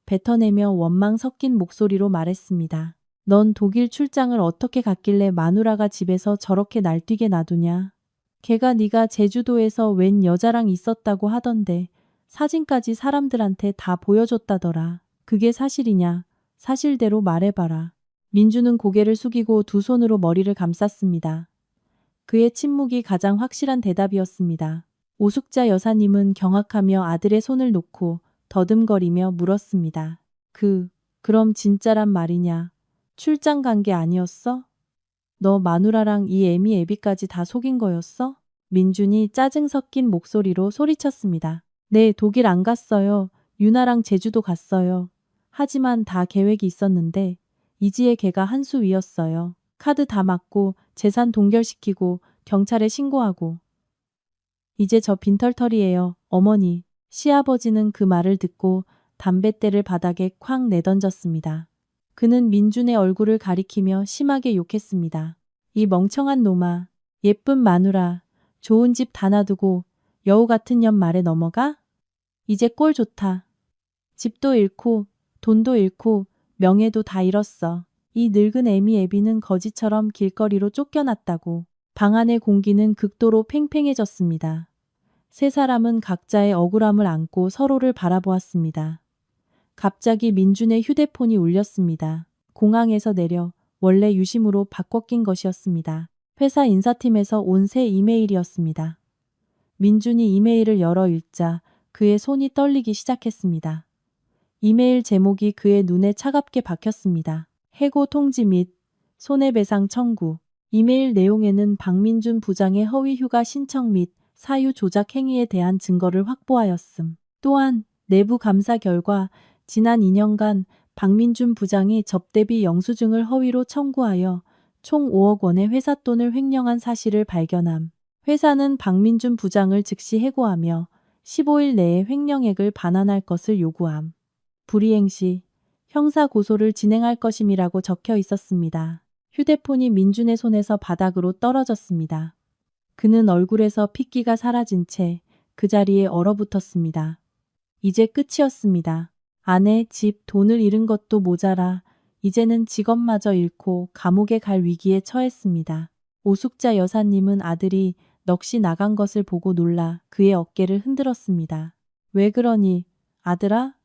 [SPEAKER 1] 뱉어내며 원망 섞인 목소리로 말했습니다. 넌 독일 출장을 어떻게 갔길래 마누라가 집에서 저렇게 날뛰게 놔두냐? 걔가 네가 제주도에서 웬 여자랑 있었다고 하던데 사진까지 사람들한테 다 보여줬다더라. 그게 사실이냐? 사실대로 말해봐라. 민주는 고개를 숙이고 두 손으로 머리를 감쌌습니다. 그의 침묵이 가장 확실한 대답이었습니다. 오숙자 여사님은 경악하며 아들의 손을 놓고 더듬거리며 물었습니다. 그럼 진짜란 말이냐? 출장 간 게 아니었어? 너 마누라랑 이 애미 애비까지 다 속인 거였어? 민준이 짜증 섞인 목소리로 소리쳤습니다. 네, 독일 안 갔어요. 유나랑 제주도 갔어요. 하지만 다 계획이 있었는데 이지혜 걔가 한 수 위였어요. 카드 다 맞고 재산 동결시키고 경찰에 신고하고. 이제 저 빈털털이에요, 어머니. 시아버지는 그 말을 듣고 담뱃대를 바닥에 쾅 내던졌습니다. 그는 민준의 얼굴을 가리키며 심하게 욕했습니다. 이 멍청한 놈아, 예쁜 마누라, 좋은 집 다 놔두고 여우 같은 년 말에 넘어가? 이제 꼴 좋다. 집도 잃고 돈도 잃고 명예도 다 잃었어. 이 늙은 애미 애비는 거지처럼 길거리로 쫓겨났다고. 방 안의 공기는 극도로 팽팽해졌습니다. 세 사람은 각자의 억울함을 안고 서로를 바라보았습니다. 갑자기 민준의 휴대폰이 울렸습니다. 공항에서 내려 원래 유심으로 바꿔 낀 것이었습니다. 회사 인사팀에서 온 새 이메일이었습니다. 민준이 이메일을 열어 읽자 그의 손이 떨리기 시작했습니다. 이메일 제목이 그의 눈에 차갑게 박혔습니다. 해고 통지 및 손해배상 청구. 이메일 내용에는 박민준 부장의 허위 휴가 신청 및 사유 조작 행위에 대한 증거를 확보하였음. 또한 내부 감사 결과 지난 2년간 박민준 부장이 접대비 영수증을 허위로 청구하여 총 5억 원의 회사 돈을 횡령한 사실을 발견함. 회사는 박민준 부장을 즉시 해고하며 15일 내에 횡령액을 반환할 것을 요구함. 불이행 시 형사고소를 진행할 것임이라고 적혀 있었습니다. 휴대폰이 민준의 손에서 바닥으로 떨어졌습니다. 그는 얼굴에서 핏기가 사라진 채 그 자리에 얼어붙었습니다. 이제 끝이었습니다. 아내, 집, 돈을 잃은 것도 모자라 이제는 직업마저 잃고 감옥에 갈 위기에 처했습니다. 오숙자 여사님은 아들이 넋이 나간 것을 보고 놀라 그의 어깨를 흔들었습니다. 왜 그러니, 아들아?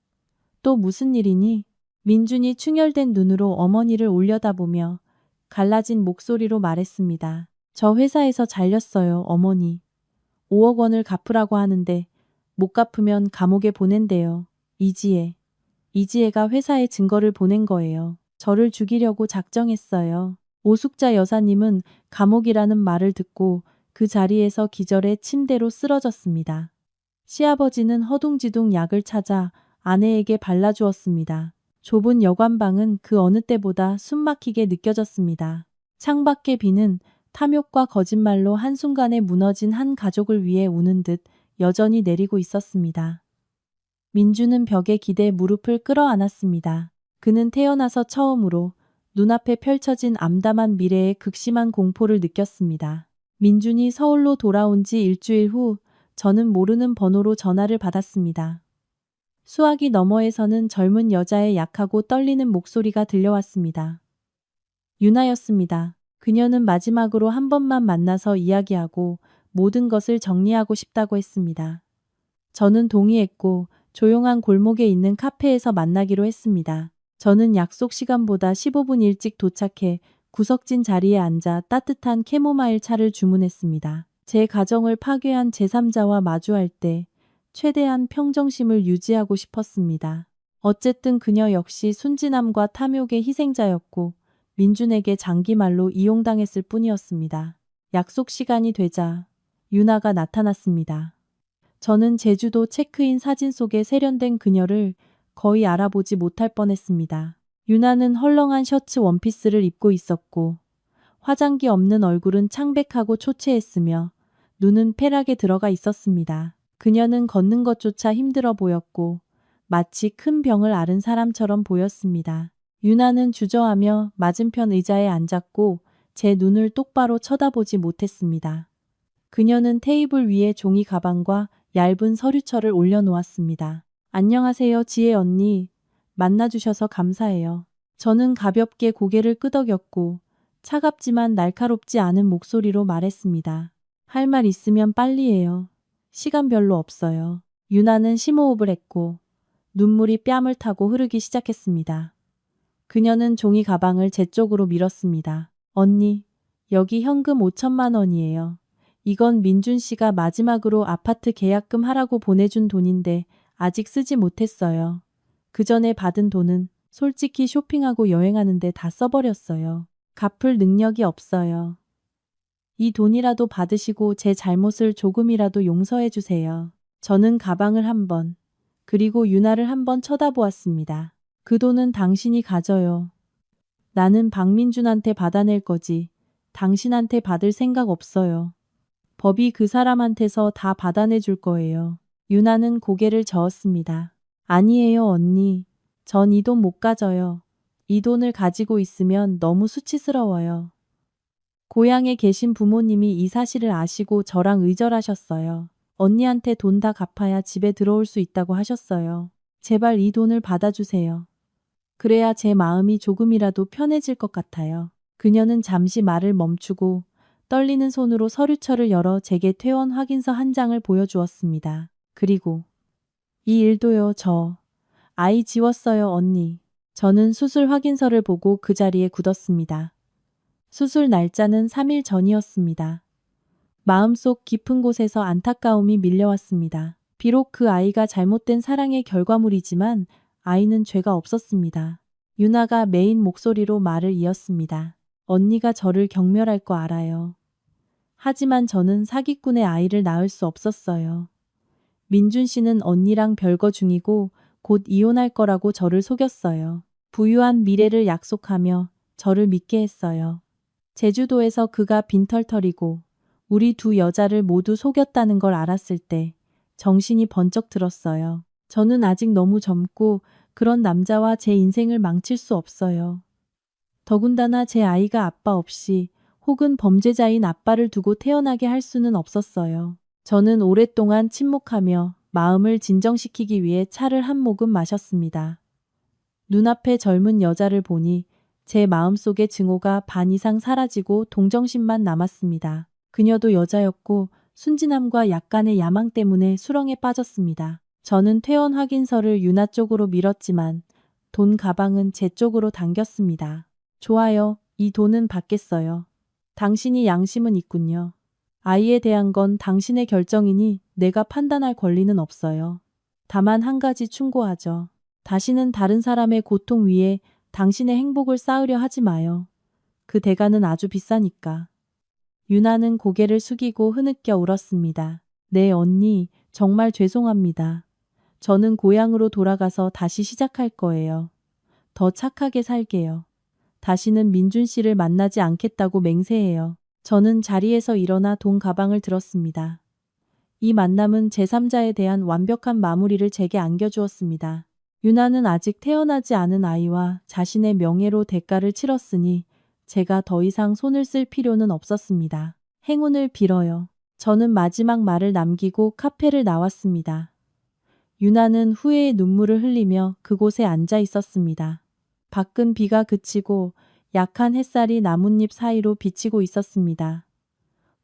[SPEAKER 1] 또 무슨 일이니? 민준이 충혈된 눈으로 어머니를 올려다보며 갈라진 목소리로 말했습니다. 저 회사에서 잘렸어요, 어머니. 5억 원을 갚으라고 하는데 못 갚으면 감옥에 보낸대요. 이지혜가 회사에 증거를 보낸 거예요. 저를 죽이려고 작정했어요. 오숙자 여사님은 감옥이라는 말을 듣고 그 자리에서 기절해 침대로 쓰러졌습니다. 시아버지는 허둥지둥 약을 찾아 아내에게 발라주었습니다. 좁은 여관방은 그 어느 때보다 숨막히게 느껴졌습니다. 창밖의 비는 탐욕과 거짓말로 한순간에 무너진 한 가족을 위해 우는 듯 여전히 내리고 있었습니다. 민주는 벽에 기대 무릎을 끌어안았습니다. 그는 태어나서 처음으로 눈앞에 펼쳐진 암담한 미래에 극심한 공포를 느꼈습니다. 민준이 서울로 돌아온 지 일주일 후 저는 모르는 번호로 전화를 받았습니다. 수화기 너머에서는 젊은 여자의 약하고 떨리는 목소리가 들려왔습니다. 유나였습니다. 그녀는 마지막으로 한 번만 만나서 이야기하고 모든 것을 정리하고 싶다고 했습니다. 저는 동의했고 조용한 골목에 있는 카페에서 만나기로 했습니다. 저는 약속 시간보다 15분 일찍 도착해 구석진 자리에 앉아 따뜻한 캐모마일 차를 주문했습니다. 제 가정을 파괴한 제3자와 마주할 때 최대한 평정심을 유지하고 싶었습니다. 어쨌든 그녀 역시 순진함과 탐욕의 희생자였고 민준에게 장기말로 이용당했을 뿐이었습니다. 약속 시간이 되자 유나가 나타났습니다. 저는 제주도 체크인 사진 속에 세련된 그녀를 거의 알아보지 못할 뻔했습니다. 유나는 헐렁한 셔츠 원피스를 입고 있었고 화장기 없는 얼굴은 창백하고 초췌했으며 눈은 패락에 들어가 있었습니다. 그녀는 걷는 것조차 힘들어 보였고 마치 큰 병을 앓은 사람처럼 보였습니다. 유나는 주저하며 맞은편 의자에 앉았고 제 눈을 똑바로 쳐다보지 못했습니다. 그녀는 테이블 위에 종이 가방과 얇은 서류철을 올려놓았습니다. 안녕하세요, 지혜 언니. 만나주셔서 감사해요. 저는 가볍게 고개를 끄덕였고 차갑지만 날카롭지 않은 목소리로 말했습니다. 할 말 있으면 빨리 해요. 시간 별로 없어요. 유나는 심호흡을 했고 눈물이 뺨을 타고 흐르기 시작했습니다. 그녀는 종이 가방을 제 쪽으로 밀었습니다. 언니, 여기 현금 5천만 원이에요. 이건 민준 씨가 마지막으로 아파트 계약금 하라고 보내준 돈인데 아직 쓰지 못했어요. 그 전에 받은 돈은 솔직히 쇼핑하고 여행하는데 다 써버렸어요. 갚을 능력이 없어요. 이 돈이라도 받으시고 제 잘못을 조금이라도 용서해 주세요. 저는 가방을 한 번, 그리고 유나를 한 번 쳐다보았습니다. 그 돈은 당신이 가져요. 나는 박민준한테 받아낼 거지. 당신한테 받을 생각 없어요. 법이 그 사람한테서 다 받아내 줄 거예요. 유나는 고개를 저었습니다. 아니에요, 언니. 전 이 돈 못 가져요. 이 돈을 가지고 있으면 너무 수치스러워요. 고향에 계신 부모님이 이 사실을 아시고 저랑 의절하셨어요. 언니한테 돈 다 갚아야 집에 들어올 수 있다고 하셨어요. 제발 이 돈을 받아주세요. 그래야 제 마음이 조금이라도 편해질 것 같아요. 그녀는 잠시 말을 멈추고 떨리는 손으로 서류철을 열어 제게 퇴원 확인서 한 장을 보여주었습니다. 그리고 이 일도요, 아이 지웠어요, 언니. 저는 수술 확인서를 보고 그 자리에 굳었습니다. 수술 날짜는 3일 전이었습니다. 마음속 깊은 곳에서 안타까움이 밀려왔습니다. 비록 그 아이가 잘못된 사랑의 결과물이지만 아이는 죄가 없었습니다. 유나가 메인 목소리로 말을 이었습니다. 언니가 저를 경멸할 거 알아요. 하지만 저는 사기꾼의 아이를 낳을 수 없었어요. 민준 씨는 언니랑 별거 중이고 곧 이혼할 거라고 저를 속였어요. 부유한 미래를 약속하며 저를 믿게 했어요. 제주도에서 그가 빈털터리고 우리 두 여자를 모두 속였다는 걸 알았을 때 정신이 번쩍 들었어요. 저는 아직 너무 젊고 그런 남자와 제 인생을 망칠 수 없어요. 더군다나 제 아이가 아빠 없이 혹은 범죄자인 아빠를 두고 태어나게 할 수는 없었어요. 저는 오랫동안 침묵하며 마음을 진정시키기 위해 차를 한 모금 마셨습니다. 눈앞에 젊은 여자를 보니 제 마음속의 증오가 반 이상 사라지고 동정심만 남았습니다. 그녀도 여자였고 순진함과 약간의 야망 때문에 수렁에 빠졌습니다. 저는 퇴원 확인서를 유나 쪽으로 밀었지만 돈 가방은 제 쪽으로 당겼습니다. 좋아요. 이 돈은 받겠어요. 당신이 양심은 있군요. 아이에 대한 건 당신의 결정이니 내가 판단할 권리는 없어요. 다만 한 가지 충고하죠. 다시는 다른 사람의 고통 위에 당신의 행복을 쌓으려 하지 마요. 그 대가는 아주 비싸니까. 유나는 고개를 숙이고 흐느껴 울었습니다. 네, 언니, 정말 죄송합니다. 저는 고향으로 돌아가서 다시 시작할 거예요. 더 착하게 살게요. 다시는 민준 씨를 만나지 않겠다고 맹세해요. 저는 자리에서 일어나 돈 가방을 들었습니다. 이 만남은 제3자에 대한 완벽한 마무리를 제게 안겨주었습니다. 유나는 아직 태어나지 않은 아이와 자신의 명예로 대가를 치렀으니 제가 더 이상 손을 쓸 필요는 없었습니다. 행운을 빌어요. 저는 마지막 말을 남기고 카페를 나왔습니다. 유나는 후회의 눈물을 흘리며 그곳에 앉아 있었습니다. 밖은 비가 그치고 약한 햇살이 나뭇잎 사이로 비치고 있었습니다.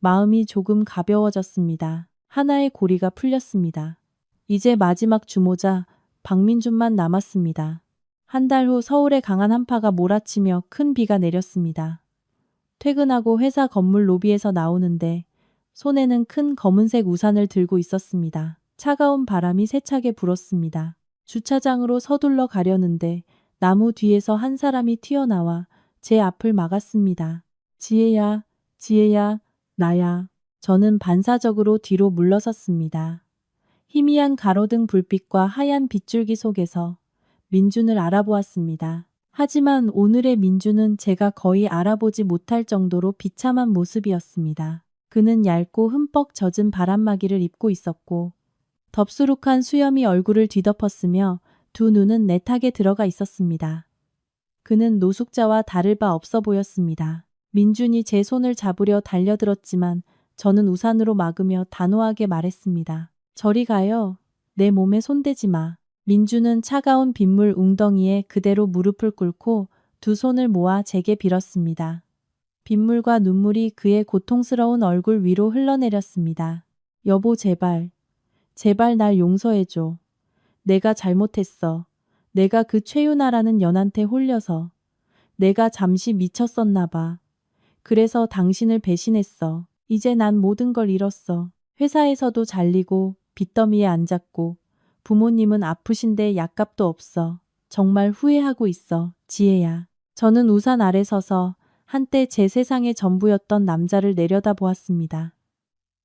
[SPEAKER 1] 마음이 조금 가벼워졌습니다. 하나의 고리가 풀렸습니다. 이제 마지막 주모자 박민준만 남았습니다. 한 달 후 서울에 강한 한파가 몰아치며 큰 비가 내렸습니다. 퇴근하고 회사 건물 로비에서 나오는데 손에는 큰 검은색 우산을 들고 있었습니다. 차가운 바람이 세차게 불었습니다. 주차장으로 서둘러 가려는데 나무 뒤에서 한 사람이 튀어나와 제 앞을 막았습니다. 지혜야, 지혜야, 나야. 저는 반사적으로 뒤로 물러섰습니다. 희미한 가로등 불빛과 하얀 빗줄기 속에서 민준을 알아보았습니다. 하지만 오늘의 민준은 제가 거의 알아보지 못할 정도로 비참한 모습이었습니다. 그는 얇고 흠뻑 젖은 바람막이를 입고 있었고 덥수룩한 수염이 얼굴을 뒤덮었으며 두 눈은 내탁에 들어가 있었습니다. 그는 노숙자와 다를 바 없어 보였습니다. 민준이 제 손을 잡으려 달려들었지만 저는 우산으로 막으며 단호하게 말했습니다. 저리 가요. 내 몸에 손대지 마. 민준은 차가운 빗물 웅덩이에 그대로 무릎을 꿇고 두 손을 모아 제게 빌었습니다. 빗물과 눈물이 그의 고통스러운 얼굴 위로 흘러내렸습니다. 여보 제발, 제발 날 용서해줘. 내가 잘못했어. 내가 그 최유나라는 연한테 홀려서. 내가 잠시 미쳤었나 봐. 그래서 당신을 배신했어. 이제 난 모든 걸 잃었어. 회사에서도 잘리고 빚더미에 앉았고 부모님은 아프신데 약값도 없어. 정말 후회하고 있어. 지혜야. 저는 우산 아래 서서 한때 제 세상의 전부였던 남자를 내려다보았습니다.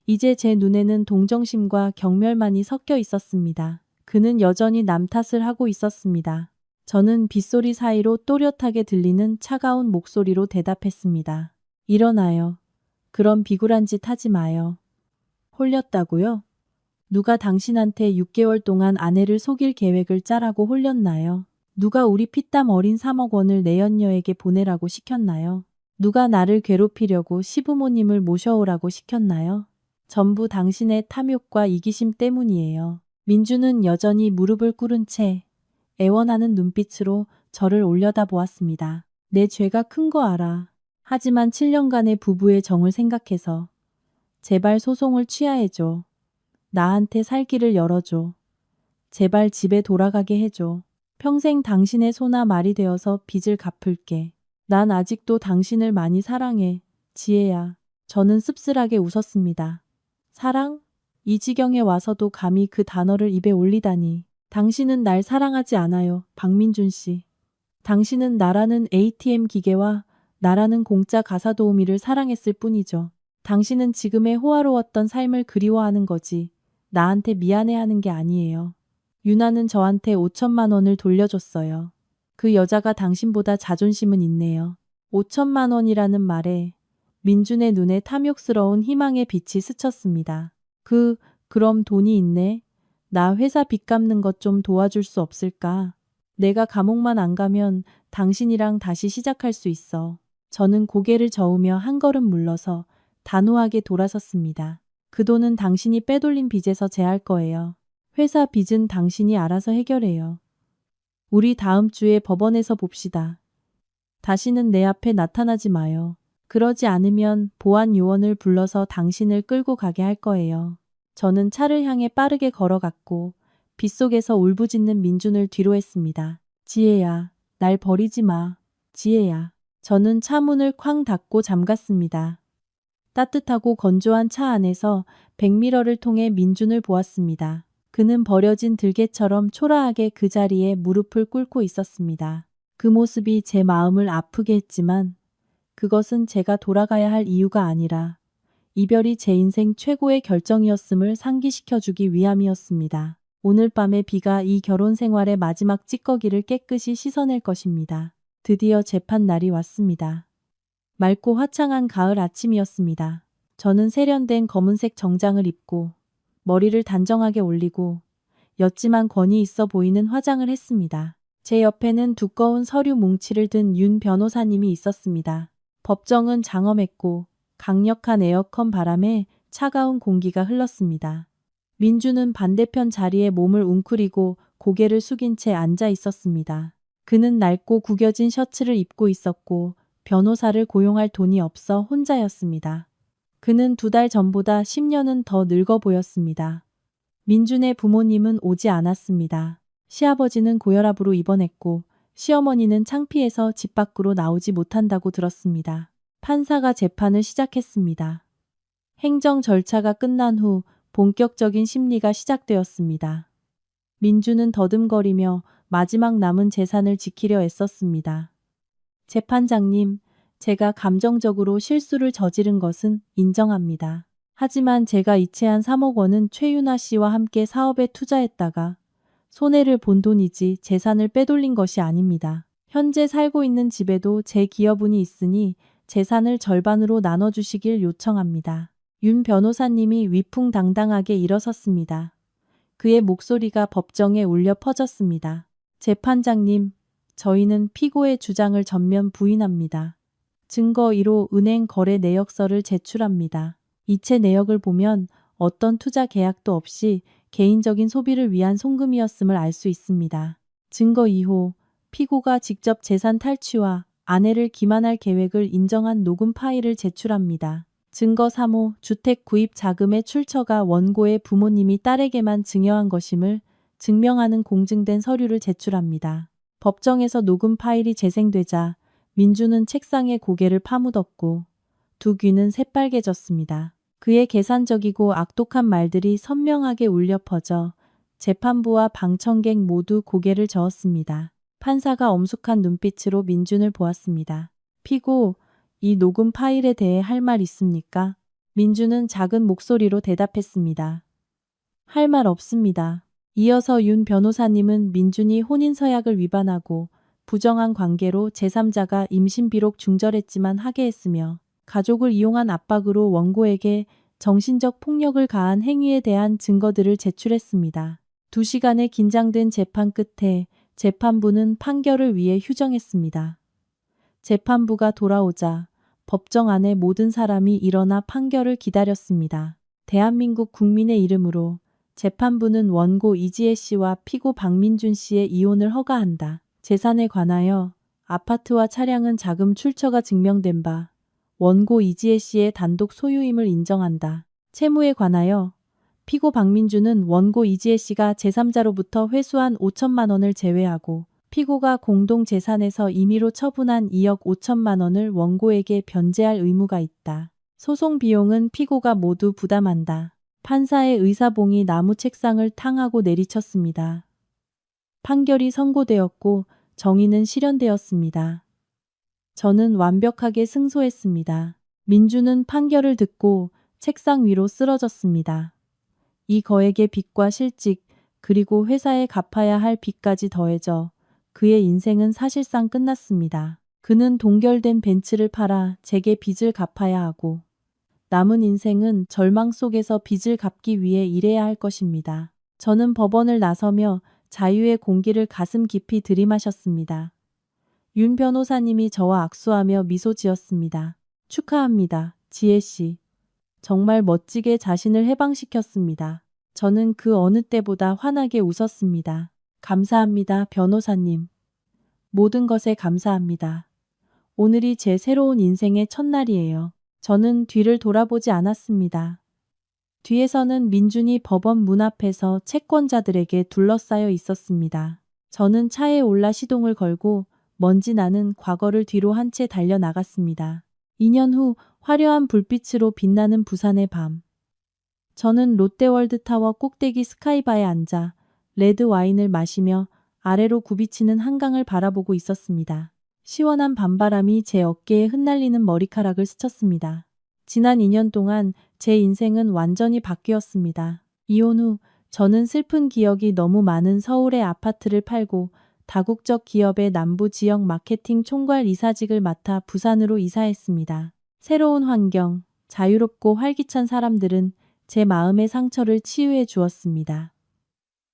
[SPEAKER 1] 이제 제 눈에는 동정심과 경멸만이 섞여 있었습니다. 그는 여전히 남 탓을 하고 있었습니다. 저는 빗소리 사이로 또렷하게 들리는 차가운 목소리로 대답했습니다. 일어나요. 그런 비굴한 짓 하지 마요. 홀렸다고요? 누가 당신한테 6개월 동안 아내를 속일 계획을 짜라고 홀렸나요? 누가 우리 피땀 어린 3억 원을 내연녀에게 보내라고 시켰나요? 누가 나를 괴롭히려고 시부모님을 모셔오라고 시켰나요? 전부 당신의 탐욕과 이기심 때문이에요. 민주는 여전히 무릎을 꿇은 채 애원하는 눈빛으로 저를 올려다보았습니다. 내 죄가 큰 거 알아. 하지만 7년간의 부부의 정을 생각해서 제발 소송을 취하해줘. 나한테 살 길을 열어줘. 제발 집에 돌아가게 해줘. 평생 당신의 소나 말이 되어서 빚을 갚을게. 난 아직도 당신을 많이 사랑해. 지혜야. 저는 씁쓸하게 웃었습니다. 사랑? 이 지경에 와서도 감히 그 단어를 입에 올리다니. 당신은 날 사랑하지 않아요, 박민준 씨. 당신은 나라는 ATM 기계와 나라는 공짜 가사 도우미를 사랑했을 뿐이죠. 당신은 지금의 호화로웠던 삶을 그리워하는 거지. 나한테 미안해하는 게 아니에요. 유나는 저한테 5천만 원을 돌려줬어요. 그 여자가 당신보다 자존심은 있네요. 5천만 원이라는 말에 민준의 눈에 탐욕스러운 희망의 빛이 스쳤습니다. 그럼 돈이 있네. 나 회사 빚 갚는 것 좀 도와줄 수 없을까? 내가 감옥만 안 가면 당신이랑 다시 시작할 수 있어. 저는 고개를 저으며 한 걸음 물러서 단호하게 돌아섰습니다. 그 돈은 당신이 빼돌린 빚에서 제할 거예요. 회사 빚은 당신이 알아서 해결해요. 우리 다음 주에 법원에서 봅시다. 다시는 내 앞에 나타나지 마요. 그러지 않으면 보안 요원을 불러서 당신을 끌고 가게 할 거예요. 저는 차를 향해 빠르게 걸어갔고 빗속에서 울부짖는 민준을 뒤로했습니다. 지혜야, 날 버리지 마. 지혜야. 저는 차 문을 쾅 닫고 잠갔습니다. 따뜻하고 건조한 차 안에서 백미러를 통해 민준을 보았습니다. 그는 버려진 들개처럼 초라하게 그 자리에 무릎을 꿇고 있었습니다. 그 모습이 제 마음을 아프게 했지만 그것은 제가 돌아가야 할 이유가 아니라 이별이 제 인생 최고의 결정이었음을 상기시켜주기 위함이었습니다. 오늘 밤의 비가 이 결혼 생활의 마지막 찌꺼기를 깨끗이 씻어낼 것입니다. 드디어 재판 날이 왔습니다. 맑고 화창한 가을 아침이었습니다. 저는 세련된 검은색 정장을 입고 머리를 단정하게 올리고 옅지만 권위 있어 보이는 화장을 했습니다. 제 옆에는 두꺼운 서류 뭉치를 든 윤 변호사님이 있었습니다. 법정은 장엄했고 강력한 에어컨 바람에 차가운 공기가 흘렀습니다. 민주는 반대편 자리에 몸을 웅크리고 고개를 숙인 채 앉아 있었습니다. 그는 낡고 구겨진 셔츠를 입고 있었고 변호사를 고용할 돈이 없어 혼자였습니다. 그는 2달 전보다 10년은 더 늙어 보였습니다. 민준의 부모님은 오지 않았습니다. 시아버지는 고혈압으로 입원했고 시어머니는 창피해서 집 밖으로 나오지 못한다고 들었습니다. 판사가 재판을 시작했습니다. 행정 절차가 끝난 후 본격적인 심리가 시작되었습니다. 민준은 더듬거리며 마지막 남은 재산을 지키려 애썼습니다. 재판장님, 제가 감정적으로 실수를 저지른 것은 인정합니다. 하지만 제가 이체한 3억 원은 최윤아 씨와 함께 사업에 투자했다가 손해를 본 돈이지 재산을 빼돌린 것이 아닙니다. 현재 살고 있는 집에도 제 기여분이 있으니 재산을 절반으로 나눠주시길 요청합니다. 윤 변호사님이 위풍당당하게 일어섰습니다. 그의 목소리가 법정에 울려 퍼졌습니다. 재판장님, 저희는 피고의 주장을 전면 부인합니다. 증거 1호 은행 거래 내역서를 제출합니다. 이체 내역을 보면 어떤 투자 계약도 없이 개인적인 소비를 위한 송금이었음을 알 수 있습니다. 증거 2호, 피고가 직접 재산 탈취와 아내를 기만할 계획을 인정한 녹음 파일을 제출합니다. 증거 3호, 주택 구입 자금의 출처가 원고의 부모님이 딸에게만 증여한 것임을 증명하는 공증된 서류를 제출합니다. 법정에서 녹음 파일이 재생되자 민준은 책상에 고개를 파묻었고 두 귀는 새빨개졌습니다. 그의 계산적이고 악독한 말들이 선명하게 울려 퍼져 재판부와 방청객 모두 고개를 저었습니다. 판사가 엄숙한 눈빛으로 민준을 보았습니다. 피고, 이 녹음 파일에 대해 할 말 있습니까? 민준은 작은 목소리로 대답했습니다. 할 말 없습니다. 이어서 윤 변호사님은 민준이 혼인서약을 위반하고 부정한 관계로 제3자가 임신 비록 중절했지만 하게 했으며 가족을 이용한 압박으로 원고에게 정신적 폭력을 가한 행위에 대한 증거들을 제출했습니다. 2시간의 긴장된 재판 끝에 재판부는 판결을 위해 휴정했습니다. 재판부가 돌아오자 법정 안의 모든 사람이 일어나 판결을 기다렸습니다. 대한민국 국민의 이름으로 재판부는 원고 이지혜 씨와 피고 박민준 씨의 이혼을 허가한다. 재산에 관하여 아파트와 차량은 자금 출처가 증명된 바 원고 이지혜 씨의 단독 소유임을 인정한다. 채무에 관하여 피고 박민준은 원고 이지혜 씨가 제3자로부터 회수한 5천만 원을 제외하고 피고가 공동 재산에서 임의로 처분한 2억 5천만 원을 원고에게 변제할 의무가 있다. 소송 비용은 피고가 모두 부담한다. 판사의 의사봉이 나무 책상을 탕하고 내리쳤습니다. 판결이 선고되었고 정의는 실현되었습니다. 저는 완벽하게 승소했습니다. 민준은 판결을 듣고 책상 위로 쓰러졌습니다. 이 거액의 빚과 실직 그리고 회사에 갚아야 할 빚까지 더해져 그의 인생은 사실상 끝났습니다. 그는 동결된 벤츠를 팔아 제게 빚을 갚아야 하고 남은 인생은 절망 속에서 빚을 갚기 위해 일해야 할 것입니다. 저는 법원을 나서며 자유의 공기를 가슴 깊이 들이마셨습니다. 윤 변호사님이 저와 악수하며 미소 지었습니다. 축하합니다, 지혜 씨. 정말 멋지게 자신을 해방시켰습니다. 저는 그 어느 때보다 환하게 웃었습니다. 감사합니다, 변호사님. 모든 것에 감사합니다. 오늘이 제 새로운 인생의 첫날이에요. 저는 뒤를 돌아보지 않았습니다. 뒤에서는 민준이 법원 문 앞에서 채권자들에게 둘러싸여 있었습니다. 저는 차에 올라 시동을 걸고 먼지 나는 과거를 뒤로 한 채 달려나갔습니다. 2년 후 화려한 불빛으로 빛나는 부산의 밤. 저는 롯데월드타워 꼭대기 스카이바에 앉아 레드 와인을 마시며 아래로 굽이치는 한강을 바라보고 있었습니다. 시원한 밤바람이 제 어깨에 흩날리는 머리카락을 스쳤습니다. 지난 2년 동안 제 인생은 완전히 바뀌었습니다. 이혼 후 저는 슬픈 기억이 너무 많은 서울의 아파트를 팔고 다국적 기업의 남부 지역 마케팅 총괄 이사직을 맡아 부산으로 이사했습니다. 새로운 환경, 자유롭고 활기찬 사람들은 제 마음의 상처를 치유해 주었습니다.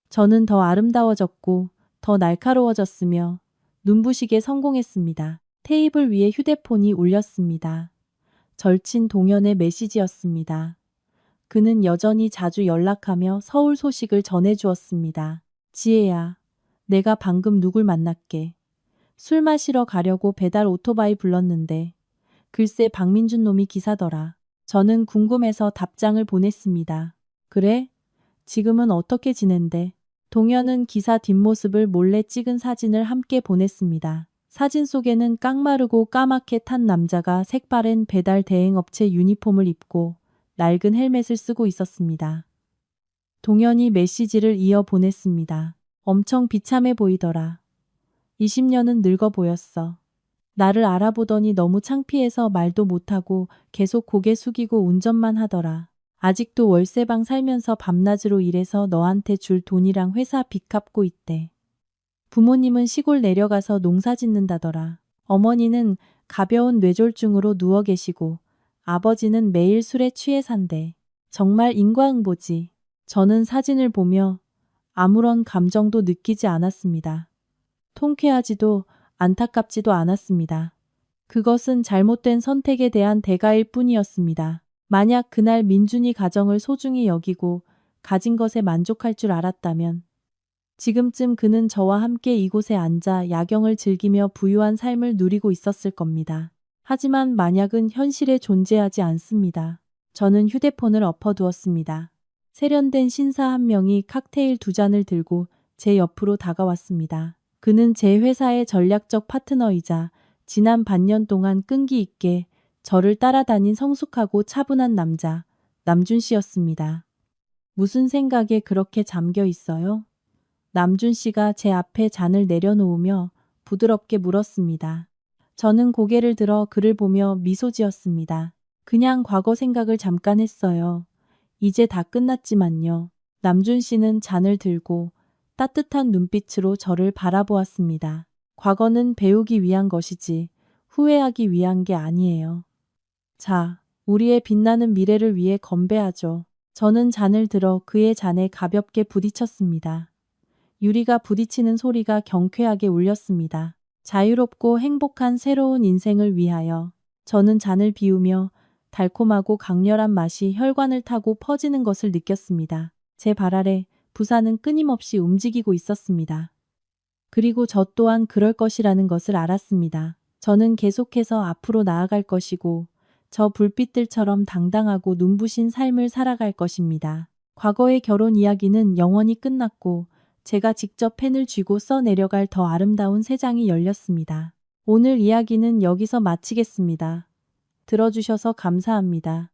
[SPEAKER 1] 저는 더 아름다워졌고 더 날카로워졌으며 눈부시게 성공했습니다. 테이블 위에 휴대폰이 울렸습니다. 절친 동현의 메시지였습니다. 그는 여전히 자주 연락하며 서울 소식을 전해주었습니다. 지혜야, 내가 방금 누굴 만났게. 술 마시러 가려고 배달 오토바이 불렀는데 글쎄 박민준 놈이 기사더라. 저는 궁금해서 답장을 보냈습니다. 그래? 지금은 어떻게 지낸대? 동현은 기사 뒷모습을 몰래 찍은 사진을 함께 보냈습니다. 사진 속에는 깡마르고 까맣게 탄 남자가 색바랜 배달 대행업체 유니폼을 입고 낡은 헬멧을 쓰고 있었습니다. 동현이 메시지를 이어 보냈습니다. 엄청 비참해 보이더라. 20년은 늙어 보였어. 나를 알아보더니 너무 창피해서 말도 못하고 계속 고개 숙이고 운전만 하더라. 아직도 월세방 살면서 밤낮으로 일해서 너한테 줄 돈이랑 회사 빚 갚고 있대. 부모님은 시골 내려가서 농사 짓는다더라. 어머니는 가벼운 뇌졸중으로 누워 계시고 아버지는 매일 술에 취해 산대. 정말 인과응보지. 저는 사진을 보며 아무런 감정도 느끼지 않았습니다. 통쾌하지도 안타깝지도 않았습니다. 그것은 잘못된 선택에 대한 대가일 뿐이었습니다. 만약 그날 민준이 가정을 소중히 여기고 가진 것에 만족할 줄 알았다면 지금쯤 그는 저와 함께 이곳에 앉아 야경을 즐기며 부유한 삶을 누리고 있었을 겁니다. 하지만 만약은 현실에 존재하지 않습니다. 저는 휴대폰을 엎어두었습니다. 세련된 신사 한 명이 칵테일 2잔을 들고 제 옆으로 다가왔습니다. 그는 제 회사의 전략적 파트너이자 지난 반년 동안 끈기 있게 저를 따라다닌 성숙하고 차분한 남자, 남준 씨였습니다. 무슨 생각에 그렇게 잠겨 있어요? 남준 씨가 제 앞에 잔을 내려놓으며 부드럽게 물었습니다. 저는 고개를 들어 그를 보며 미소 지었습니다. 그냥 과거 생각을 잠깐 했어요. 이제 다 끝났지만요. 남준 씨는 잔을 들고 따뜻한 눈빛으로 저를 바라보았습니다. 과거는 배우기 위한 것이지 후회하기 위한 게 아니에요. 자, 우리의 빛나는 미래를 위해 건배하죠. 저는 잔을 들어 그의 잔에 가볍게 부딪혔습니다. 유리가 부딪히는 소리가 경쾌하게 울렸습니다. 자유롭고 행복한 새로운 인생을 위하여. 저는 잔을 비우며 달콤하고 강렬한 맛이 혈관을 타고 퍼지는 것을 느꼈습니다. 제 발 아래 부산은 끊임없이 움직이고 있었습니다. 그리고 저 또한 그럴 것이라는 것을 알았습니다. 저는 계속해서 앞으로 나아갈 것이고 저 불빛들처럼 당당하고 눈부신 삶을 살아갈 것입니다. 과거의 결혼 이야기는 영원히 끝났고 제가 직접 펜을 쥐고 써 내려갈 더 아름다운 새 장이 열렸습니다. 오늘 이야기는 여기서 마치겠습니다. 들어주셔서 감사합니다.